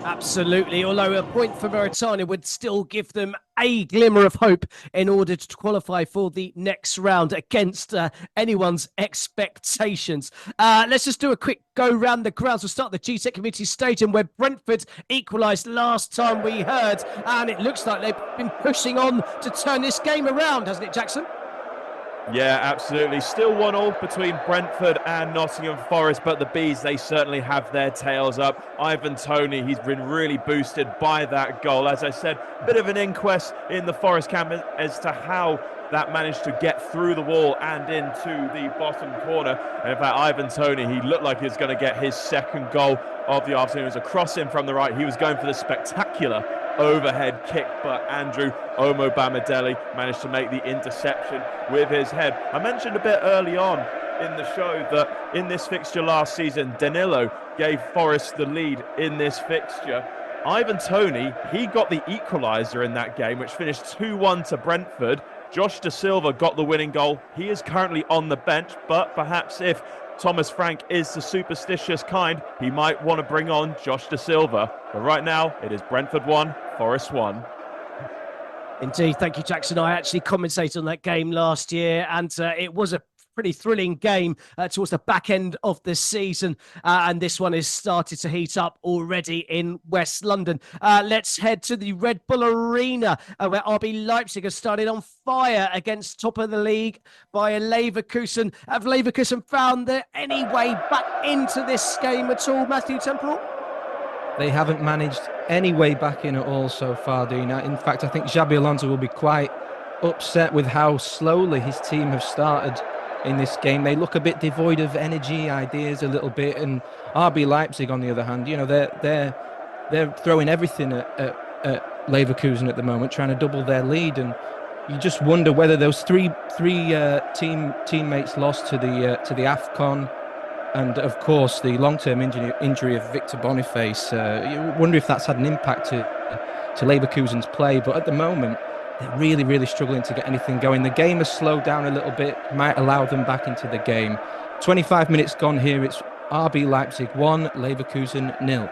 Absolutely, although a point for Mauritania would still give them a glimmer of hope in order to qualify for the next round against anyone's expectations. Let's just do a quick go round the grounds. We'll start the GTEC Community Stadium where Brentford equalised last time we heard, and it looks like they've been pushing on to turn this game around, hasn't it, Jackson? Yeah, absolutely. Still 1-1 between Brentford and Nottingham Forest, but the Bees, they certainly have their tails up. Ivan Toney, he's been really boosted by that goal. As I said, a bit of an inquest in the Forest camp as to how that managed to get through the wall and into the bottom corner. And in fact, Ivan Toney, he looked like he was going to get his second goal of the afternoon. It was a cross in from the right. He was going for the spectacular overhead kick, but Andrew Omo Bamidele managed to make the interception with his head. I mentioned a bit early on in the show that in this fixture last season, Danilo gave Forest the lead in this fixture. Ivan Toney, he got the equaliser in that game, which finished 2-1 to Brentford. Josh Da Silva got the winning goal. He is currently on the bench, but perhaps if Thomas Frank is the superstitious kind, he might want to bring on Josh Da Silva. But right now, it is Brentford 1, Forest 1. Indeed, thank you, Jackson. I actually commentated on that game last year, and it was a pretty thrilling game towards the back end of the season, and this one has started to heat up already in West London. Let's head to the Red Bull Arena where RB Leipzig has started on fire against top of the league by Leverkusen. Have Leverkusen found any way back into this game at all, Matthew Temple? They haven't managed any way back in at all so far, Dean. In fact, I think Xabi Alonso will be quite upset with how slowly his team have started in this game. They look a bit devoid of energy, ideas a little bit, and RB Leipzig, on the other hand, you know, they're throwing everything at Leverkusen at the moment, trying to double their lead, and you just wonder whether those three teammates lost to the AFCON, and of course the long-term injury of Victor Boniface. You wonder if that's had an impact to Leverkusen's play, but at the moment they're really, really struggling to get anything going. The game has slowed down a little bit, might allow them back into the game. 25 minutes gone here. It's RB Leipzig 1, Leverkusen 0.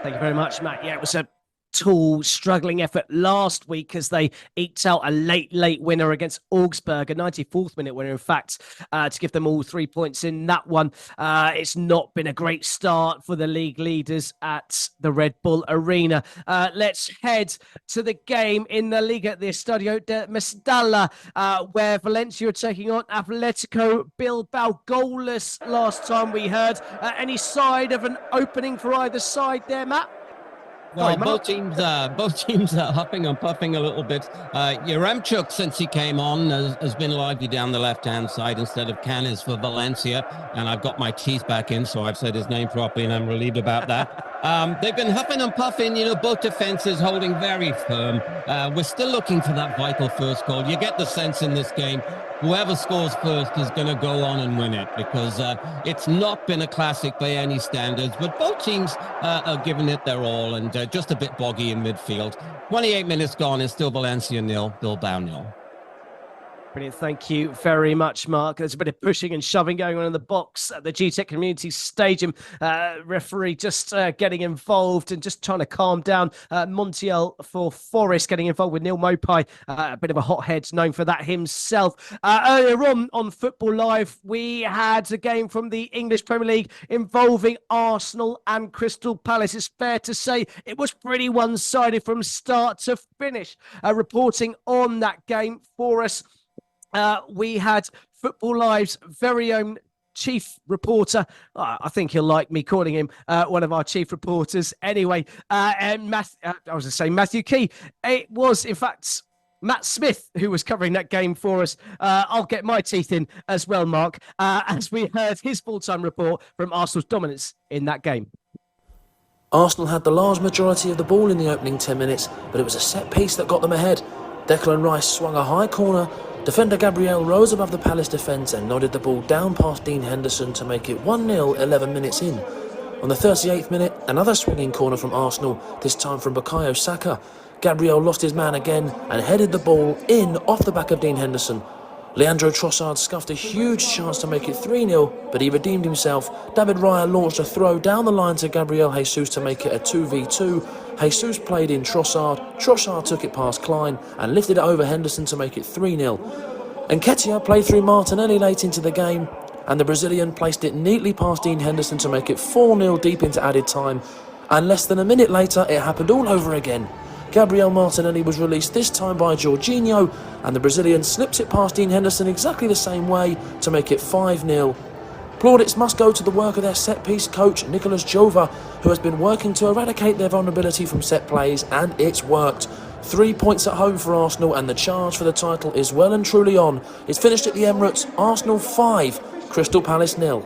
Thank you very much, Matt. Yeah, it was a tall, struggling effort last week as they eked out a late winner against Augsburg, a 94th minute winner, in fact, to give them all 3 points in that one. It's not been a great start for the league leaders at the Red Bull Arena. Let's head to the game in the Liga at the Estadio de Mestalla, where Valencia are taking on Atletico Bilbao. Goalless last time we heard. Any side of an opening for either side there, Matt? Well, both teams are huffing and puffing a little bit. Yaremchuk, since he came on, has been lively down the left-hand side instead of Canis for Valencia. And I've got my teeth back in, so I've said his name properly, and I'm relieved about that. They've been huffing and puffing, you know, both defenses holding very firm. We're still looking for that vital first goal. You get the sense in this game, whoever scores first is going to go on and win it, because it's not been a classic by any standards, but both teams are giving it their all, and just a bit boggy in midfield. 28 minutes gone, and still Valencia 0, Bilbao 0. Brilliant. Thank you very much, Mark. There's a bit of pushing and shoving going on in the box at the GTEC Community Stadium. Referee just getting involved and just trying to calm down. Montiel for Forest getting involved with Neil Mopai, a bit of a hothead, known for that himself. Earlier on Football Live, we had a game from the English Premier League involving Arsenal and Crystal Palace. It's fair to say it was pretty one-sided from start to finish. Reporting on that game for us, we had Football Live's very own chief reporter. I think he'll like me calling him one of our chief reporters. Anyway, and I was going to say Matthew Key. It was, in fact, Matt Smith who was covering that game for us. I'll get my teeth in as well, Mark, as we heard his full-time report from Arsenal's dominance in that game. Arsenal had the large majority of the ball in the opening 10 minutes, but it was a set piece that got them ahead. Declan Rice swung a high corner. Defender Gabriel rose above the Palace defence and nodded the ball down past Dean Henderson to make it 1-0 11 minutes in. On the 38th minute, another swinging corner from Arsenal, this time from Bukayo Saka. Gabriel lost his man again and headed the ball in off the back of Dean Henderson. Leandro Trossard scuffed a huge chance to make it 3-0, but he redeemed himself. David Raya launched a throw down the line to Gabriel Jesus to make it a 2v2. Jesus played in Trossard. Trossard took it past Klein and lifted it over Henderson to make it 3-0. Nketiah played through Martinelli late into the game, and the Brazilian placed it neatly past Dean Henderson to make it 4-0 deep into added time. And less than a minute later, it happened all over again. Gabriel Martinelli was released this time by Jorginho, and the Brazilian slipped it past Dean Henderson exactly the same way to make it 5-0. Plaudits must go to the work of their set-piece coach, Nicolas Jova, who has been working to eradicate their vulnerability from set plays, and it's worked. 3 points at home for Arsenal, and the charge for the title is well and truly on. It's finished at the Emirates, Arsenal 5, Crystal Palace 0.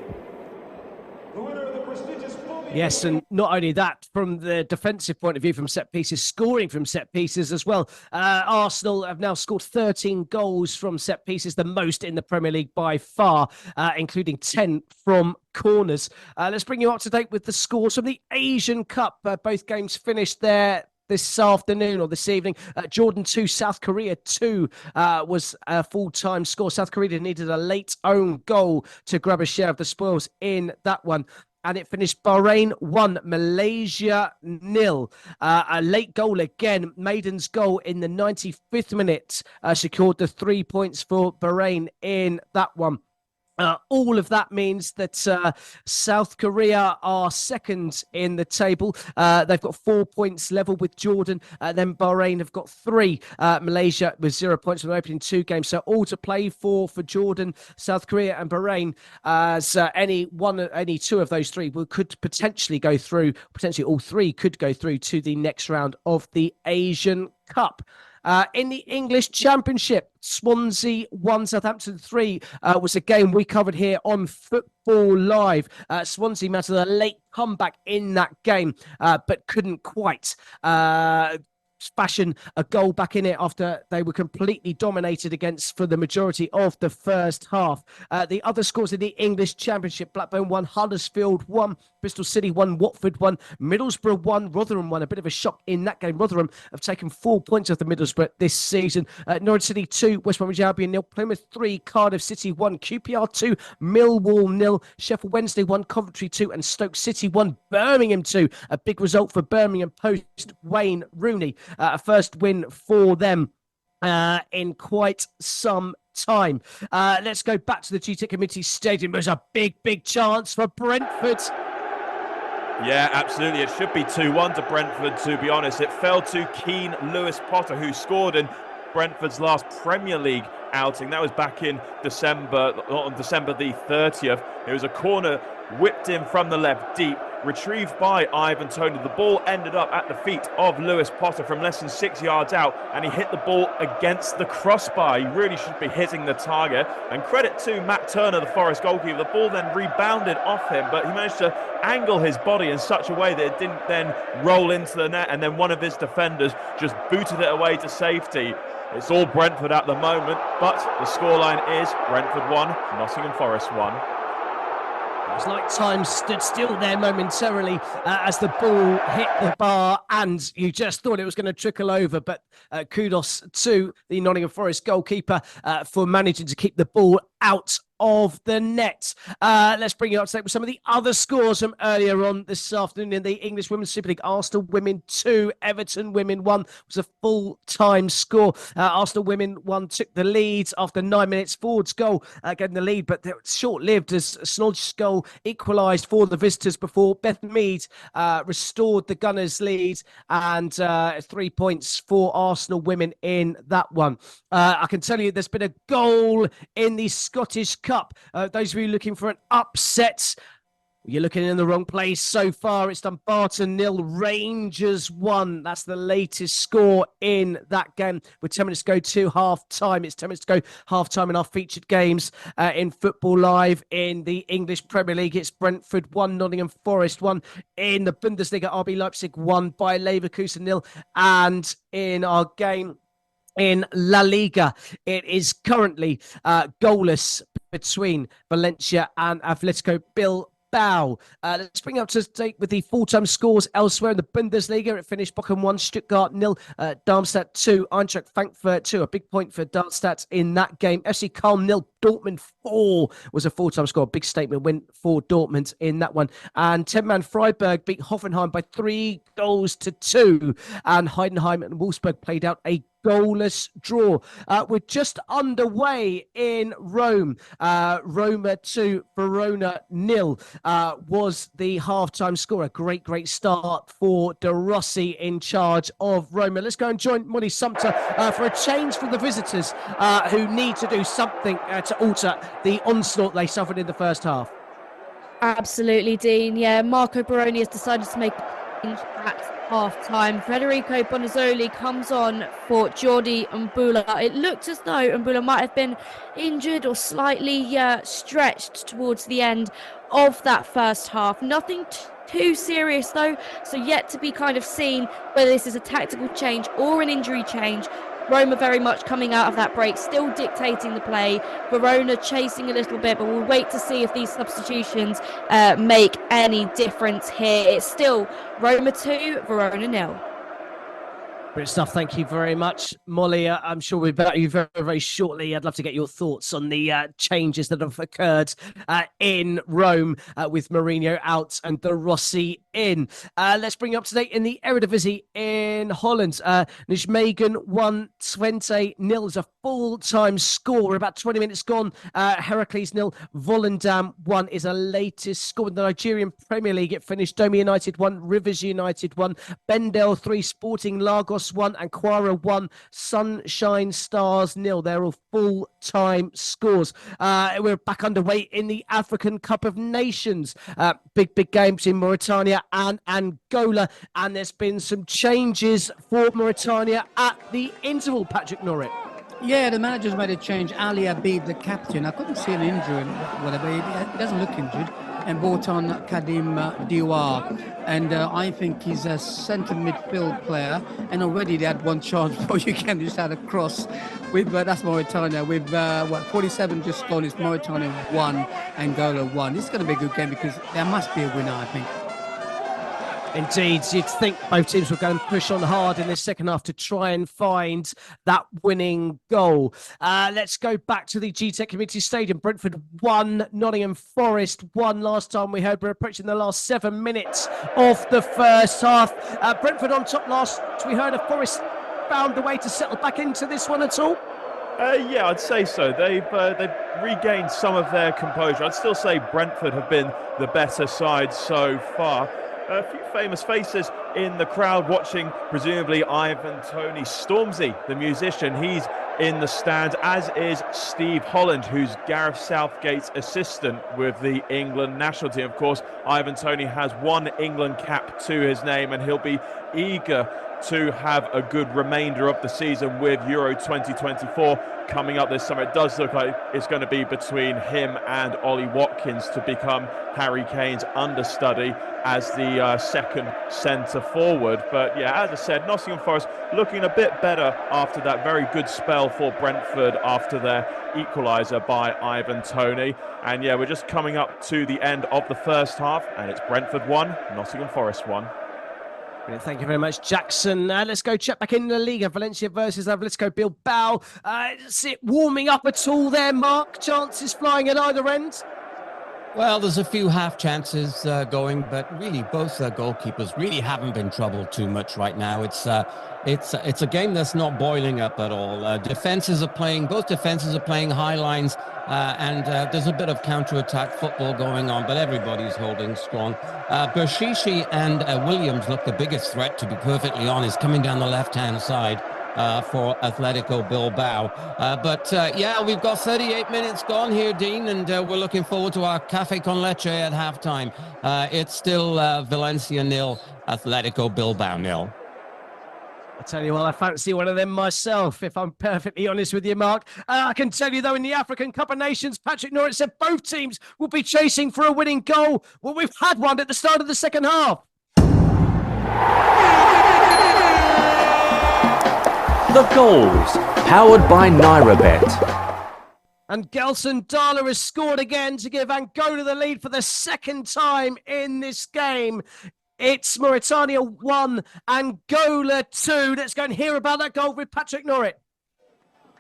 Yes, and not only that, from the defensive point of view, from set pieces, scoring from set pieces as well. Arsenal have now scored 13 goals from set pieces, the most in the Premier League by far, including 10 from corners. Let's bring you up to date with the scores from the Asian Cup. Both games finished there this afternoon or this evening. Jordan 2, South Korea 2 was a full-time score. South Korea needed a late own goal to grab a share of the spoils in that one. And it finished Bahrain 1, Malaysia 0. A late goal again. Maiden's goal in the 95th minute secured the 3 points for Bahrain in that one. All of that means that South Korea are second in the table. They've got 4 points level with Jordan. Then Bahrain have got 3. Malaysia with 0 points from the opening 2 games. So all to play for Jordan, South Korea and Bahrain, as any two of those 3 could potentially go through. Potentially all 3 could go through to the next round of the Asian Cup. In the English Championship, Swansea 1, Southampton 3 was a game we covered here on Football Live. Swansea mounted a late comeback in that game, but couldn't quite fashion a goal back in it after they were completely dominated against for the majority of the first half. The other scores in the English Championship: Blackburn 1, Huddersfield 1, Bristol City 1, Watford 1, Middlesbrough 1, Rotherham 1. A bit of a shock in that game. Rotherham have taken 4 points off the Middlesbrough this season. Norwich City 2, West Bromwich Albion 0, Plymouth 3, Cardiff City 1, QPR 2, Millwall 0, Sheffield Wednesday 1, Coventry 2, and Stoke City 1, Birmingham 2. A big result for Birmingham post Wayne Rooney. A first win for them in quite some time. Let's go back to the GTEC Community Stadium. There's a big chance for Brentford. Yeah, absolutely. It should be 2-1 to Brentford, to be honest. It fell to Keane Lewis Potter, who scored in Brentford's last Premier League outing. That was back in December, on December the 30th. It was a corner whipped in from the left deep, retrieved by Ivan Toney. The ball ended up at the feet of Lewis Potter from less than 6 yards out, and he hit the ball against the crossbar. He really should be hitting the target. And credit to Matt Turner, the Forest goalkeeper. The ball then rebounded off him, but he managed to angle his body in such a way that it didn't then roll into the net, and then one of his defenders just booted it away to safety. It's all Brentford at the moment, but the scoreline is Brentford 1, Nottingham Forest 1. It's like time stood still there momentarily as the ball hit the bar, and you just thought it was going to trickle over. But kudos to the Nottingham Forest goalkeeper for managing to keep the ball out of the net. Let's bring you up to date with some of the other scores from earlier on this afternoon in the English Women's Super League. Arsenal women 2, Everton women 1 was a full-time score. Arsenal women 1 took the lead after 9 minutes. Ford's goal getting the lead, but short-lived as Snodge's goal equalised for the visitors before Beth Mead restored the Gunners' lead, and 3 points for Arsenal women in that one. I can tell you there's been a goal in the Scottish Cup. Those of you looking for an upset, you're looking in the wrong place so far. It's Dumbarton 0, Rangers 1. That's the latest score in that game with 10 minutes to go to half-time. It's 10 minutes to go half-time in our featured games in Football Live. In the English Premier League, it's Brentford 1, Nottingham Forest 1. In the Bundesliga, RB Leipzig 1 by Leverkusen 0. And in our game in La Liga, it is currently goalless between Valencia and Atletico Bilbao. Let's bring up to date with the full-time scores elsewhere in the Bundesliga. It finished Bochum 1, Stuttgart 0, Darmstadt 2, Eintracht Frankfurt 2. A big point for Darmstadt in that game. FC Köln 0, Dortmund 4 was a full-time score. Big statement win for Dortmund in that one. And 10-man Freiburg beat Hoffenheim by 3-2. And Heidenheim and Wolfsburg played out a goalless draw. We're just underway in Rome. Roma 2, Verona 0 was the halftime score. A great start for De Rossi in charge of Roma. Let's go and join Molly Sumter for a change from the visitors who need to do something to alter the onslaught they suffered in the first half. Absolutely, Dean. Yeah, Marco Baroni has decided to make a change at half-time. Federico Bonazzoli comes on for Jordi Mbula. It looked as though Mbula might have been injured or slightly stretched towards the end of that first half. Nothing too serious though, so yet to be kind of seen whether this is a tactical change or an injury change. Roma very much coming out of that break, still dictating the play. Verona chasing a little bit, but we'll wait to see if these substitutions make any difference here. It's still Roma 2, Verona 0. Great stuff. Thank you very much, Molly. I'm sure we'll be back to you very, very shortly. I'd love to get your thoughts on the changes that have occurred in Rome with Mourinho out and De Rossi in. Let's bring you up to date in the Eredivisie in Holland. Nijmegen 1, Twente 0 is a full-time score. We're about 20 minutes gone. Heracles 0, Volendam 1 is a latest score. In the Nigerian Premier League, it finished Doma United 1, Rivers United 1, Bendel 3, Sporting Lagos 1 and Kwara 1, Sunshine Stars 0. They're all full-time scores. We're back underway in the African Cup of Nations. Big games in Mauritania and Angola. And there's been some changes for Mauritania at the interval, Patrick Norrit. Yeah, the manager's made a change. Ali Abid, the captain, I couldn't see an injury, whatever. He doesn't look injured. And brought on Kadim Diwar. And I think he's a centre midfield player. And already they had one chance before you can just had a cross. With that's Mauritania. With 47 just gone. It's Mauritania 1, Angola 1. This is going to be a good game because there must be a winner, I think. Indeed, you'd think both teams were going to push on hard in this second half to try and find that winning goal. Let's go back to the GTEC Community Stadium. Brentford 1, Nottingham Forest 1. Last time we heard, we're approaching the last 7 minutes of the first half. Brentford on top last. We heard of Forest found a way to settle back into this one at all. Yeah, I'd say so. They've regained some of their composure. I'd still say Brentford have been the better side so far. A few famous faces in the crowd watching, presumably Ivan Toney. Stormzy, the musician, he's in the stand, as is Steve Holland, who's Gareth Southgate's assistant with the England national team. Of course, Ivan Toney has one England cap to his name, and he'll be eager to have a good remainder of the season with Euro 2024 coming up this summer. It does look like it's going to be between him and Ollie Watkins to become Harry Kane's understudy as the second centre forward. But yeah, as I said, Nottingham Forest looking a bit better after that very good spell for Brentford after their equaliser by Ivan Toney. And yeah, we're just coming up to the end of the first half, and it's Brentford 1, Nottingham Forest 1. Brilliant. Thank you very much, Jackson. Let's go check back in La Liga. Valencia versus Atletico Bilbao. Is it warming up at all there, Mark? Chances flying at either end? Well, there's a few half chances going, but really both goalkeepers really haven't been troubled too much right now. It's a game that's not boiling up at all. Both defenses are playing high lines, and there's a bit of counter-attack football going on, but everybody's holding strong. Bershishi and Williams look the biggest threat, to be perfectly honest, coming down the left-hand side. For Atletico Bilbao. But yeah, we've got 38 minutes gone here, Dean, and we're looking forward to our Café con Leche at halftime. It's still Valencia 0, Atletico Bilbao 0. I tell you what, I fancy one of them myself, if I'm perfectly honest with you, Mark. I can tell you, though, in the African Cup of Nations, Patrick Norris said both teams will be chasing for a winning goal. Well, we've had one at the start of the second half. The goals, powered by NairaBet. And Gelson Dala has scored again to give Angola the lead for the second time in this game. It's Mauritania 1, Angola 2. Let's go and hear about that goal with Patrick Norris.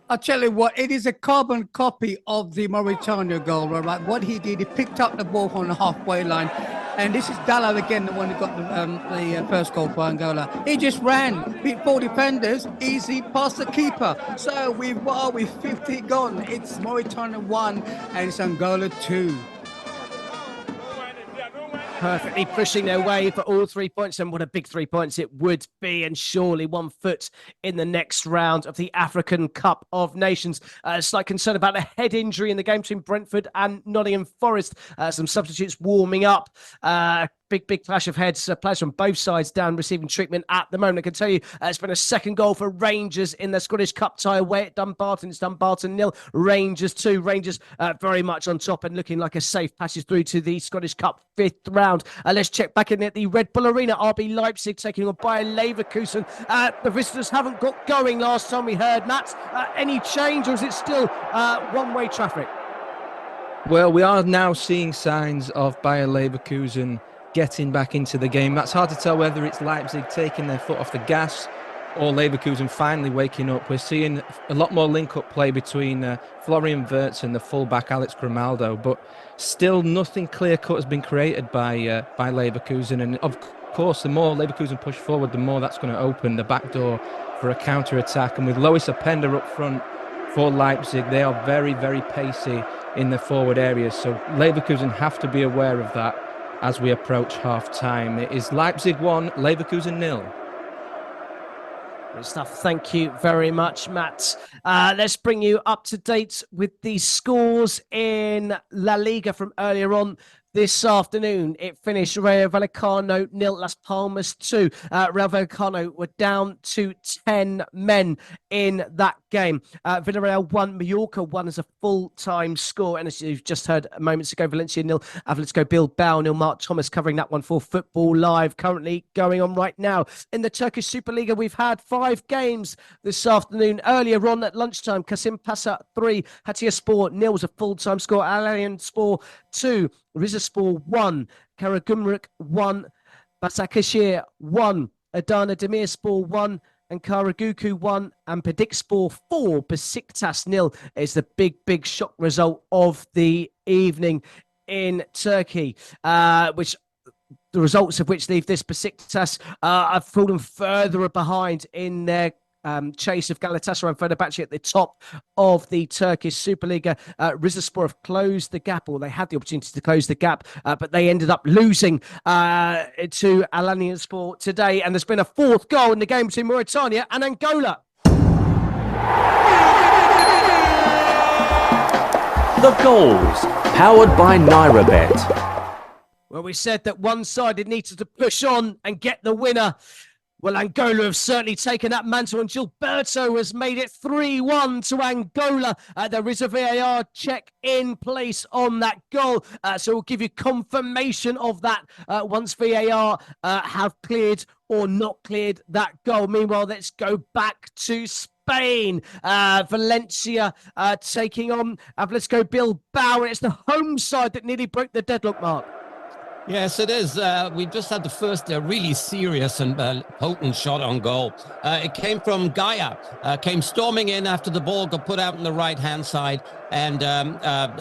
I'll tell you what, it is a carbon copy of the Mauritania goal, right? What he did, he picked up the ball from the halfway line. And this is Dalla again, the one who got the first goal for Angola. He just ran, beat 4 defenders, easy past the keeper. So with 50 gone, it's Mauritania 1 and it's Angola 2. Perfectly pushing their way for all 3 points, and what a big 3 points it would be, and surely 1 foot in the next round of the African Cup of Nations. Slight concern about a head injury in the game between Brentford and Nottingham Forest. Some substitutes warming up. Big clash of heads. Players from both sides down receiving treatment at the moment. I can tell you it's been a second goal for Rangers in the Scottish Cup tie away at Dumbarton. It's Dumbarton 0, Rangers 2. Rangers very much on top and looking like a safe passage through to the Scottish Cup 5th round. Let's check back in at the Red Bull Arena. RB Leipzig taking on Bayer Leverkusen. The visitors haven't got going last time we heard. Matt, any change, or is it still one-way traffic? Well, we are now seeing signs of Bayer Leverkusen getting back into the game. That's hard to tell whether it's Leipzig taking their foot off the gas or Leverkusen finally waking up. We're seeing a lot more link-up play between Florian Wirtz and the full-back Alex Grimaldo, but still nothing clear-cut has been created by Leverkusen. And of course, the more Leverkusen push forward, the more that's going to open the back door for a counter-attack. And with Lois Openda up front for Leipzig, they are very, very pacey in the forward areas. So Leverkusen have to be aware of that as we approach half-time. It is Leipzig 1, Leverkusen 0. Good stuff. Thank you very much, Matt. Let's bring you up to date with the scores in La Liga from earlier on this afternoon. It finished Rayo Vallecano 0, Las Palmas 2. Rayo Vallecano were down to 10 men in that game. Villarreal 1, Mallorca 1 as a full-time score. And as you've just heard moments ago, Valencia 0, Atletico Bilbao 0. Mark Thomas covering that one for Football Live, currently going on right now. In the Turkish Superliga, we've had 5 games this afternoon. Earlier on at lunchtime, Kasim Pasa 3, Hatayspor 0 was a full-time score. Alanyaspor 2, Rizespor 1, Karagümrük 1, Başakşehir 1, Adana Demirspor 1, and Karaguku 1, and Pedikspor 4, Besiktas 0 is the big shock result of the evening in Turkey, which the results of which leave this Besiktas have fallen further behind in their chase of Galatasaray and Fenerbahce at the top of the Turkish Superliga. Rizespor have closed the gap, or they had the opportunity to close the gap, but they ended up losing to Alanyaspor today. And there's been a 4th goal in the game between Mauritania and Angola. The goals, powered by NairaBet. Well, we said that one side needed to push on and get the winner. Well, Angola have certainly taken that mantle, and Gilberto has made it 3-1 to Angola. There is a VAR check in place on that goal, so we'll give you confirmation of that once VAR have cleared or not cleared that goal. Meanwhile, let's go back to Spain. Valencia taking on Atletico Bilbao, and it's the home side that nearly broke the deadlock mark. Yes, it is. We just had the first really serious and potent shot on goal. It came from Gaia, came storming in after the ball got put out on the right-hand side. And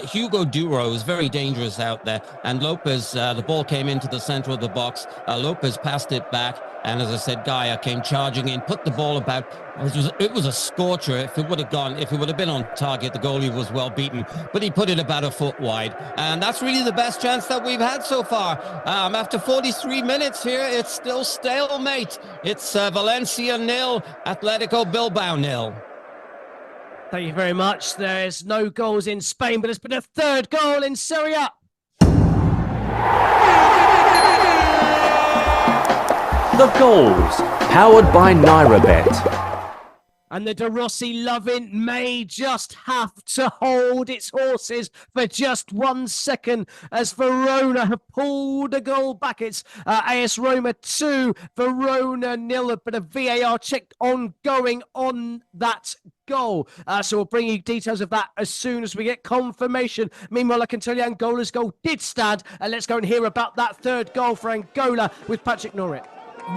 Hugo Duro is very dangerous out there. And Lopez, the ball came into the center of the box. Lopez passed it back. And as I said, Gaia came charging in, put the ball about. It was a scorcher. If it would have been on target, the goalie was well beaten. But he put it about a foot wide. And that's really the best chance that we've had so far. After 43 minutes here, it's still stalemate. It's Valencia 0, Atletico Bilbao 0. Thank you very much. There's no goals in Spain, but there's been a third goal in Serie A. The goals, powered by NairaBet. And the De Rossi loving may just have to hold its horses for just 1 second as Verona have pulled a goal back. It's AS Roma 2, Verona 0, but a VAR check ongoing on that goal. So we'll bring you details of that as soon as we get confirmation. Meanwhile, I can tell you Angola's goal did stand. And let's go and hear about that third goal for Angola with Patrick Norrit.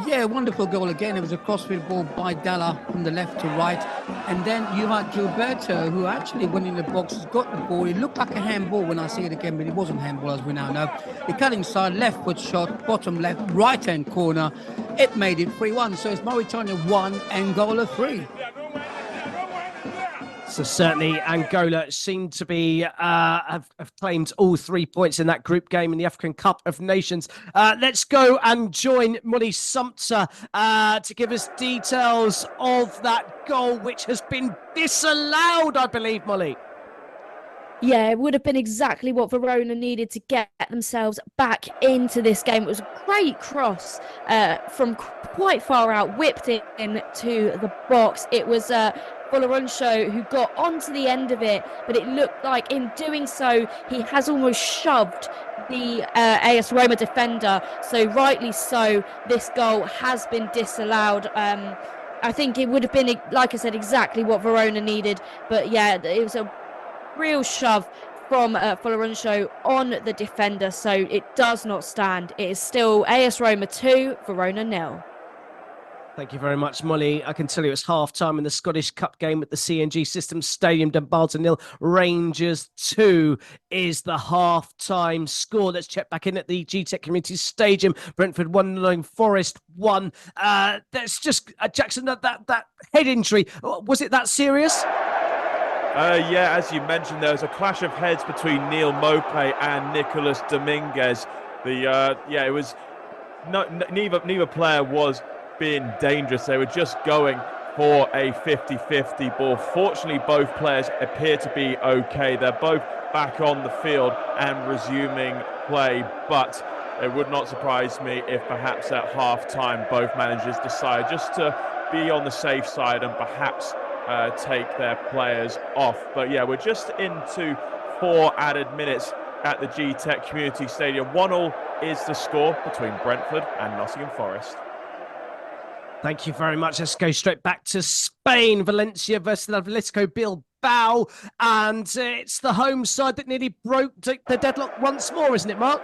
Yeah, wonderful goal again. It was a crossfield ball by Dalla from the left to right. And then you had Gilberto, who actually went in the box, got the ball. It looked like a handball when I see it again, but it wasn't handball, as we now know. The cut inside, left foot shot, bottom left, right-hand corner. It made it 3-1. So it's Mauritania 1, Angola 3. So certainly Angola seem to be have claimed all 3 points in that group game in the African Cup of Nations. Let's go and join Molly Sumpter to give us details of that goal, which has been disallowed, I believe, Molly. Yeah, it would have been exactly what Verona needed to get themselves back into this game. It was a great cross from quite far out, whipped it into the box. It was Folorunso who got onto the end of it, but it looked like in doing so, he has almost shoved the AS Roma defender. So rightly so, this goal has been disallowed. I think it would have been, like I said, exactly what Verona needed. But yeah, it was a real shove from Folorunso on the defender, so it does not stand. It is still AS Roma 2, Verona 0. Thank you very much, Molly. I can tell you it's half-time in the Scottish Cup game at the CNG Systems Stadium. Dumbarton 0, Rangers 2 is the half-time score. Let's check back in at the GTEC Community Stadium. Brentford 1, Nottingham Forest 1. That's just, Jackson, that head injury, was it that serious? Yeah, as you mentioned, there was a clash of heads between Neil Mopé and Nicolas Dominguez. It was neither player was being dangerous. They were just going for a 50-50 ball. Fortunately, both players appear to be okay. They're both back on the field and resuming play, but it would not surprise me if perhaps at half-time both managers decide just to be on the safe side and perhaps take their players off. But yeah, we're just into 4 added minutes at the GTEC Community Stadium. 1-1 is the score between Brentford and Nottingham Forest. Thank you very much. Let's go straight back to Spain. Valencia versus Atletico Bilbao. And it's the home side that nearly broke the deadlock once more, isn't it, Mark?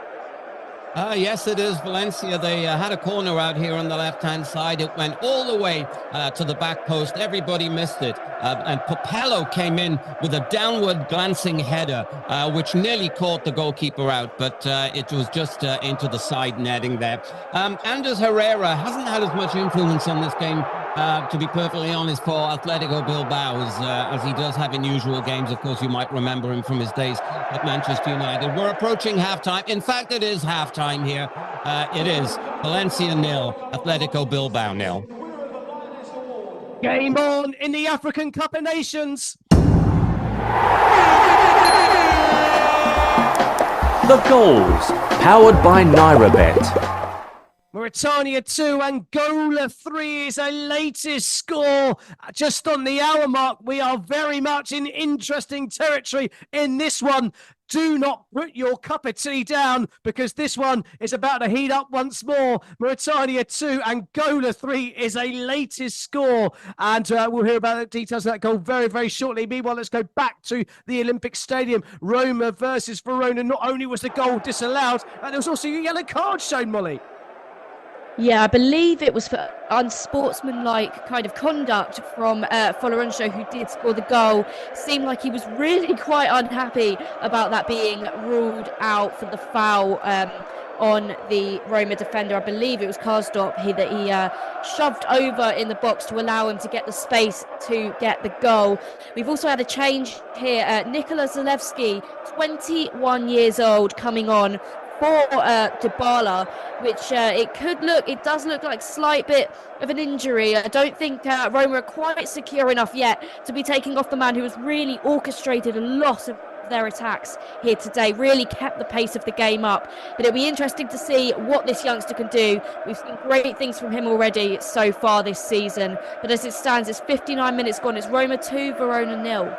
Yes, it is Valencia. They had a corner out here on the left-hand side. It went all the way to the back post. Everybody missed it. And Popello came in with a downward glancing header, which nearly caught the goalkeeper out, but it was just into the side netting there. Andres Herrera hasn't had as much influence on this game, to be perfectly honest, for Atletico Bilbao, as he does have in usual games. Of course, you might remember him from his days at Manchester United. We're approaching halftime. In fact, it is halftime here. It is Valencia 0, Atletico Bilbao 0. Game on in the African Cup of Nations. The goals, powered by NairaBet. We're Mauritania 2, Angola 3 is a latest score. Just on the hour mark, we are very much in interesting territory in this one. Do not put your cup of tea down because this one is about to heat up once more. Mauritania 2, Angola 3 is a latest score. And we'll hear about the details of that goal very, very shortly. Meanwhile, let's go back to the Olympic Stadium. Roma versus Verona. Not only was the goal disallowed, there was also a yellow card shown, Molly. Yeah, I believe it was for unsportsmanlike kind of conduct from Folorunsho, who did score the goal. Seemed like he was really quite unhappy about that being ruled out for the foul on the Roma defender. I believe it was Karsdorp that he shoved over in the box to allow him to get the space to get the goal. We've also had a change here. Nikola Zalewski, 21 years old, coming on for Dybala, which it does look like a slight bit of an injury. I don't think Roma are quite secure enough yet to be taking off the man who has really orchestrated a lot of their attacks here today, really kept the pace of the game up. But it'll be interesting to see what this youngster can do. We've seen great things from him already so far this season, but as it stands, it's 59 minutes gone. It's Roma 2, Verona 0.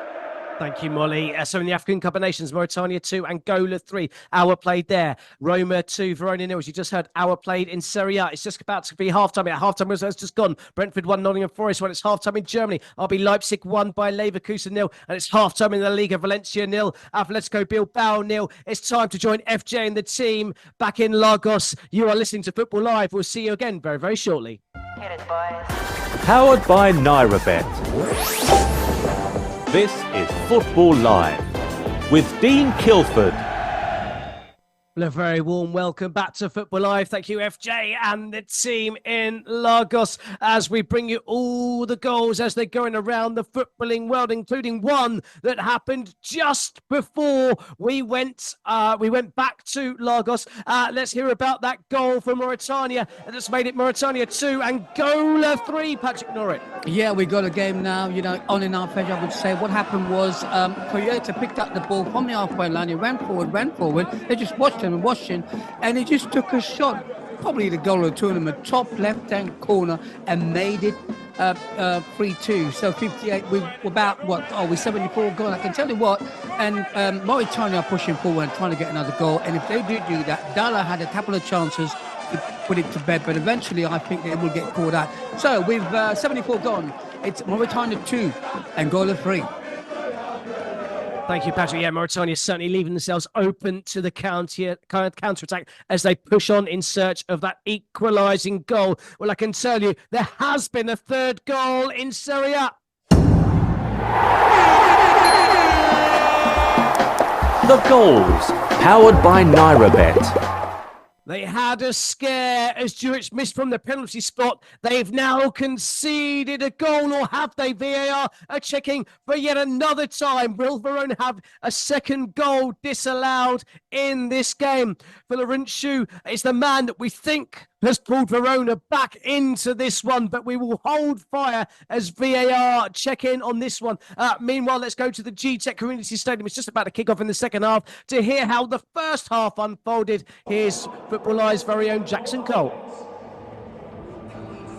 Thank you, Molly. So in the African Cup of Nations, Mauritania 2, Angola 3. Hour played there. Roma 2, Verona 0. As you just heard, hour played in Serie A. It's just about to be half-time. Half-time has just gone. Brentford 1, Nottingham Forest 1. It's half-time in Germany. RB Leipzig 1 by Leverkusen 0. And it's half-time in the Liga. Valencia 0. Atletico Bilbao 0. It's time to join FJ and the team back in Lagos. You are listening to Football Live. We'll see you again very, very shortly. Hit it, boys. Powered by NairaBet. This is Football Live with Dean Kilford. A very warm welcome back to Football Live. Thank you, FJ and the team in Lagos, as we bring you all the goals as they're going around the footballing world, including one that happened just before we went back to Lagos. Let's hear about that goal for Mauritania that's made it Mauritania 2, Angola 3. Patrick Norrit. Yeah, we got a game now, on in our favor, I would say. What happened was Toyota picked up the ball from the halfway line. He ran forward. They just watched him, and he just took a shot, probably the goal of the tournament, top left-hand corner, and made it 3-2. So 58, we're about, we're 74 gone. I can tell you what, and Mauritania are pushing forward and trying to get another goal, and if they do that, Dalla had a couple of chances to put it to bed, but eventually I think they will get caught out. So with 74 gone, it's Mauritania 2, Angola 3. Thank you, Patrick. Yeah, Mauritania certainly leaving themselves open to the counter-attack as they push on in search of that equalising goal. Well, I can tell you, there has been a third goal in Serie A. The goals, powered by NairaBet. They had a scare as Juric missed from the penalty spot. They've now conceded a goal, or have they? VAR are checking for yet another time. Will Verona have a second goal disallowed in this game? Folorunsho is the man that we think has pulled Verona back into this one, but we will hold fire as VAR check in on this one. Meanwhile, let's go to the G-Tech Community Stadium. It's just about to kick off in the second half to hear how the first half unfolded. Here's Football Live's very own Jackson Cole.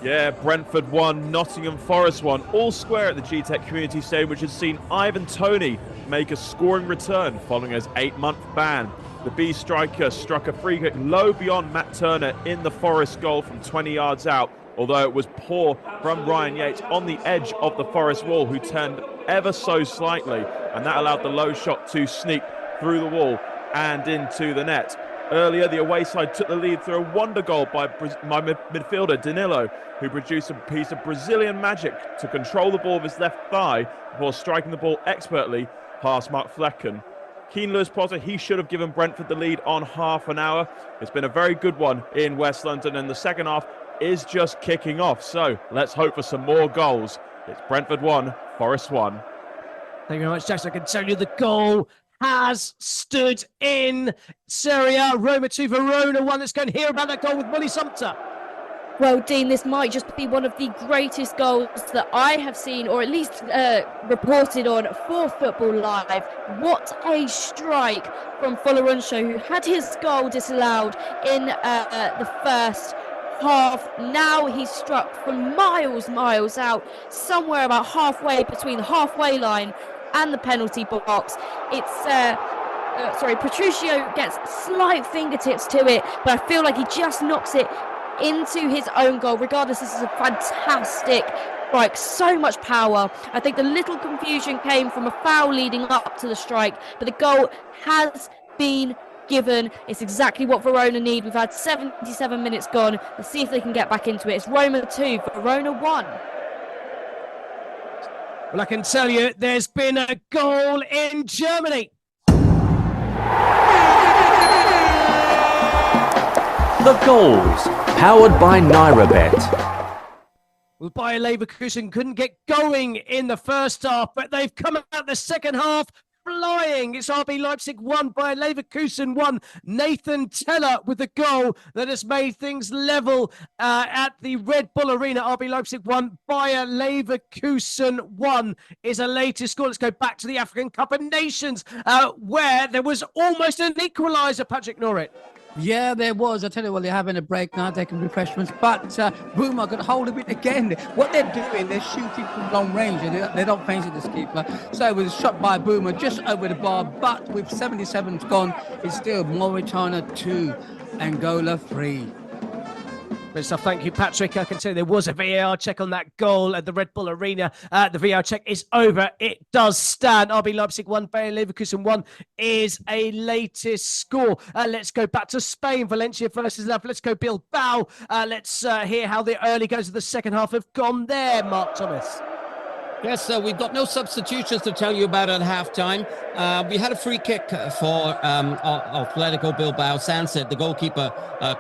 Yeah, Brentford 1, Nottingham Forest 1, all square at the G-Tech Community Stadium, which has seen Ivan Toney make a scoring return following his 8-month ban. The B striker struck a free kick low beyond Matt Turner in the Forest goal from 20 yards out, although it was poor from Ryan Yates on the edge of the Forest wall, who turned ever so slightly, and that allowed the low shot to sneak through the wall and into the net. Earlier, the away side took the lead through a wonder goal by midfielder Danilo, who produced a piece of Brazilian magic to control the ball with his left thigh before striking the ball expertly past Mark Flecken. Keen Lewis Potter, he should have given Brentford the lead on half an hour. It's been a very good one in West London, and the second half is just kicking off. So let's hope for some more goals. It's Brentford 1, Forest 1. Thank you very much, Jackson. I can tell you the goal has stood in Serie A. Roma 2, Verona 1. Let's go and hear about that goal with Molly Sumter. Well, Dean, this might just be one of the greatest goals that I have seen, or at least reported on for Football Live. What a strike from Folorunsho, who had his goal disallowed in the first half. Now he's struck from miles out, somewhere about halfway between the halfway line and the penalty box. It's Petruccio gets slight fingertips to it, but I feel like he just knocks it into his own goal. Regardless, this is a fantastic strike, so much power. I think the little confusion came from a foul leading up to the strike, but the goal has been given. It's exactly what Verona need. We've had 77 minutes gone. Let's see if they can get back into it. It's Roma 2, Verona 1. Well, I can tell you, there's been a goal in Germany. The goals, powered by NairaBet. Well, Bayer Leverkusen couldn't get going in the first half, but they've come out the second half flying. It's RB Leipzig 1, Bayer Leverkusen 1. Nathan Teller with the goal that has made things level at the Red Bull Arena. RB Leipzig 1, Bayer Leverkusen 1 is a latest score. Let's go back to the African Cup of Nations where there was almost an equaliser, Patrick Norrit. Yeah, there was. I tell you what, they're having a break now, taking refreshments. But Boomer got hold of it again. What they're doing, they're shooting from long range. They don't fancy this keeper. So it was shot by Boomer just over the bar. But with 77 gone, it's still Mauritania 2, Angola 3. Good stuff. Thank you, Patrick. I can tell you there was a VAR check on that goal at the Red Bull Arena. The VAR check is over. It does stand. RB Leipzig 1, Bayer Leverkusen 1 is a latest score. Let's go back to Spain. Valencia versus Love. Let's go Bilbao. Let's hear how the early goes of the second half have gone there, Mark Thomas. Yes, we've got no substitutions to tell you about at halftime. We had a free kick for Atletico Bilbao. Sanset, the goalkeeper,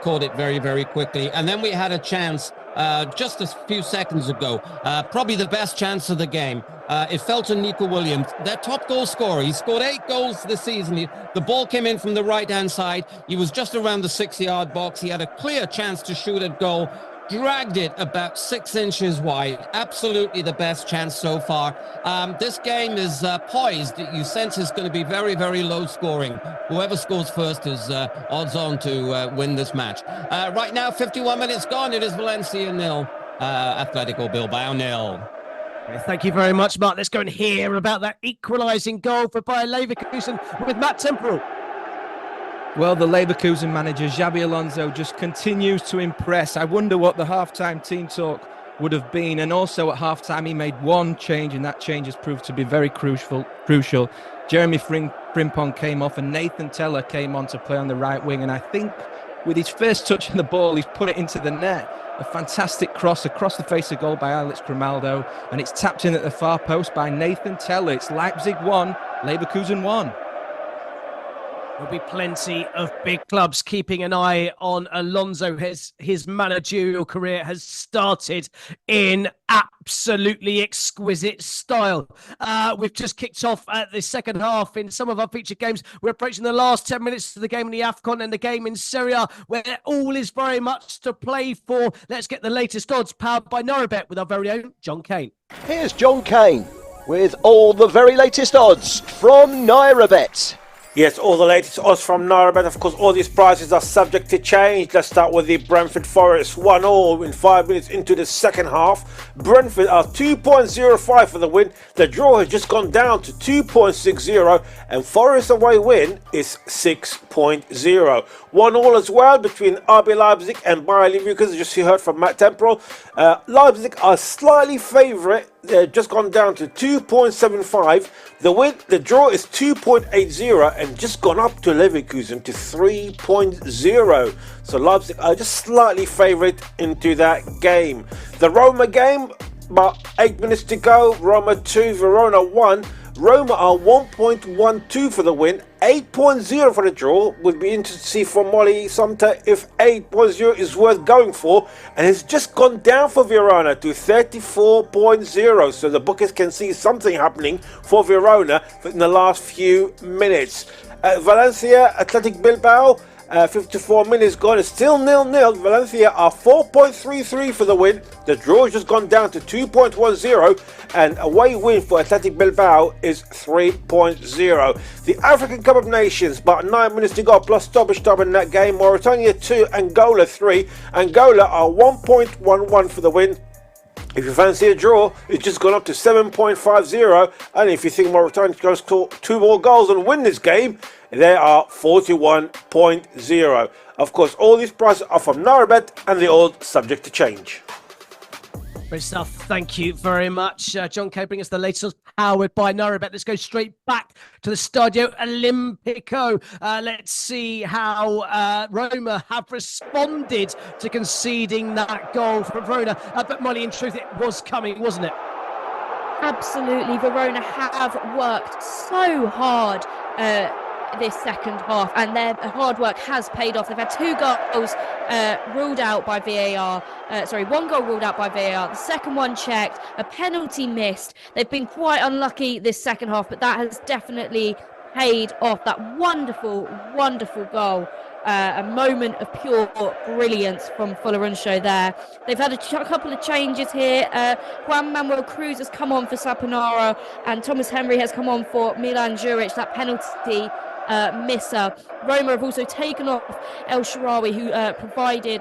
caught it very, very quickly. And then we had a chance just a few seconds ago, probably the best chance of the game. It fell to Nico Williams, their top goal scorer. He scored 8 goals this season. The ball came in from the right-hand side. He was just around the 6-yard box. He had a clear chance to shoot at goal. Dragged it about 6 inches wide. Absolutely the best chance so far. This game is poised. You sense it's going to be very, very low scoring. Whoever scores first is odds on to win this match. Right now, 51 minutes gone. It is Valencia 0, Atletico Bilbao 0. Thank you very much, Mark. Let's go and hear about that equalising goal for Bayer Leverkusen with Matt Temporal. Well, the Leverkusen manager, Xabi Alonso, just continues to impress. I wonder what the halftime team talk would have been. And also at halftime, he made one change, and that change has proved to be very crucial. Jeremy Frimpong came off, and Nathan Teller came on to play on the right wing. And I think with his first touch on the ball, he's put it into the net. A fantastic cross across the face of goal by Alex Grimaldo, and it's tapped in at the far post by Nathan Teller. It's Leipzig 1, Leverkusen 1. There'll be plenty of big clubs keeping an eye on Alonso. His managerial career has started in absolutely exquisite style. We've just kicked off the second half in some of our featured games. We're approaching the last 10 minutes of the game in the AFCON and the game in Serie A, where all is very much to play for. Let's get the latest odds powered by NairaBet with our very own John Kane. Here's John Kane with all the very latest odds from NairaBet. Yes, all the latest odds from NairaBet. Of course, all these prices are subject to change. Let's start with the Brentford Forest 1-0 in 5 minutes into the second half. Brentford are 2.05 for the win. The draw has just gone down to 2.60, and Forest away win is 6.0. 1-1 as well between RB Leipzig and Bayer Leverkusen. Just you heard from Matt Temporal. Leipzig are slightly favourite. They've just gone down to 2.75. The draw is 2.80 and just gone up to Leverkusen to 3.0. So Leipzig are just slightly favourite into that game. The Roma game, about 8 minutes to go. Roma 2, Verona 1. Roma are 1.12 for the win, 8.0 for the draw. Would be interesting to see from Molly Sumter if 8.0 is worth going for. And it's just gone down for Verona to 34.0. So the bookers can see something happening for Verona in the last few minutes. Valencia, Athletic Bilbao. 54 minutes gone. It's still 0-0. Valencia are 4.33 for the win. The draw has just gone down to 2.10, and away win for Athletic Bilbao is 3.0. The African Cup of Nations, about 9 minutes to go, plus stoppage time in that game. Mauritania 2, Angola 3. Angola are 1.11 for the win. If you fancy a draw, it's just gone up to 7.50. And if you think Mauritania can score 2 more goals and win this game, they are 41.0. Of course, all these prices are from NaraBet and they're all subject to change. Great stuff. Thank you very much. John Kay, bring us the latest, powered by NaraBet. Let's go straight back to the Stadio Olimpico. Let's see how Roma have responded to conceding that goal from Verona. But Molly, in truth, it was coming, wasn't it? Absolutely. Verona have worked so hard this second half, and their hard work has paid off. They've had 2 goals ruled out by VAR. 1 goal ruled out by VAR. The second one checked. A penalty missed. They've been quite unlucky this second half, but that has definitely paid off. That wonderful, wonderful goal. A moment of pure brilliance from Folorunsho there. They've had a couple of changes here. Juan Manuel Cruz has come on for Saponara, and Thomas Henry has come on for Milan Juric. That penalty misser. Roma have also taken off El Shaarawy, who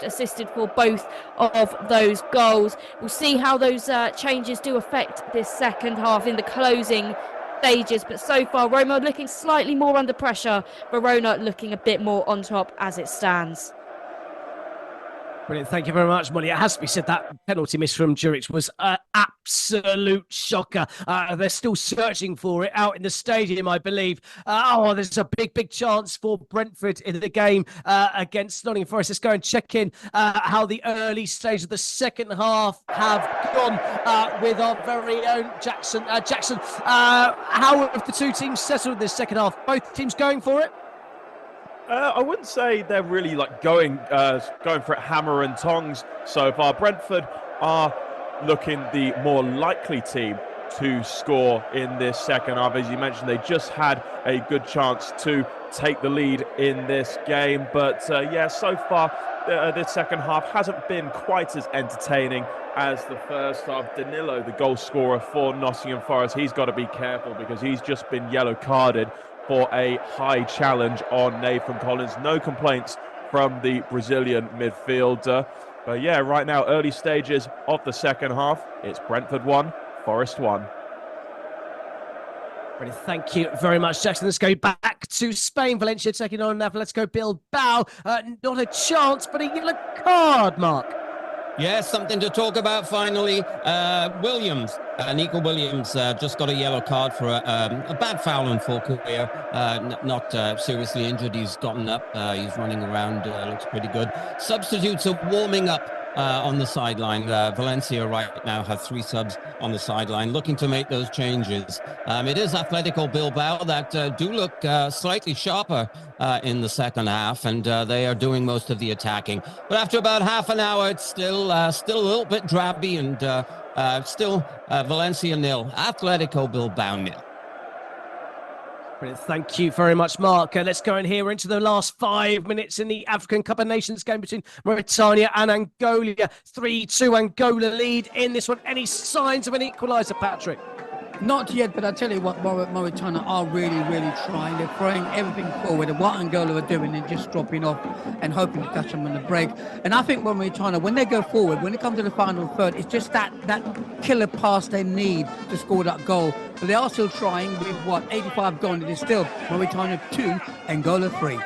assisted for both of those goals. We'll see how those changes do affect this second half in the closing stages, but so far Roma looking slightly more under pressure, Verona looking a bit more on top as it stands. Brilliant. Thank you very much, Molly. It has to be said that penalty miss from Juric was an absolute shocker. They're still searching for it out in the stadium, I believe. There's a big chance for Brentford in the game against Nottingham Forest. Let's go and check in how the early stage of the second half have gone with our very own Jackson. Jackson, how have the two teams settled this second half? Both teams going for it? I wouldn't say they're really going for it hammer and tongs so far. Brentford are looking the more likely team to score in this second half. As you mentioned, they just had a good chance to take the lead in this game. But so far, this second half hasn't been quite as entertaining as the first half. Danilo, the goal scorer for Nottingham Forest, he's got to be careful because he's just been yellow carded for a high challenge on Nathan Collins. No complaints from the Brazilian midfielder. But right now, early stages of the second half, it's Brentford 1, Forest 1. Brilliant. Thank you very much, Jackson. Let's go back to Spain. Valencia taking on Atletico Bilbao. Not a chance, but a yellow card, Mark. Yes, something to talk about finally. Nico Williams just got a yellow card for a bad foul on full career. Not seriously injured. He's gotten up. He's running around. Looks pretty good. Substitutes are warming up on the sideline. Valencia right now have 3 subs on the sideline looking to make those changes. It is Atletico Bilbao that do look slightly sharper in the second half, and they are doing most of the attacking. But after about half an hour, it's still a little bit drabby, and still Valencia 0, Atletico Bilbao 0. Brilliant. Thank you very much, Mark. Let's go in here into the last 5 minutes in the African Cup of Nations game between Mauritania and Angola. 3-2 Angola lead in this one. Any signs of an equaliser, Patrick? Not yet, but I tell you what, Mauritania are really trying. They're throwing everything forward, and what Angola are doing is just dropping off and hoping to catch them on the break. And I think Mauritania, when they go forward, when it comes to the final third, it's just that killer pass they need to score that goal. But they are still trying with 85 gone. It is still Mauritania 2, Angola 3.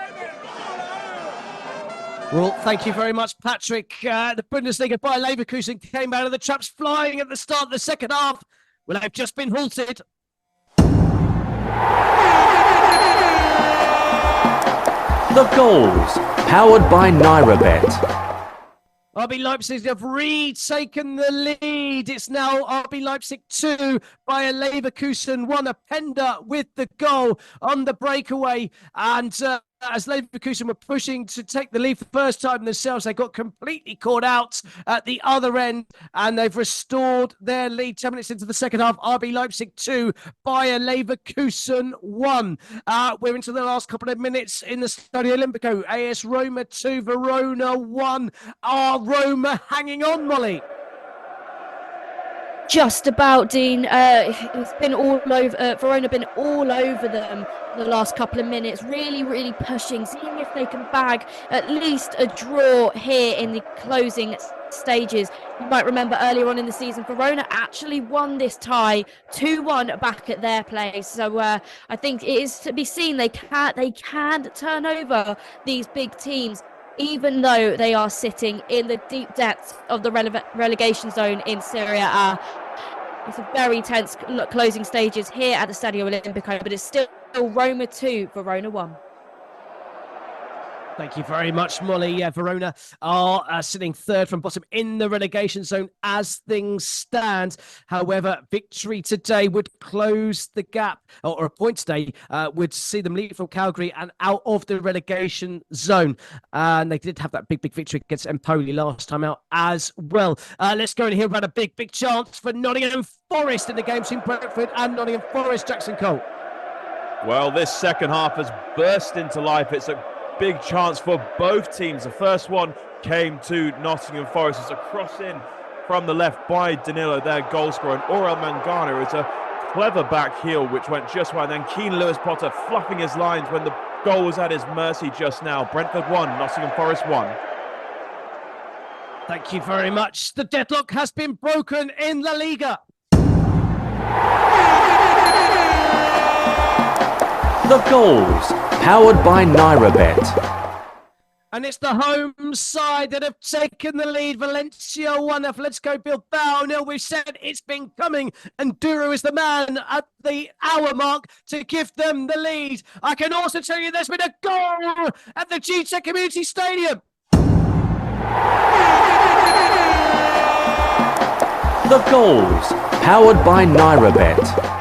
Well, thank you very much, Patrick. The Bundesliga by Leverkusen came out of the traps flying at the start of the second half. Well, they've just been halted. The goals, powered by NaraBet. RB Leipzig have retaken the lead. It's now RB Leipzig 2, Bayer Leverkusen 1. A Pender with the goal on the breakaway. And as Leverkusen were pushing to take the lead for the first time themselves, they got completely caught out at the other end, and they've restored their lead 10 minutes into the second half. RB Leipzig 2, Bayer Leverkusen 1. We're into the last couple of minutes in the Stadio Olimpico. AS Roma 2, Verona 1. Are Roma hanging on, Molly? Just about, Dean. It's been all over. Verona been all over them the last couple of minutes. Really, really pushing, seeing if they can bag at least a draw here in the closing stages. You might remember earlier on in the season, Verona actually won this tie 2-1 back at their place. So I think it is to be seen. They can turn over these big teams, even though they are sitting in the deep depths of the relegation zone in Serie A. It's a very tense closing stages here at the Stadio Olimpico, but it's still Roma 2, Verona 1. Thank you very much, Molly. Yeah, Verona are sitting third from bottom in the relegation zone as things stand. However, victory today would close the gap, or a point today would see them leave from Calgary and out of the relegation zone. And they did have that big victory against Empoli last time out as well. Let's go and hear about a big chance for Nottingham Forest in the game between Brentford and Nottingham Forest. Jackson Cole. Well, this second half has burst into life. It's a big chance for both teams. The first one came to Nottingham Forest. It's a cross in from the left by Danilo, their goal scorer. And Aurel Mangano is a clever back heel, which went just wide. And then Keane Lewis Potter fluffing his lines when the goal was at his mercy just now. Brentford 1, Nottingham Forest 1. Thank you very much. The deadlock has been broken in La Liga. The goals, powered by NairaBet. And it's the home side that have taken the lead. Valencia 1, Atletico Bilbao 0. We've said it's been coming, and Duro is the man at the hour mark to give them the lead. I can also tell you there's been a goal at the GTEC Community Stadium. The goals, powered by NairaBet.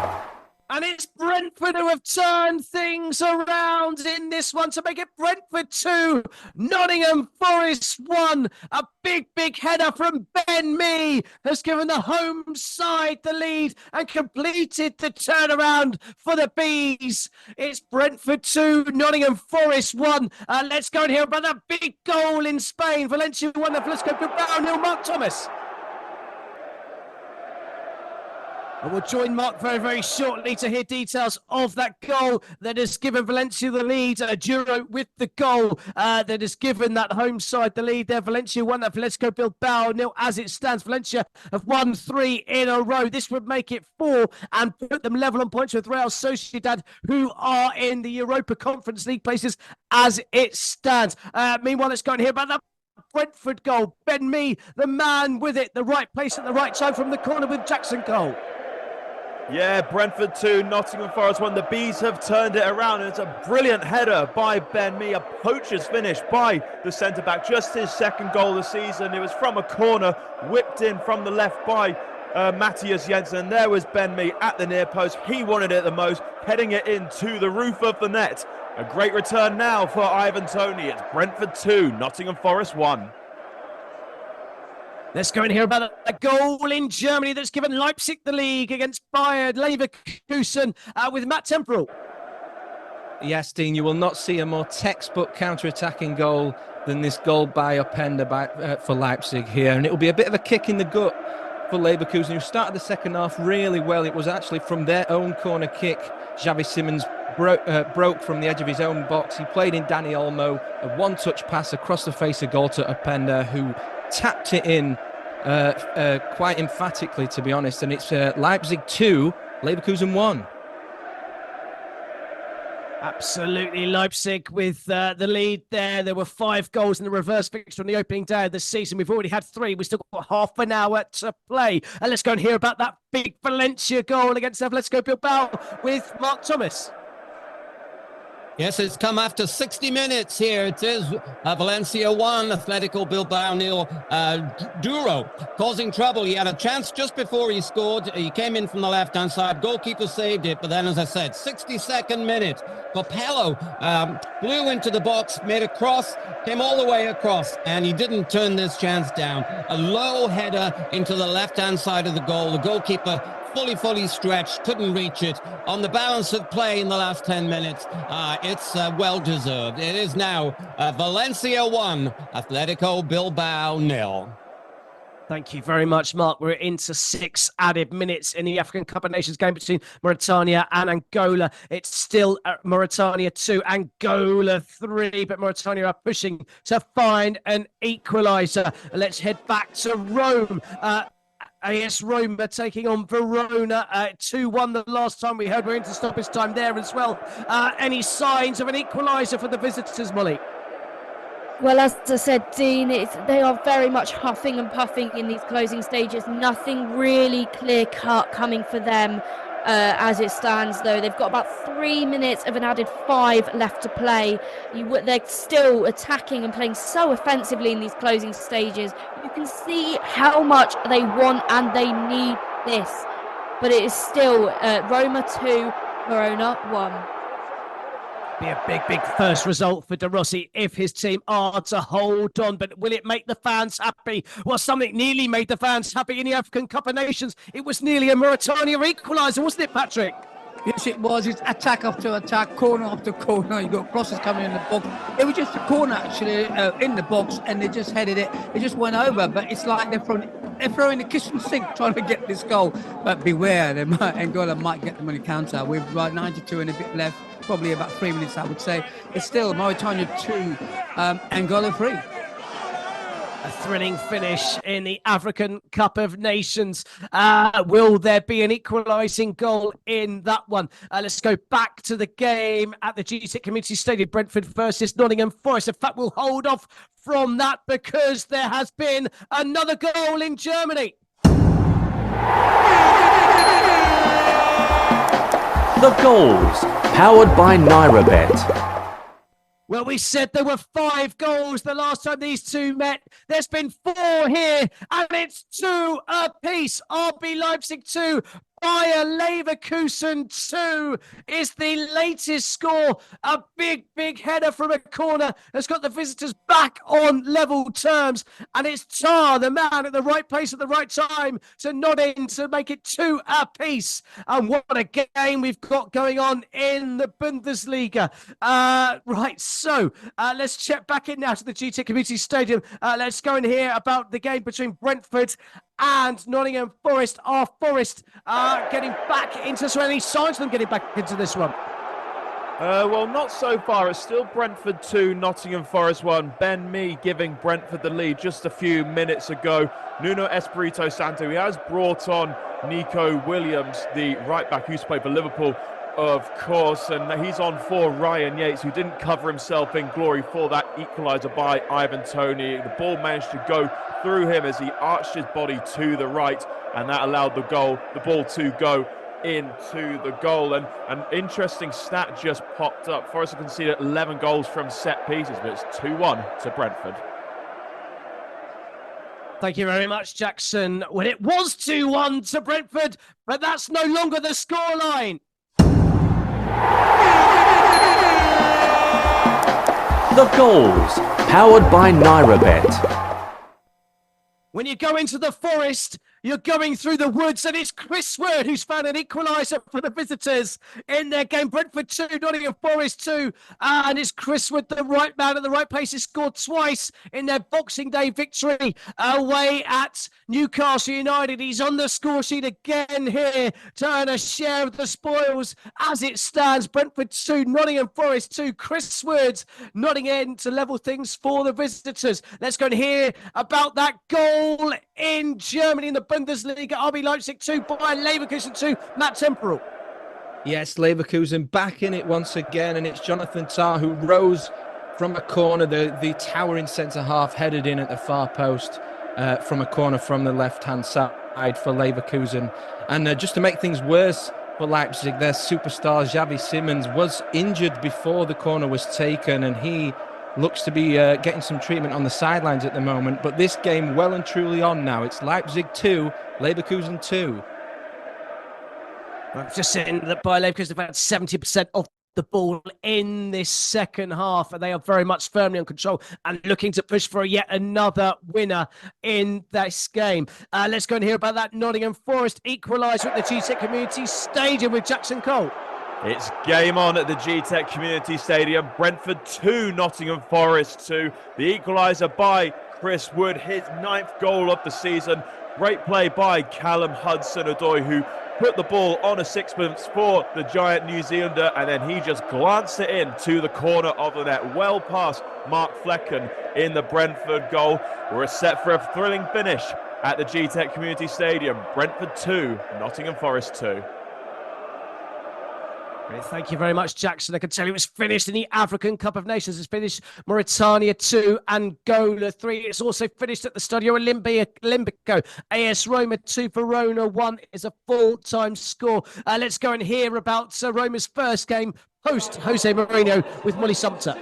And it's Brentford who have turned things around in this one to make it Brentford 2, Nottingham Forest 1. A big header from Ben Mee has given the home side the lead and completed the turnaround for the Bees. It's Brentford 2, Nottingham Forest 1. Let's go and hear about that big goal in Spain. Valencia 1, Atletico Bilbao 0. Mark Thomas. And we'll join Mark very shortly to hear details of that goal that has given Valencia the lead. Duro with the goal that has given that home side the lead there. Valencia 1, Atletico Bilbao 0 as it stands. Valencia have won 3 in a row. This would make it 4 and put them level on points with Real Sociedad, who are in the Europa Conference League places as it stands. Meanwhile, let's go and hear about that Brentford goal. Ben Mee, the man with it, the right place at the right time from the corner with Jackson Cole. Yeah, Brentford 2, Nottingham Forest 1. The Bees have turned it around, and it's a brilliant header by Ben Mee. A poacher's finish by the centre-back. Just his second goal of the season. It was from a corner, whipped in from the left by Matthias Jensen. And there was Ben Mee at the near post. He wanted it the most, heading it into the roof of the net. A great return now for Ivan Toney. It's Brentford 2, Nottingham Forest 1. Let's go and hear about a goal in Germany that's given Leipzig the league against Bayer Leverkusen with Matt Temporal. Yes, Dean, you will not see a more textbook counter-attacking goal than this goal by Openda for Leipzig here. And it will be a bit of a kick in the gut for Leverkusen, who started the second half really well. It was actually from their own corner kick. Xavi Simons broke from the edge of his own box. He played in Dani Olmo, a one-touch pass across the face of goal to Openda, who tapped it in quite emphatically, to be honest. And it's Leipzig 2, Leverkusen 1. Absolutely, Leipzig with the lead there. There were 5 goals in the reverse fixture on the opening day of the season. We've already had 3. We've still got half an hour to play. And let's go and hear about that big Valencia goal against Atletico Bilbao with Mark Thomas. Yes, it's come after 60 minutes here. It is Valencia 1, Atletico Bilbao 0. Duro causing trouble. He had a chance just before he scored. He came in from the left-hand side. Goalkeeper saved it. But then, as I said, 62nd minute. Capello blew into the box, made a cross, came all the way across, and he didn't turn this chance down. A low header into the left-hand side of the goal. The goalkeeper fully stretched, couldn't reach it. On the balance of play in the last 10 minutes, it's well deserved. It is now Valencia 1, Atletico Bilbao 0. Thank you very much, Mark. We're into 6 added minutes in the African Cup of Nations game between Mauritania and Angola. It's still Mauritania 2, Angola 3, but Mauritania are pushing to find an equaliser. Let's head back to Rome. AS Roma taking on Verona 2-1 the last time we heard. We're into stoppage time there as well. Any signs of an equaliser for the visitors, Molly? Well, as I said, Dean, they are very much huffing and puffing in these closing stages. Nothing really clear-cut coming for them as it stands, though. They've got about 3 minutes of an added 5 left to play. They're still attacking and playing so offensively in these closing stages. You can see how much they want and they need this. But it is still Roma 2, Verona 1. Be a big first result for De Rossi if his team are to hold on. But will it make the fans happy? Well, something nearly made the fans happy in the African Cup of Nations. It was nearly a Mauritania equaliser, wasn't it, Patrick? Yes, it was. It's attack after attack, corner after corner. You got crosses coming in the box. It was just a corner, actually, in the box, and they just headed it. It just went over, but it's like they're throwing the kitchen sink trying to get this goal. But beware, Angola might get them on the counter. We've got 92 and a bit left. Probably about 3 minutes, I would say. It's still Mauritania 2, Angola 3. A thrilling finish in the African Cup of Nations. Will there be an equalising goal in that one? Let's go back to the game at the GTEC Community Stadium. Brentford versus Nottingham Forest. In fact, we'll hold off from that because there has been another goal in Germany. The goals, powered by NairaBet. Well, we said there were 5 goals the last time these two met. There's been 4 here, and it's 2 apiece. RB Leipzig 2, Bayer Leverkusen 2 is the latest score. A big header from a corner has got the visitors back on level terms. And it's Tar, the man at the right place at the right time, to nod in to make it 2 apiece. And what a game we've got going on in the Bundesliga. Right, so let's check back in now to the GTEC Community Stadium. Let's go and hear about the game between Brentford and Nottingham Forest. Are Forest getting back into so any signs of them getting back into this one? Well, not so far. It's still Brentford 2, Nottingham Forest 1. Ben Mee giving Brentford the lead just a few minutes ago. Nuno Espirito Santo, he has brought on Nico Williams, the right back who used to play for Liverpool, of course, and he's on for Ryan Yates, who didn't cover himself in glory for that equaliser by Ivan Toney. The ball managed to go through him as he arched his body to the right, and that allowed the ball to go into the goal. And an interesting stat just popped up. Forest have conceded 11 goals from set pieces, but it's 2-1 to Brentford. Thank you very much, Jackson. Well, it was 2-1 to Brentford, but that's no longer the scoreline. The goals, powered by NairaBet. When you go into the Forest, you're going through the woods, and it's Chris Word who's found an equaliser for the visitors in their game. Brentford 2, Nottingham Forest 2, and it's Chris Word, the right man at the right place. He scored twice in their Boxing Day victory away at Newcastle United. He's on the score sheet again here to earn a share of the spoils as it stands. Brentford 2, Nottingham Forest 2. Chris Word nodding in to level things for the visitors. Let's go and hear about that goal in Germany in the Bundesliga. RB Leipzig 2, Bayer Leverkusen 2. Matt Temporal. Yes, Leverkusen back in it once again, and it's Jonathan Tah who rose from a corner. The towering centre-half headed in at the far post from a corner from the left-hand side for Leverkusen. And just to make things worse for Leipzig. Their superstar Xavi Simons was injured before the corner was taken, and he looks to be getting some treatment on the sidelines at the moment. But this game well and truly on now. It's Leipzig 2, Leverkusen 2. I've just seen that Bayer Leverkusen have had 70% of the ball in this second half, and they are very much firmly in control and looking to push for yet another winner in this game. Let's go and hear about that Nottingham Forest equaliser at the GTEC Community Stadium with Jackson Cole. It's game on at the GTEC Community Stadium. Brentford 2, Nottingham Forest 2. The equaliser by Chris Wood, his 9th goal of the season. Great play by Callum Hudson-Odoi, who put the ball on a sixpence for the giant New Zealander, and then he just glanced it in to the corner of the net, well past Mark Flecken in the Brentford goal. We're set for a thrilling finish at the GTEC Community Stadium. Brentford 2, Nottingham Forest 2. Thank you very much, Jackson. I can tell you it's finished in the African Cup of Nations. It's finished Mauritania 2, Angola 3. It's also finished at the Stadio Olimpico. AS Roma 2, Verona 1 is a full-time score. Let's go and hear about Roma's first game host Jose Mourinho with Molly Sumter.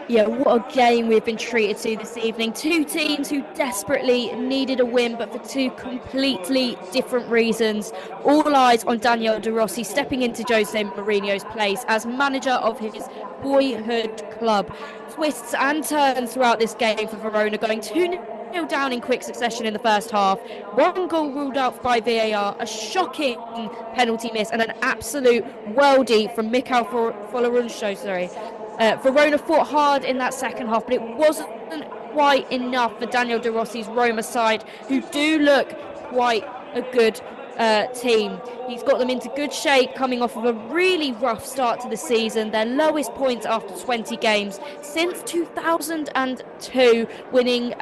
Yeah, what a game we've been treated to this evening. Two teams who desperately needed a win, but for two completely different reasons. All eyes on Daniel De Rossi stepping into Jose Mourinho's place as manager of his boyhood club. Twists and turns throughout this game for Verona, going 2-0 down in quick succession in the first half. One goal ruled out by VAR, a shocking penalty miss, and an absolute worldie from Mikhail Folorunso, Verona fought hard in that second half, but it wasn't quite enough for Daniel De Rossi's Roma side, who do look quite a good team. He's got them into good shape coming off of a really rough start to the season. Their lowest points after 20 games since 2002, winning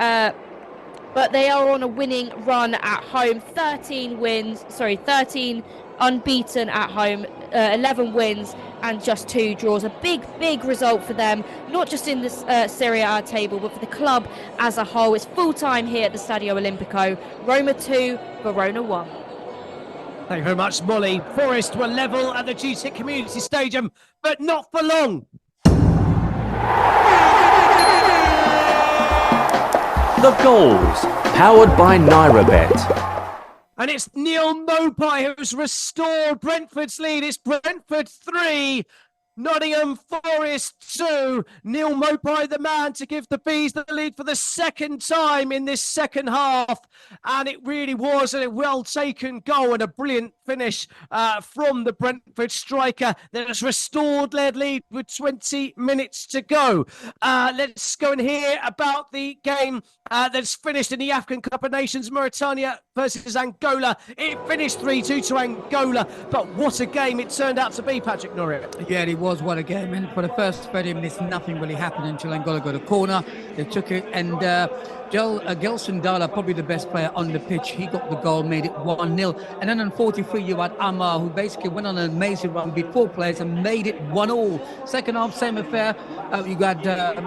but they are on a winning run at home. 13 unbeaten at home, 11 wins and just 2 draws. A big result for them, not just in the Serie A table, but for the club as a whole. It's full time here at the Stadio Olimpico. Roma 2, Verona 1. Thank you very much, Molly. Forest were level at the GTEC Community Stadium, but not for long. The goals, powered by NairaBet. And it's Neil Mopai who's restored Brentford's lead. It's Brentford 3, Nottingham Forest 2. Neil Mopai, the man to give the Bees the lead for the second time in this second half. And it really was a well-taken goal and a brilliant finish from the Brentford striker that has restored their lead with 20 minutes to go. Let's go and hear about the game that's finished in the AFCON Cup of Nations, Mauritania versus Angola. It finished 3-2 to Angola, but what a game it turned out to be, Patrick Norrie. Yeah, it was. What a game. And for the first 30 minutes, nothing really happened until Angola got a corner. They took it, and Gelson Dala, probably the best player on the pitch, he got the goal, made it 1-0. And then on 43, you had Amar, who basically went on an amazing run, beat 4 players and made it 1-1. Second half, same affair. You got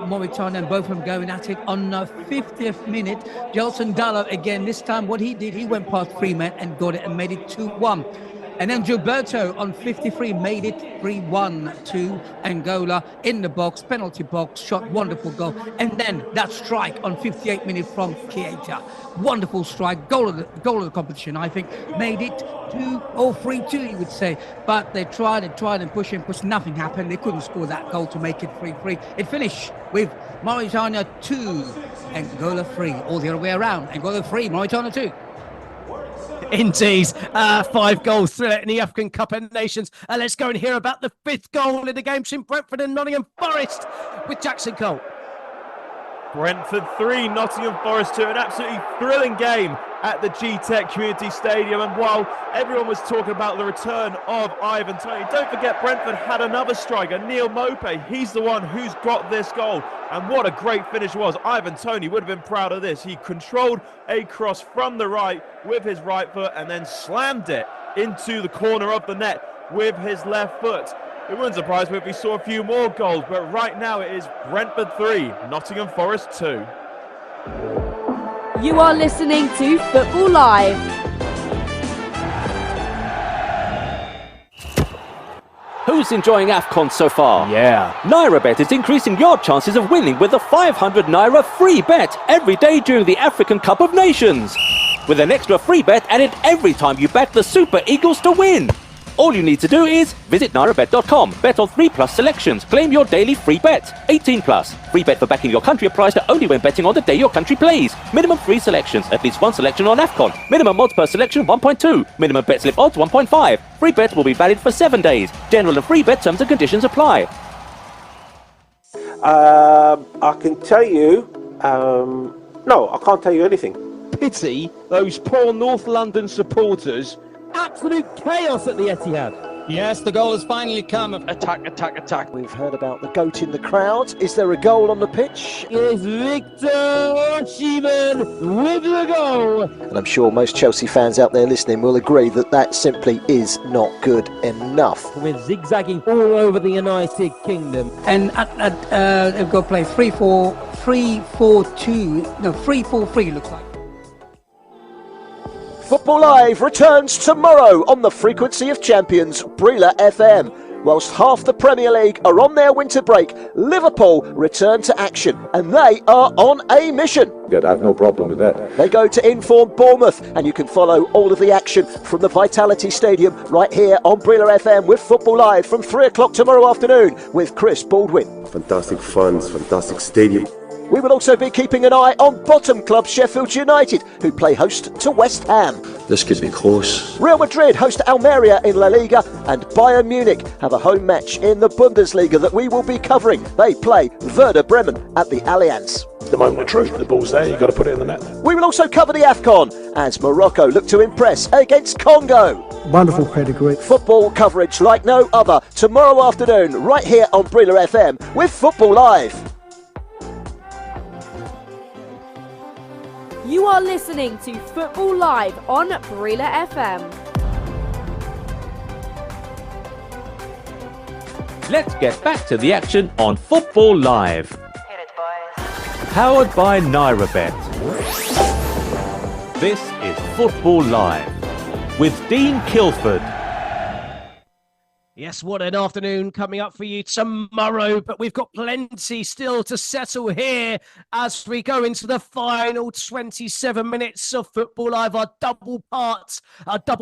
Mauritania and both of them going at it. On the 50th minute, Gelson Dala, again, this time what he did, he went past 3 men and got it and made it 2-1. And then Gilberto on 53 made it 3-1 to Angola in the box, penalty box, shot, wonderful goal. And then that strike on 58 minutes from Keita. Wonderful strike, goal of the competition, I think, made it 3-2, you would say. But they tried and pushed, nothing happened. They couldn't score that goal to make it 3-3. It finished with Mauritania 2, Angola 3, all the other way around. Angola 3, Mauritania 2. Indeed, 5-goal thriller in the African Cup of Nations. Let's go and hear about the 5th goal in the game between Brentford and Nottingham Forest with Jackson Cole. Brentford 3, Nottingham Forest 2. An absolutely thrilling game at the GTEC Community Stadium. And while everyone was talking about the return of Ivan Toney, don't forget Brentford had another striker, Neil Mopai. He's the one who's got this goal. And what a great finish it was. Ivan Toney would have been proud of this. He controlled a cross from the right with his right foot and then slammed it into the corner of the net with his left foot. It wouldn't surprise me if we saw a few more goals, but right now it is Brentford 3, Nottingham Forest 2. You are listening to Football Live. Who's enjoying AFCON so far? Yeah. NairaBet is increasing your chances of winning with a 500 Naira free bet every day during the African Cup of Nations. With an extra free bet added every time you back the Super Eagles to win. All you need to do is visit nairabet.com, bet on 3+ selections, claim your daily free bet. 18+. Free bet for backing your country applies to only when betting on the day your country plays. Minimum 3 selections, at least 1 selection on AFCON. Minimum odds per selection 1.2. Minimum bet slip odds 1.5. Free bet will be valid for 7 days. General and free bet terms and conditions apply. I can tell you... no, I can't tell you anything. Pity those poor North London supporters. Absolute chaos at the Etihad. Yes, the goal has finally come. Attack, attack, attack. We've heard about the goat in the crowd. Is there a goal on the pitch? Is Victor Osimhen with the goal. And I'm sure most Chelsea fans out there listening will agree that that simply is not good enough. We're zigzagging all over the United Kingdom. And they've got to play 3-4, 3-4-2, no, 3-4-3 looks like. Football Live returns tomorrow on the frequency of champions, Brila FM. Whilst half the Premier League are on their winter break, Liverpool return to action, and they are on a mission. I have no problem with that. They go to inform Bournemouth, and you can follow all of the action from the Vitality Stadium right here on Brila FM with Football Live from 3 o'clock tomorrow afternoon with Chris Baldwin. Fantastic fans, fantastic stadium. We will also be keeping an eye on bottom club Sheffield United, who play host to West Ham. This could be close. Real Madrid host Almeria in La Liga, and Bayern Munich have a home match in the Bundesliga that we will be covering. They play Werder Bremen at the Allianz. The moment of truth, the ball's there, you've got to put it in the net. We will also cover the AFCON as Morocco look to impress against Congo. Wonderful pedigree. Football coverage like no other tomorrow afternoon right here on Brila FM with Football Live. You are listening to Football Live on Brila FM. Let's get back to the action on Football Live. Hit it, boys. Powered by NairaBet. This is Football Live with Dean Kilford. Yes, what an afternoon coming up for you tomorrow, but we've got plenty still to settle here as we go into the final 27 minutes of Football Live, our double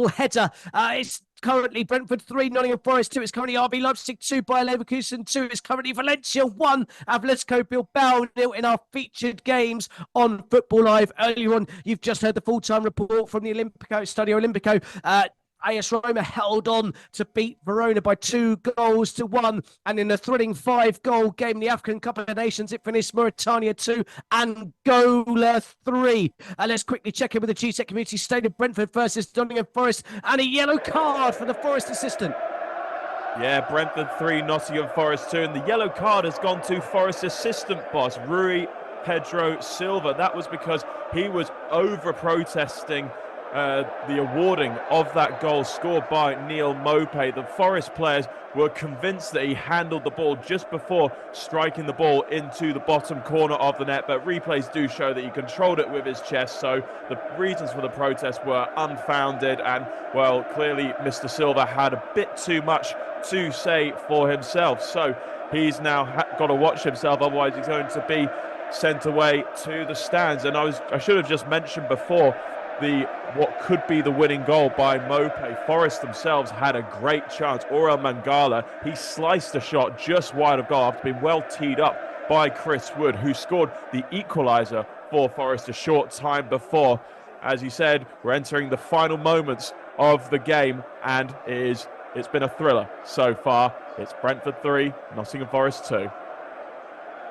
header. It's currently Brentford 3, Nottingham Forest 2. It's currently RB Leipzig 2, Bayer Leverkusen 2. It's currently Valencia 1, Atletico Bilbao 0 in our featured games on Football Live. Earlier on, you've just heard the full-time report from the Stadio Olimpico. AS Roma held on to beat Verona by 2-1, and in a thrilling 5-goal game in the African Cup of Nations, it finished Mauritania 2, Angola 3. Let's quickly check in with the GTEC Community Stadium. Brentford versus Nottingham Forest, and a yellow card for the Forest assistant. Yeah, Brentford 3, Nottingham Forest 2, and the yellow card has gone to Forest assistant boss, Rui Pedro Silva. That was because he was over-protesting the awarding of that goal scored by Neil Maupay. The Forest players were convinced that he handled the ball just before striking the ball into the bottom corner of the net, but replays do show that he controlled it with his chest, so the reasons for the protest were unfounded, and, well, clearly Mr. Silva had a bit too much to say for himself, so he's now got to watch himself, otherwise he's going to be sent away to the stands. And I should have just mentioned before, what could be the winning goal by Maupay. Forest themselves had a great chance. Aurel Mangala, he sliced a shot just wide of goal after being well teed up by Chris Wood, who scored the equaliser for Forest a short time before. As you said, we're entering the final moments of the game, and it's been a thriller so far. It's Brentford 3, Nottingham Forest 2.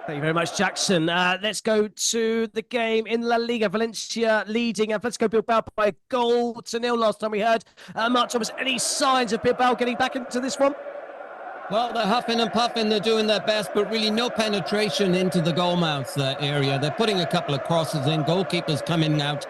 Thank you very much, Jackson. Let's go to the game in La Liga. Valencia leading Atletico Bilbao by 1-0 last time we heard. Mark Thomas, any signs of Bilbao getting back into this one? Well, they're huffing and puffing, they're doing their best, but really no penetration into the goalmouth area. They're putting a couple of crosses in, goalkeepers coming out,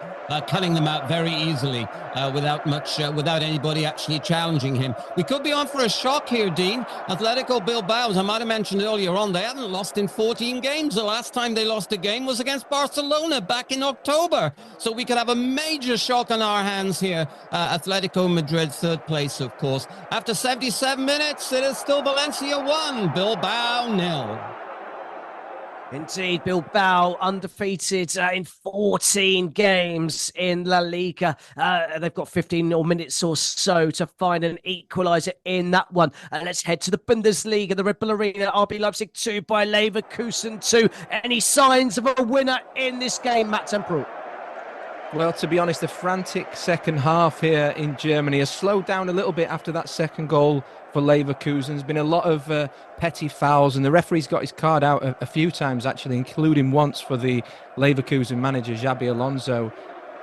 cutting them out very easily without anybody actually challenging him. We could be on for a shock here, Dean. Atletico Bilbao, as I might have mentioned earlier on, they haven't lost in 14 games. The last time they lost a game was against Barcelona back in October. So we could have a major shock on our hands here. Atletico Madrid, third place, of course. After 77 minutes, it is still Valencia 1, Bilbao 0. Indeed, Bilbao undefeated in 14 games in La Liga. They've got 15 more minutes or so to find an equaliser in that one. Let's head to the Bundesliga, the Red Bull Arena. RB Leipzig 2 by Leverkusen 2. Any signs of a winner in this game, Matt Temporal? Well, to be honest, the frantic second half here in Germany has slowed down a little bit after that second goal for Leverkusen. There's been a lot of petty fouls, and the referee's got his card out a few times, actually, including once for the Leverkusen manager, Xabi Alonso.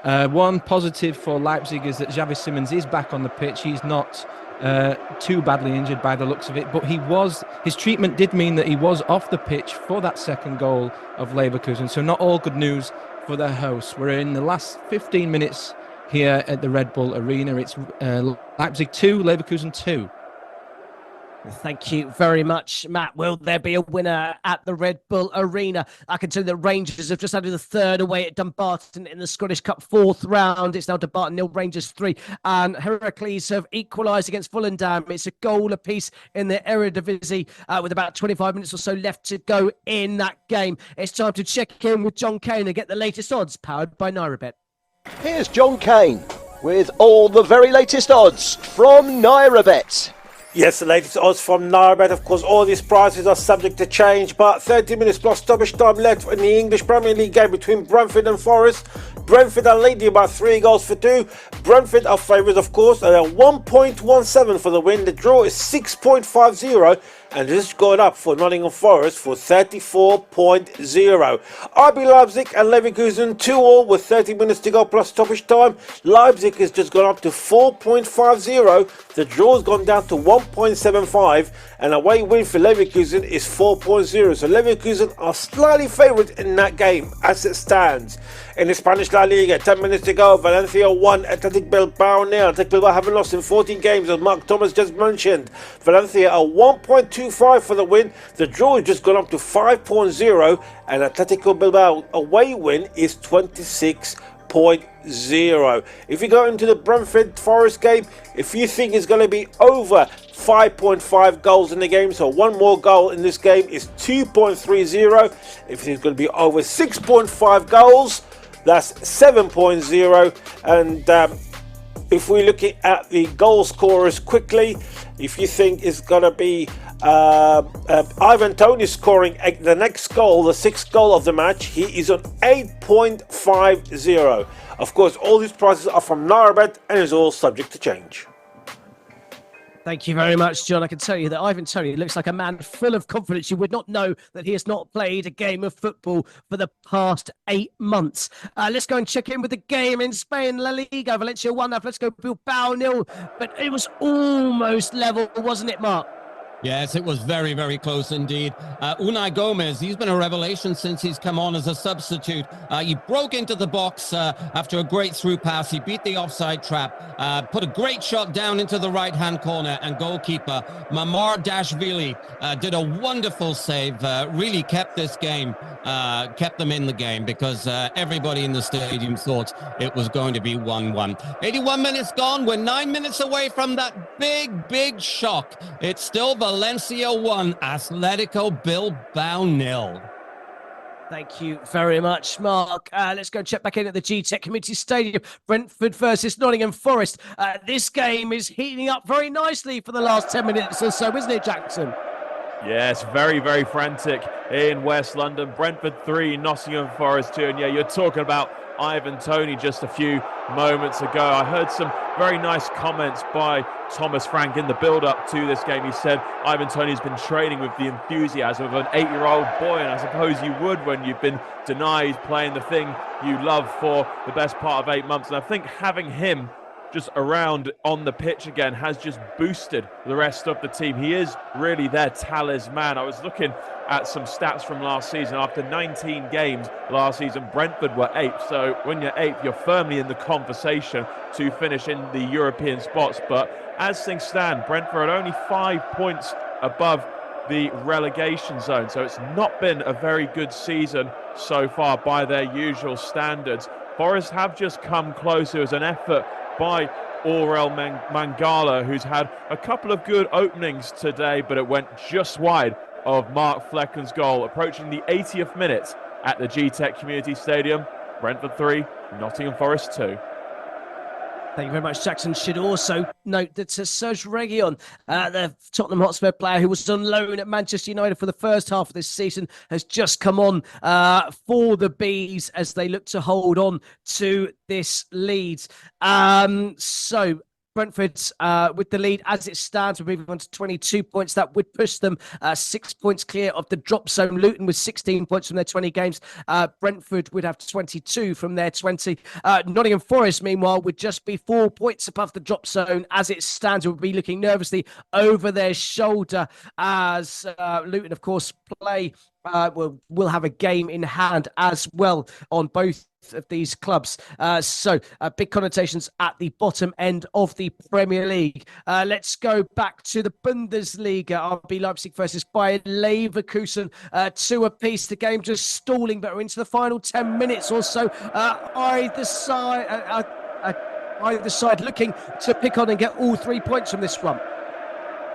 One positive for Leipzig is that Xavi Simons is back on the pitch. He's not too badly injured by the looks of it, but his treatment did mean that he was off the pitch for that second goal of Leverkusen, so not all good news for their hosts. We're in the last 15 minutes here at the Red Bull Arena. It's Leipzig 2, Leverkusen 2. Thank you very much, Matt. Will there be a winner at the Red Bull Arena? I can tell you that Rangers have just added the third away at Dumbarton in the Scottish Cup fourth round. It's now Dumbarton 0, Rangers 3. And Heracles have equalised against Volendam. It's a goal apiece in the Eredivisie with about 25 minutes or so left to go in that game. It's time to check in with John Kane and get the latest odds powered by NairaBet. Here's John Kane with all the very latest odds from NairaBet. Yes, the latest odds from NairaBet. Of course, all these prices are subject to change, but 30 minutes plus stoppage time left in the English Premier League game between Brentford and Forest. Brentford are leading by 3-2. Brentford are favourites, of course. They are 1.17 for the win. The draw is 6.50. And this is going up for Nottingham Forest for 34.0. RB Leipzig and Leverkusen 2-2 with 30 minutes to go plus stoppage time. Leipzig has just gone up to 4.50. The draw's gone down to 1.75. And away win for Leverkusen is 4.0. So Leverkusen are slightly favourite in that game as it stands. In the Spanish La Liga, 10 minutes to go. Valencia 1, Athletic Bilbao 0. Athletic Bilbao haven't lost in 14 games, as Mark Thomas just mentioned. Valencia are 1.25 for the win. The draw has just gone up to 5.0. And Atletico Bilbao away win is 26.0. If you go into the Brentford Forest game, if you think it's going to be over 5.5 goals in the game, so one more goal in this game is 2.30. If it's going to be over 6.5 goals, that's 7.0. And if we're looking at the goal scorers quickly, if you think it's going to be Ivan Toney scoring the next goal, the sixth goal of the match, he is on 8.50. Of course, all these prices are from NairaBet and is all subject to change. Thank you very much, John. I can tell you that Ivan Toney looks like a man full of confidence. You would not know that he has not played a game of football for the past 8 months. Let's go and check in with the game in Spain. La Liga, Valencia 1, Atletico Bilbao 0. But it was almost level, wasn't it, Mark? Yes, it was very, very close indeed. Unai Gomez, he's been a revelation since he's come on as a substitute. He broke into the box after a great through pass. He beat the offside trap, put a great shot down into the right-hand corner, and goalkeeper Mamardashvili did a wonderful save, really kept this game, kept them in the game, because everybody in the stadium thought it was going to be 1-1. 81 minutes gone. We're 9 minutes away from that big, big shock. It's still Valencia 1, Atletico Bilbao 0. Thank you very much, Mark. Let's go check back in at the G-Tech Community Stadium. Brentford versus Nottingham Forest. This game is heating up very nicely for the last 10 minutes or so, isn't it, Jackson? Yes, very, very frantic in West London. Brentford 3, Nottingham Forest 2. And yeah, you're talking about Ivan Toney just a few moments ago. I heard some very nice comments by Thomas Frank in the build-up to this game. He said Ivan Toney's been training with the enthusiasm of an 8-year-old boy, and I suppose you would when you've been denied playing the thing you love for the best part of 8 months. And I think having him just around on the pitch again has just boosted the rest of the team. He is really their talisman. I was looking at some stats from last season. After 19 games last season, Brentford were 8th. So when you're 8th, you're firmly in the conversation to finish in the European spots. But as things stand, Brentford are only 5 points above the relegation zone. So it's not been a very good season so far by their usual standards. Forest have just come close. It was an effort by Aurel Mangala, who's had a couple of good openings today, but it went just wide of Mark Flecken's goal. Approaching the 80th minute at the G-Tech Community Stadium. Brentford 3, Nottingham Forest 2. Thank you very much, Jackson. Should also note that Serge Reguilon, the Tottenham Hotspur player who was on loan at Manchester United for the first half of this season, has just come on for the Bees as they look to hold on to this lead. So Brentford with the lead as it stands. We're moving on to 22 points. That would push them 6 points clear of the drop zone. Luton with 16 points from their 20 games. Brentford would have 22 from their 20. Nottingham Forest, meanwhile, would just be 4 points above the drop zone as it stands. It would be looking nervously over their shoulder as Luton, of course, play. Will have a game in hand as well on both of these clubs. So big connotations at the bottom end of the Premier League. Let's go back to the Bundesliga. RB Leipzig versus Bayer Leverkusen. 2 apiece. The game just stalling, but we're into the final 10 minutes or so. Either side looking to pick on and get all 3 points from this one.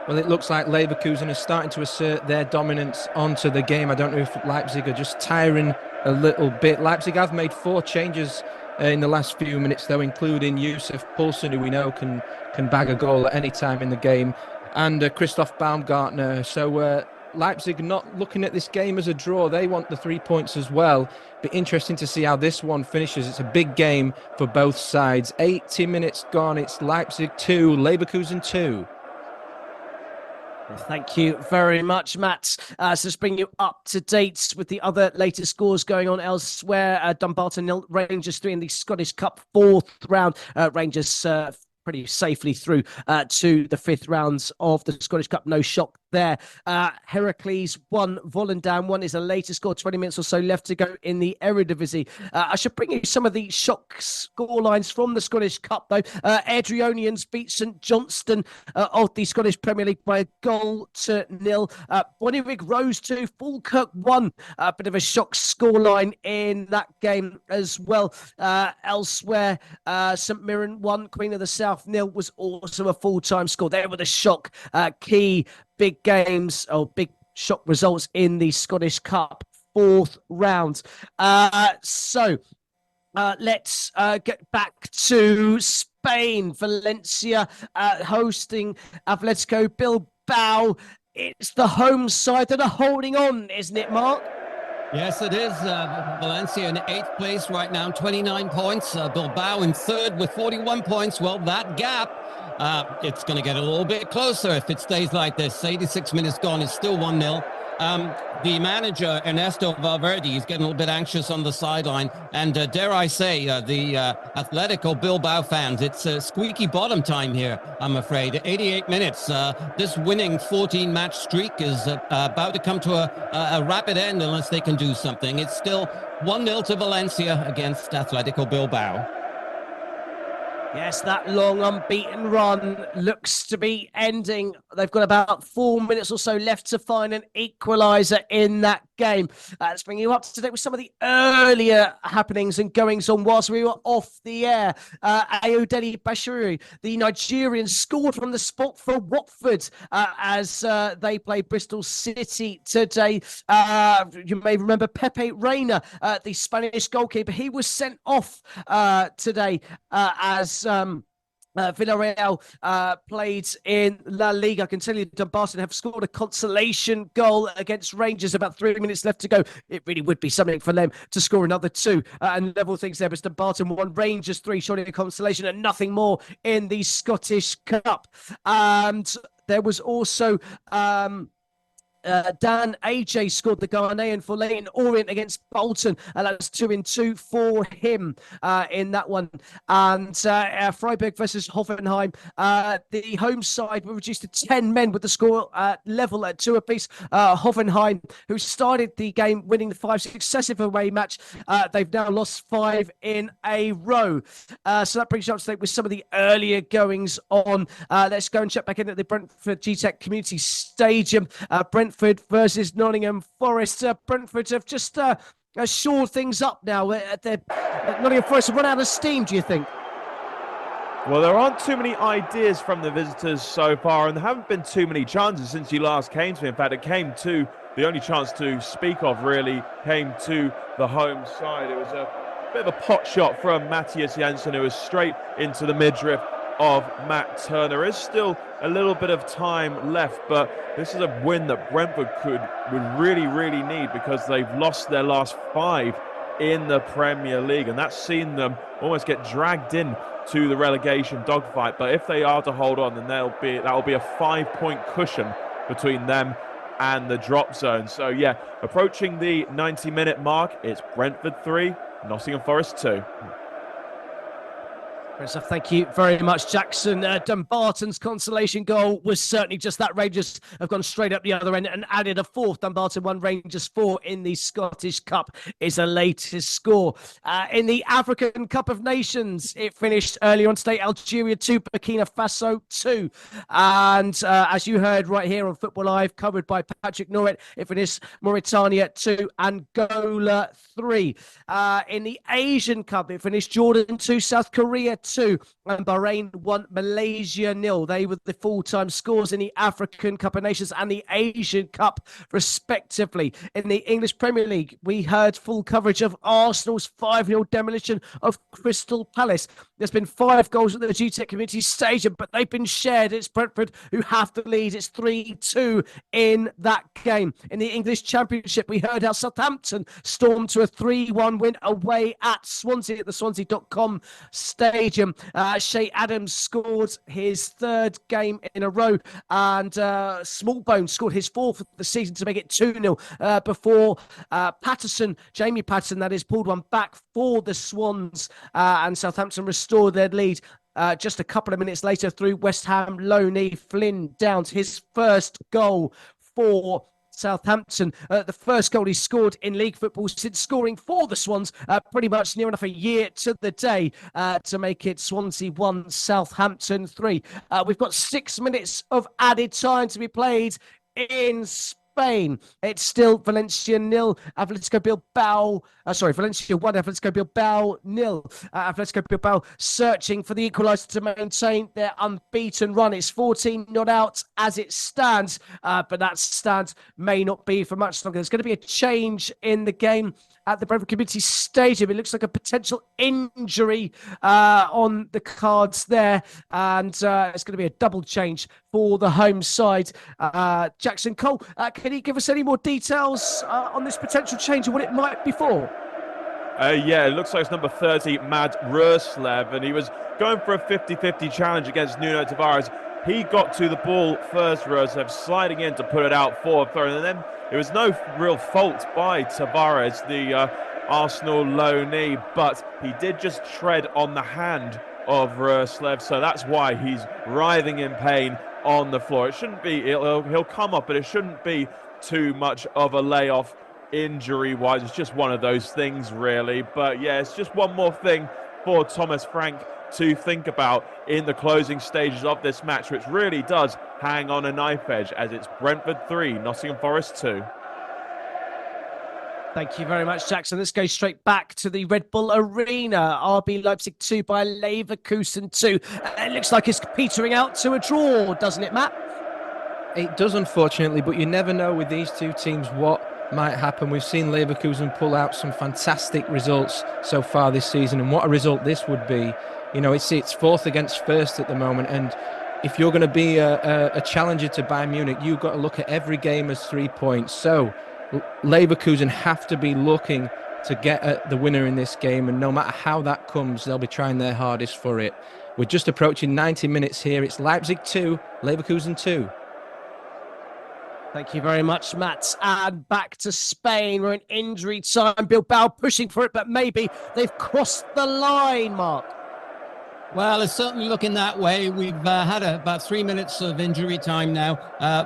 Well, it looks like Leverkusen is starting to assert their dominance onto the game. I don't know if Leipzig are just tiring a little bit. Leipzig have made 4 changes in the last few minutes, though, including Yusuf Poulsen, who we know can bag a goal at any time in the game, and Christoph Baumgartner. So Leipzig not looking at this game as a draw. They want the 3 points as well. Be interesting to see how this one finishes. It's a big game for both sides. 80 minutes gone. It's Leipzig 2, Leverkusen 2. Thank you very much, Matt. So let's bring you up to date with the other latest scores going on elsewhere. Dumbarton 0, Rangers 3 in the Scottish Cup 4th round. Rangers pretty safely through to the 5th rounds of the Scottish Cup. No shock there. Heracles 1, Volendam 1 is the latest score. 20 minutes or so left to go in the Eredivisie. I should bring you some of the shock score lines from the Scottish Cup, though. Airdrieonians beat St Johnstone of the Scottish Premier League by 1-0. Bonnyrigg rose 2, Falkirk 1. A bit of a shock scoreline in that game as well. Elsewhere, St Mirren 1, Queen of the South 0 was also a full-time score. There were the shock key big games or big shock results in the Scottish Cup 4th round. So let's get back to Spain. Valencia hosting Atletico Bilbao. It's the home side that are holding on, isn't it, Mark? Yes, it is. Valencia in 8th place right now, 29 points. Bilbao in 3rd with 41 points. Well, that gap, it's going to get a little bit closer if it stays like this. 86 minutes gone, it's still 1-0. The manager, Ernesto Valverde, is getting a little bit anxious on the sideline. And dare I say, the Atletico Bilbao fans, it's squeaky bottom time here, I'm afraid. 88 minutes. This winning 14-match streak is about to come to a rapid end unless they can do something. It's still 1-0 to Valencia against Atletico Bilbao. Yes, that long unbeaten run looks to be ending. They've got about 4 minutes or so left to find an equaliser in that game. Let's bring you up to date with some of the earlier happenings and goings on whilst we were off the air. Ayodele Bashiru, the Nigerian, scored from the spot for Watford as they play Bristol City today. You may remember Pepe Reina, the Spanish goalkeeper. He was sent off today as Villarreal played in La Liga. I can tell you Dumbarton have scored a consolation goal against Rangers. About 3 minutes left to go. It really would be something for them to score another 2 and level things there. But Dumbarton 1, Rangers 3, showing a consolation and nothing more in the Scottish Cup. And there was also Dan AJ scored the Ghanaian for Leyton Orient against Bolton. That's 2-2 for him in that one. And Freiburg versus Hoffenheim. The home side were reduced to 10 men with the score level at 2 apiece. Hoffenheim, who started the game winning the 5 successive away match, they've now lost 5 in a row. So that brings you up to date with some of the earlier goings on. Let's go and check back in at the Brentford GTEC Community Stadium. Brentford versus Nottingham Forest. Brentford have just shored things up now. Nottingham Forest have run out of steam, do you think? Well, there aren't too many ideas from the visitors so far, and there haven't been too many chances since you last came to me. In fact, the only chance to speak of really came to the home side. It was a bit of a pot shot from Matthias Jensen, who was straight into the midriff of Matt Turner. There is still a little bit of time left, but this is a win that Brentford would really, really need, because they've lost their last 5 in the Premier League, and that's seen them almost get dragged in to the relegation dogfight. But if they are to hold on, then that'll be a 5-point cushion between them and the drop zone. So yeah, approaching the 90-minute mark, it's Brentford 3, Nottingham Forest 2. Thank you very much, Jackson. Dumbarton's consolation goal was certainly just that. Rangers have gone straight up the other end and added a 4th. Dumbarton 1, Rangers 4 in the Scottish Cup is the latest score. In the African Cup of Nations, it finished earlier on today. Algeria 2, Burkina Faso 2. And as you heard right here on Football Live, covered by Patrick Norret, it finished Mauritania 2, Angola 3. In the Asian Cup, it finished Jordan 2, South Korea 2, and Bahrain 1, Malaysia 0. They were the full-time scores in the African Cup of Nations and the Asian Cup, respectively. In the English Premier League, we heard full coverage of Arsenal's 5-0 demolition of Crystal Palace. There's been 5 goals at the GTEC Community Stadium, but they've been shared. It's Brentford who have the lead. It's 3-2 in that game. In the English Championship, we heard how Southampton stormed to a 3-1 win away at Swansea at the Swansea.com Stadium. Shea Adams scored his 3rd game in a row, and Smallbone scored his 4th of the season to make it 2-0 before Jamie Patterson, that is, pulled one back for the Swans, and Southampton restored their lead. Just a couple of minutes later, through West Ham loanee Flynn Downs, his 1st goal for Southampton. The first goal he scored in league football since scoring for the Swans pretty much near enough a year to the day to make it Swansea 1, Southampton 3. We've got 6 minutes of added time to be played in Spain. It's still Valencia 0, Valencia 1, Atletico Bilbao 0. Atletico Bilbao searching for the equaliser to maintain their unbeaten run. It's 14 not out as it stands, but that stance may not be for much longer. There's going to be a change in the game at the Brentford Community Stadium. It looks like a potential injury on the cards there, and it's going to be a double change for the home side. Jackson Cole, can you give us any more details on this potential change and what it might be for? Yeah, it looks like it's number 30, Mad Roslev, and he was going for a 50-50 challenge against Nuno Tavares. He got to the ball first, Roslev, sliding in to put it out for a throw, and then it was no real fault by Tavares, the Arsenal loanee, but he did just tread on the hand of Roslev, so that's why he's writhing in pain on the floor. It shouldn't be, he'll come up, but it shouldn't be too much of a layoff injury-wise. It's just one of those things, really. But yeah, it's just one more thing for Thomas Frank to think about in the closing stages of this match, which really does hang on a knife edge, as it's Brentford 3, Nottingham Forest 2. Thank you very much, Jackson. Let's go straight back to the Red Bull Arena. RB Leipzig 2 by Leverkusen 2. It looks like it's petering out to a draw, doesn't it, Matt? It does, unfortunately, but you never know with these two teams what might happen. We've seen Leverkusen pull out some fantastic results so far this season, and what a result this would be. You know, it's 4th against 1st at the moment, and if you're going to be a challenger to Bayern Munich, you've got to look at every game as 3 points. So Leverkusen have to be looking to get at the winner in this game, and no matter how that comes, they'll be trying their hardest for it. We're just approaching 90 minutes here. It's Leipzig 2, Leverkusen 2. Thank you very much, Matt. And back to Spain. We're in injury time. Bilbao pushing for it, but maybe they've crossed the line, Mark. Well, it's certainly looking that way. We've had about 3 minutes of injury time now.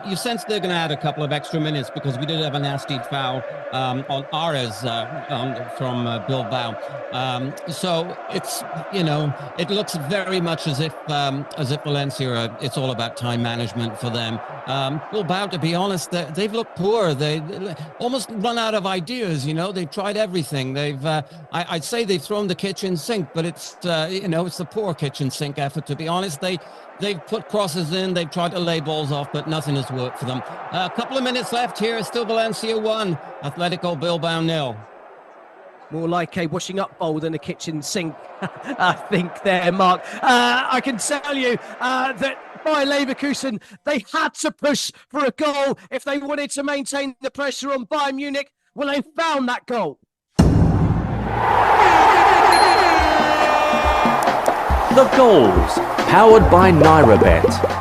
You sense they're going to add a couple of extra minutes because we did have a nasty foul on Ares from Bilbao. So it's, it looks very much as if Valencia, it's all about time management for them. Bilbao, to be honest, they've looked poor. They almost run out of ideas. They've tried everything. I'd say they've thrown the kitchen sink, but it's the poor kitchen sink effort, to be honest. They've put crosses in, they've tried to lay balls off, but nothing has worked for them. A couple of minutes left here. Still Valencia 1, Atletico Bilbao 0. More like a washing up bowl than a kitchen sink, I think there, Mark. I can tell you that by Leverkusen, they had to push for a goal if they wanted to maintain the pressure on Bayern Munich. Well, they found that goal. The goals, powered by NairaBet.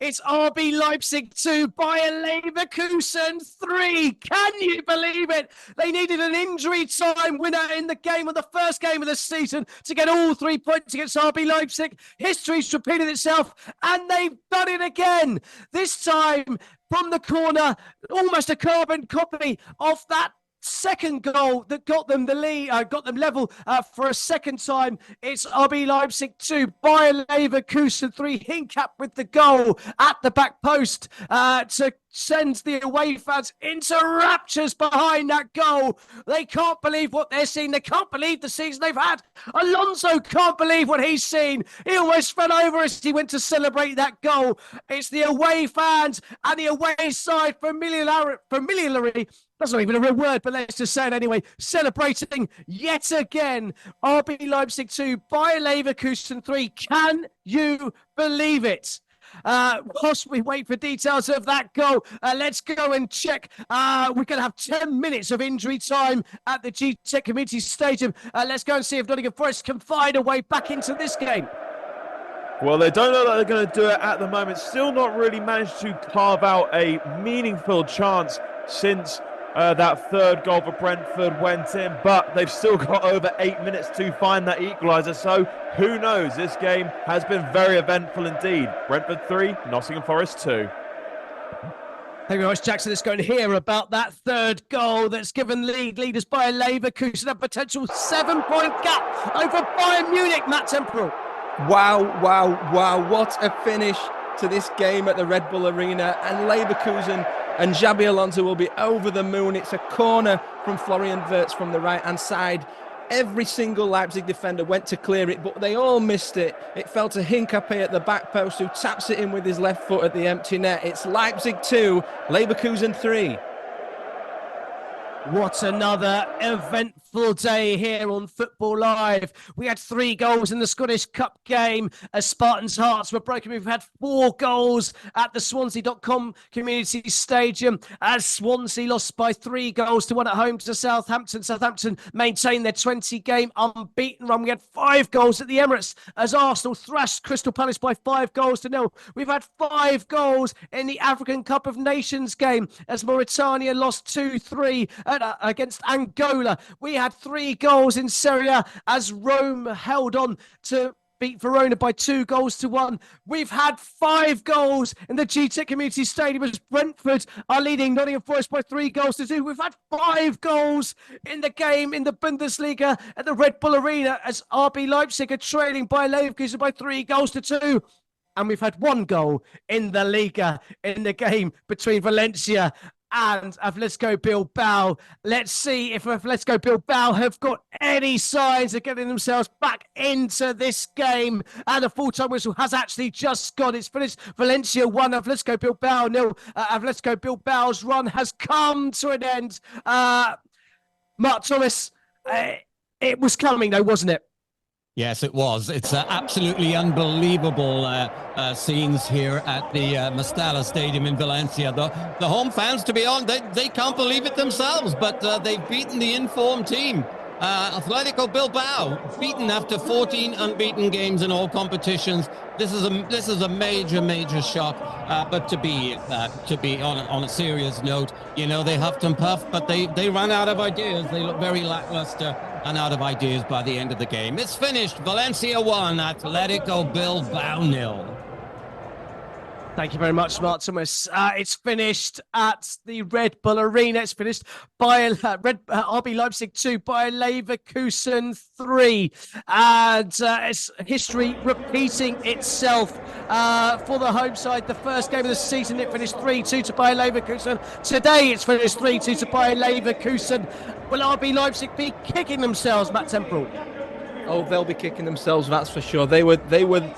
It's RB Leipzig 2, Bayer Leverkusen 3. Can you believe it? They needed an injury time winner in the game, on the first game of the season, to get all 3 points against RB Leipzig. History's repeated itself, and they've done it again. This time from the corner, almost a carbon copy of that second goal that got them the lead, got them level for a second time. It's RB Leipzig 2, Bayer Leverkusen 3. Hincap with the goal at the back post to send the away fans into raptures behind that goal. They can't believe what they're seeing. They can't believe the season they've had. Alonso can't believe what he's seen. He almost fell over as he went to celebrate that goal. It's the away fans and the away side familiarity. That's not even a real word, but let's just say it anyway. Celebrating yet again. RB Leipzig 2, Bayer Leverkusen 3. Can you believe it? Whilst we wait for details of that goal, let's go and check. We're going to have 10 minutes of injury time at the G-Tech Community Stadium. Let's go and see if Nottingham Forest can find a way back into this game. Well, they don't look like they're going to do it at the moment. Still not really managed to carve out a meaningful chance since that third goal for Brentford went in, but they've still got over 8 minutes to find that equaliser, so who knows? This game has been very eventful indeed. Brentford 3, Nottingham Forest 2. Thank you very much, Jackson. Let's go and hear about that third goal that's given leaders by Leverkusen a potential 7-point gap over Bayern Munich. Matt Temporal. Wow. What a finish to this game at the Red Bull Arena, and Leverkusen and Xabi Alonso will be over the moon. It's a corner from Florian Wirtz from the right-hand side. Every single Leipzig defender went to clear it, but they all missed it. It fell to Hincapé at the back post, who taps it in with his left foot at the empty net. It's Leipzig 2, Leverkusen 3. What another eventful day here on Football Live. We had 3 goals in the Scottish Cup game as Spartans' hearts were broken. We've had 4 goals at the Swansea.com Community Stadium as Swansea lost by 3 goals to 1 at home to Southampton. Southampton maintained their 20-game unbeaten run. We had 5 goals at the Emirates as Arsenal thrashed Crystal Palace by 5 goals to 0. We've had 5 goals in the African Cup of Nations game as Mauritania lost 2-3 against Angola. We had 3 goals in Serie A as Rome held on to beat Verona by 2 goals to 1. We've had 5 goals in the G-Tech Community Stadium as Brentford are leading Nottingham Forest by 3 goals to 2. We've had 5 goals in the game in the Bundesliga at the Red Bull Arena as RB Leipzig are trailing by Leverkusen by 3 goals to 2. And we've had 1 goal in the Liga in the game between Valencia and Atletico Bilbao. Let's see if Atletico Bilbao have got any signs of getting themselves back into this game. And the full-time whistle has actually just gone. It's finished. Valencia 1, Atletico Bilbao 0. Atletico Bilbao's run has come to an end. Mark Thomas, it was coming though, wasn't it? Yes, it was. It's absolutely unbelievable scenes here at the Mestalla Stadium in Valencia. The home fans, to be honest, they can't believe it themselves, but they've beaten the informed team. Atletico Bilbao beaten after 14 unbeaten games in all competitions. This is a major shock. But to be on a serious note, they huffed and puffed, but they ran out of ideas. They look very lackluster and out of ideas by the end of the game. It's finished. Valencia 1, Atletico Bilbao 0. Thank you very much, Mark Thomas. It's finished at the Red Bull Arena. It's finished by RB Leipzig 2, by Leverkusen 3. And it's history repeating itself for the home side. The first game of the season, it finished 3-2 to Bayer Leverkusen. Today, it's finished 3-2 to Bayer Leverkusen. Will RB Leipzig be kicking themselves, Matt Temple? Oh, they'll be kicking themselves, that's for sure. They were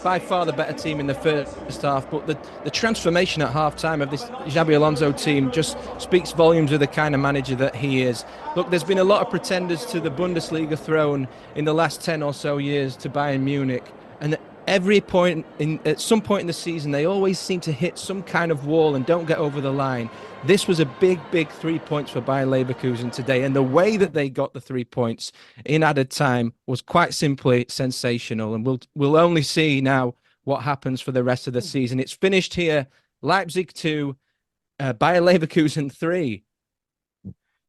by far the better team in the first half, but the transformation at half-time of this Xabi Alonso team just speaks volumes of the kind of manager that he is. Look, there's been a lot of pretenders to the Bundesliga throne in the last 10 or so years to Bayern Munich, and at some point in the season, they always seem to hit some kind of wall and don't get over the line. This was a big 3 points for Bayer Leverkusen today, and the way that they got the 3 points in added time was quite simply sensational. And we'll only see now what happens for the rest of the season. It's finished here: Leipzig 2, Bayer Leverkusen 3.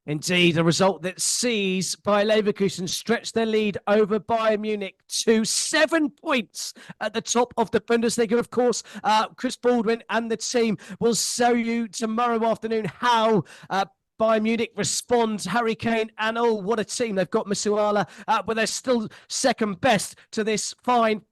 Indeed, a result that sees Bayer Leverkusen stretch their lead over Bayern Munich to 7 points at the top of the Bundesliga. Of course, Chris Baldwin and the team will show you tomorrow afternoon how Bayern Munich responds. Harry Kane and what a team. They've got Musiala, but they're still second best to this fine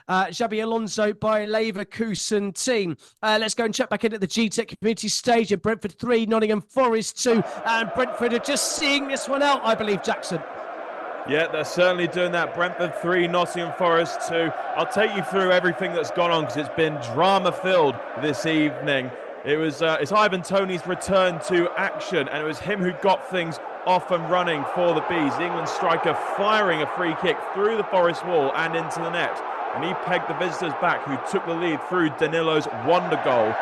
Xabi Alonso by Leverkusen team. Let's go and check back in at the GTEC Community Stadium. Brentford 3, Nottingham Forest 2, and Brentford are just seeing this one out, I believe, Jackson. Yeah, they're certainly doing that. Brentford 3, Nottingham Forest 2. I'll take you through everything that's gone on because it's been drama-filled this evening. It's Ivan Toney's return to action, and it was him who got things off and running for the Bees. The England striker firing a free kick through the Forest wall and into the net. And he pegged the visitors back, who took the lead through Danilo's wonder goal.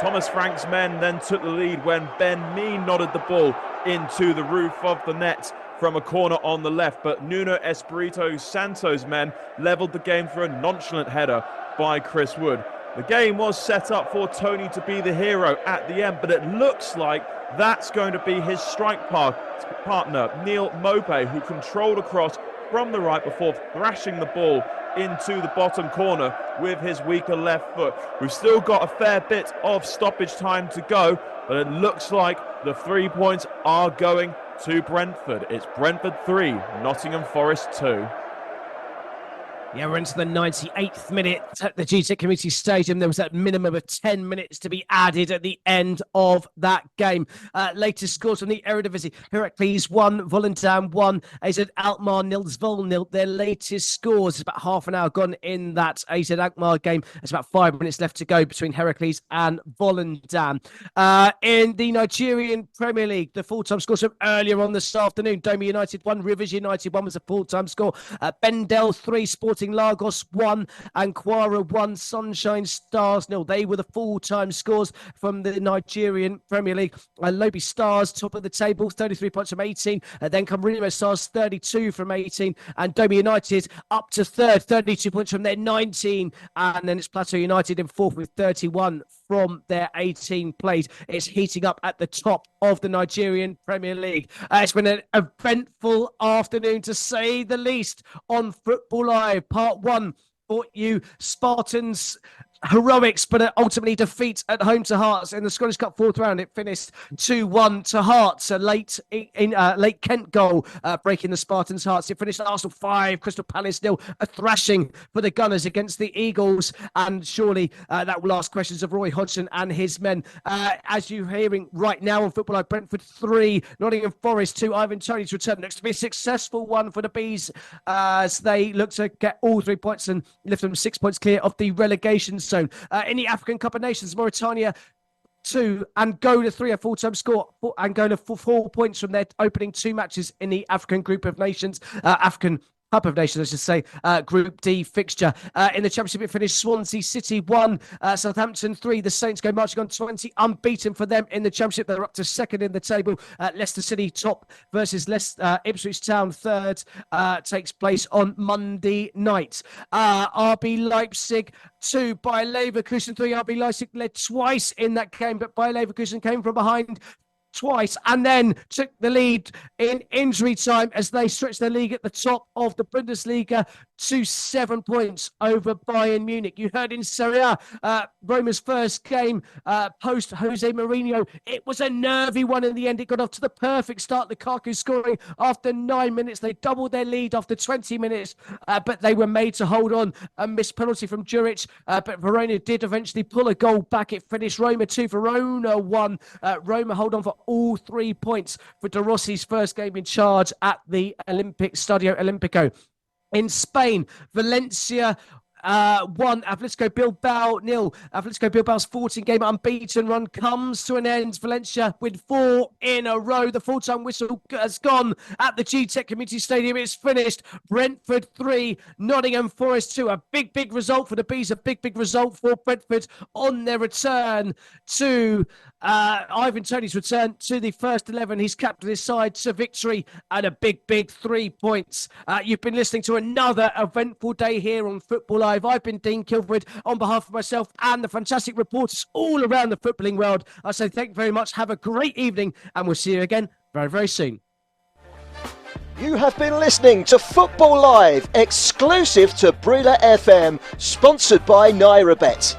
Thomas Frank's men then took the lead when Ben Mee nodded the ball into the roof of the net from a corner on the left. But Nuno Espirito Santo's men levelled the game through a nonchalant header by Chris Wood. The game was set up for Toney to be the hero at the end, but it looks like that's going to be his strike partner, Neil Maupay, who controlled across from the right before thrashing the ball into the bottom corner with his weaker left foot. We've still got a fair bit of stoppage time to go, but it looks like the 3 points are going to Brentford. It's Brentford 3, Nottingham Forest 2. Yeah, we're into the 98th minute at the GTEC Community Stadium. There was that minimum of 10 minutes to be added at the end of that game. Latest scores from the Eredivisie: Heracles 1, Volendam 1, AZ Alkmaar 0, their latest scores. It's about half an hour gone in that AZ Alkmaar game. There's about 5 minutes left to go between Heracles and Volendam. In the Nigerian Premier League, the full-time scores from earlier on this afternoon: Doma United 1, Rivers United 1 was a full-time score. Bendel 3, Sporting Lagos 1, and Kwara 1, Sunshine Stars 0. They were the full-time scores from the Nigerian Premier League. Lobi Stars, top of the table, 33 points from 18. Then come Remo Stars, 32 from 18. And Doma United up to third, 32 points from their 19. And then it's Plateau United in fourth with 31 from their 18 played. It's heating up at the top of the Nigerian Premier League. It's been an eventful afternoon, to say the least, on Football Live. Part 1 brought you Spartans' heroics, but ultimately defeat at home to Hearts in the Scottish Cup fourth round. It finished 2-1 to Hearts, a late Kent goal breaking the Spartans' hearts. It finished Arsenal 5, Crystal Palace 0, a thrashing for the Gunners against the Eagles, and surely that will ask questions of Roy Hodgson and his men. As you're hearing right now on Football Live, Brentford 3, Nottingham Forest 2. Ivan Toney's return looks to be a successful one for the Bees as they look to get all 3 points and lift them 6 points clear of the relegation zone. In the African Cup of Nations, Mauritania 2, Angola 3, a full-time score. Angola 4 points from their opening 2 matches in the African Group of Nations. African Cup of Nations, I should say, Group D fixture. In the Championship, it finished Swansea City 1, Southampton 3. The Saints go marching on 20, unbeaten for them in the Championship. They're up to second in the table. Leicester City top versus Ipswich Town third takes place on Monday night. RB Leipzig 2, Bayer Leverkusen 3. RB Leipzig led twice in that game, but Bayer Leverkusen came from behind twice and then took the lead in injury time as they stretched their league at the top of the Bundesliga to 7 points over Bayern Munich. You heard in Serie A, Roma's first game post Jose Mourinho. It was a nervy one in the end. It got off to the perfect start. Lukaku scoring after 9 minutes. They doubled their lead after 20 minutes, but they were made to hold on. A missed penalty from Juric, but Verona did eventually pull a goal back. It finished Roma 2, Verona 1. Roma hold on for all 3 points for De Rossi's first game in charge at the Stadio Olimpico. In Spain, Valencia 1, Atletico Bilbao 0. Atletico Bilbao's 14-game unbeaten run comes to an end. Valencia with 4 in a row. The full-time whistle has gone at the G-Tech Community Stadium. It's finished. Brentford 3, Nottingham Forest 2. A big result for the Bees. A big result for Brentford on their return to Ivan Toney's return to the first 11. He's captained his side to victory and a big 3 points. You've been listening to another eventful day here on Football Live. I've been Dean Kilford on behalf of myself and the fantastic reporters all around the footballing world. I say thank you very much. Have a great evening and we'll see you again very soon. You have been listening to Football Live, exclusive to Brila FM, sponsored by NairaBet.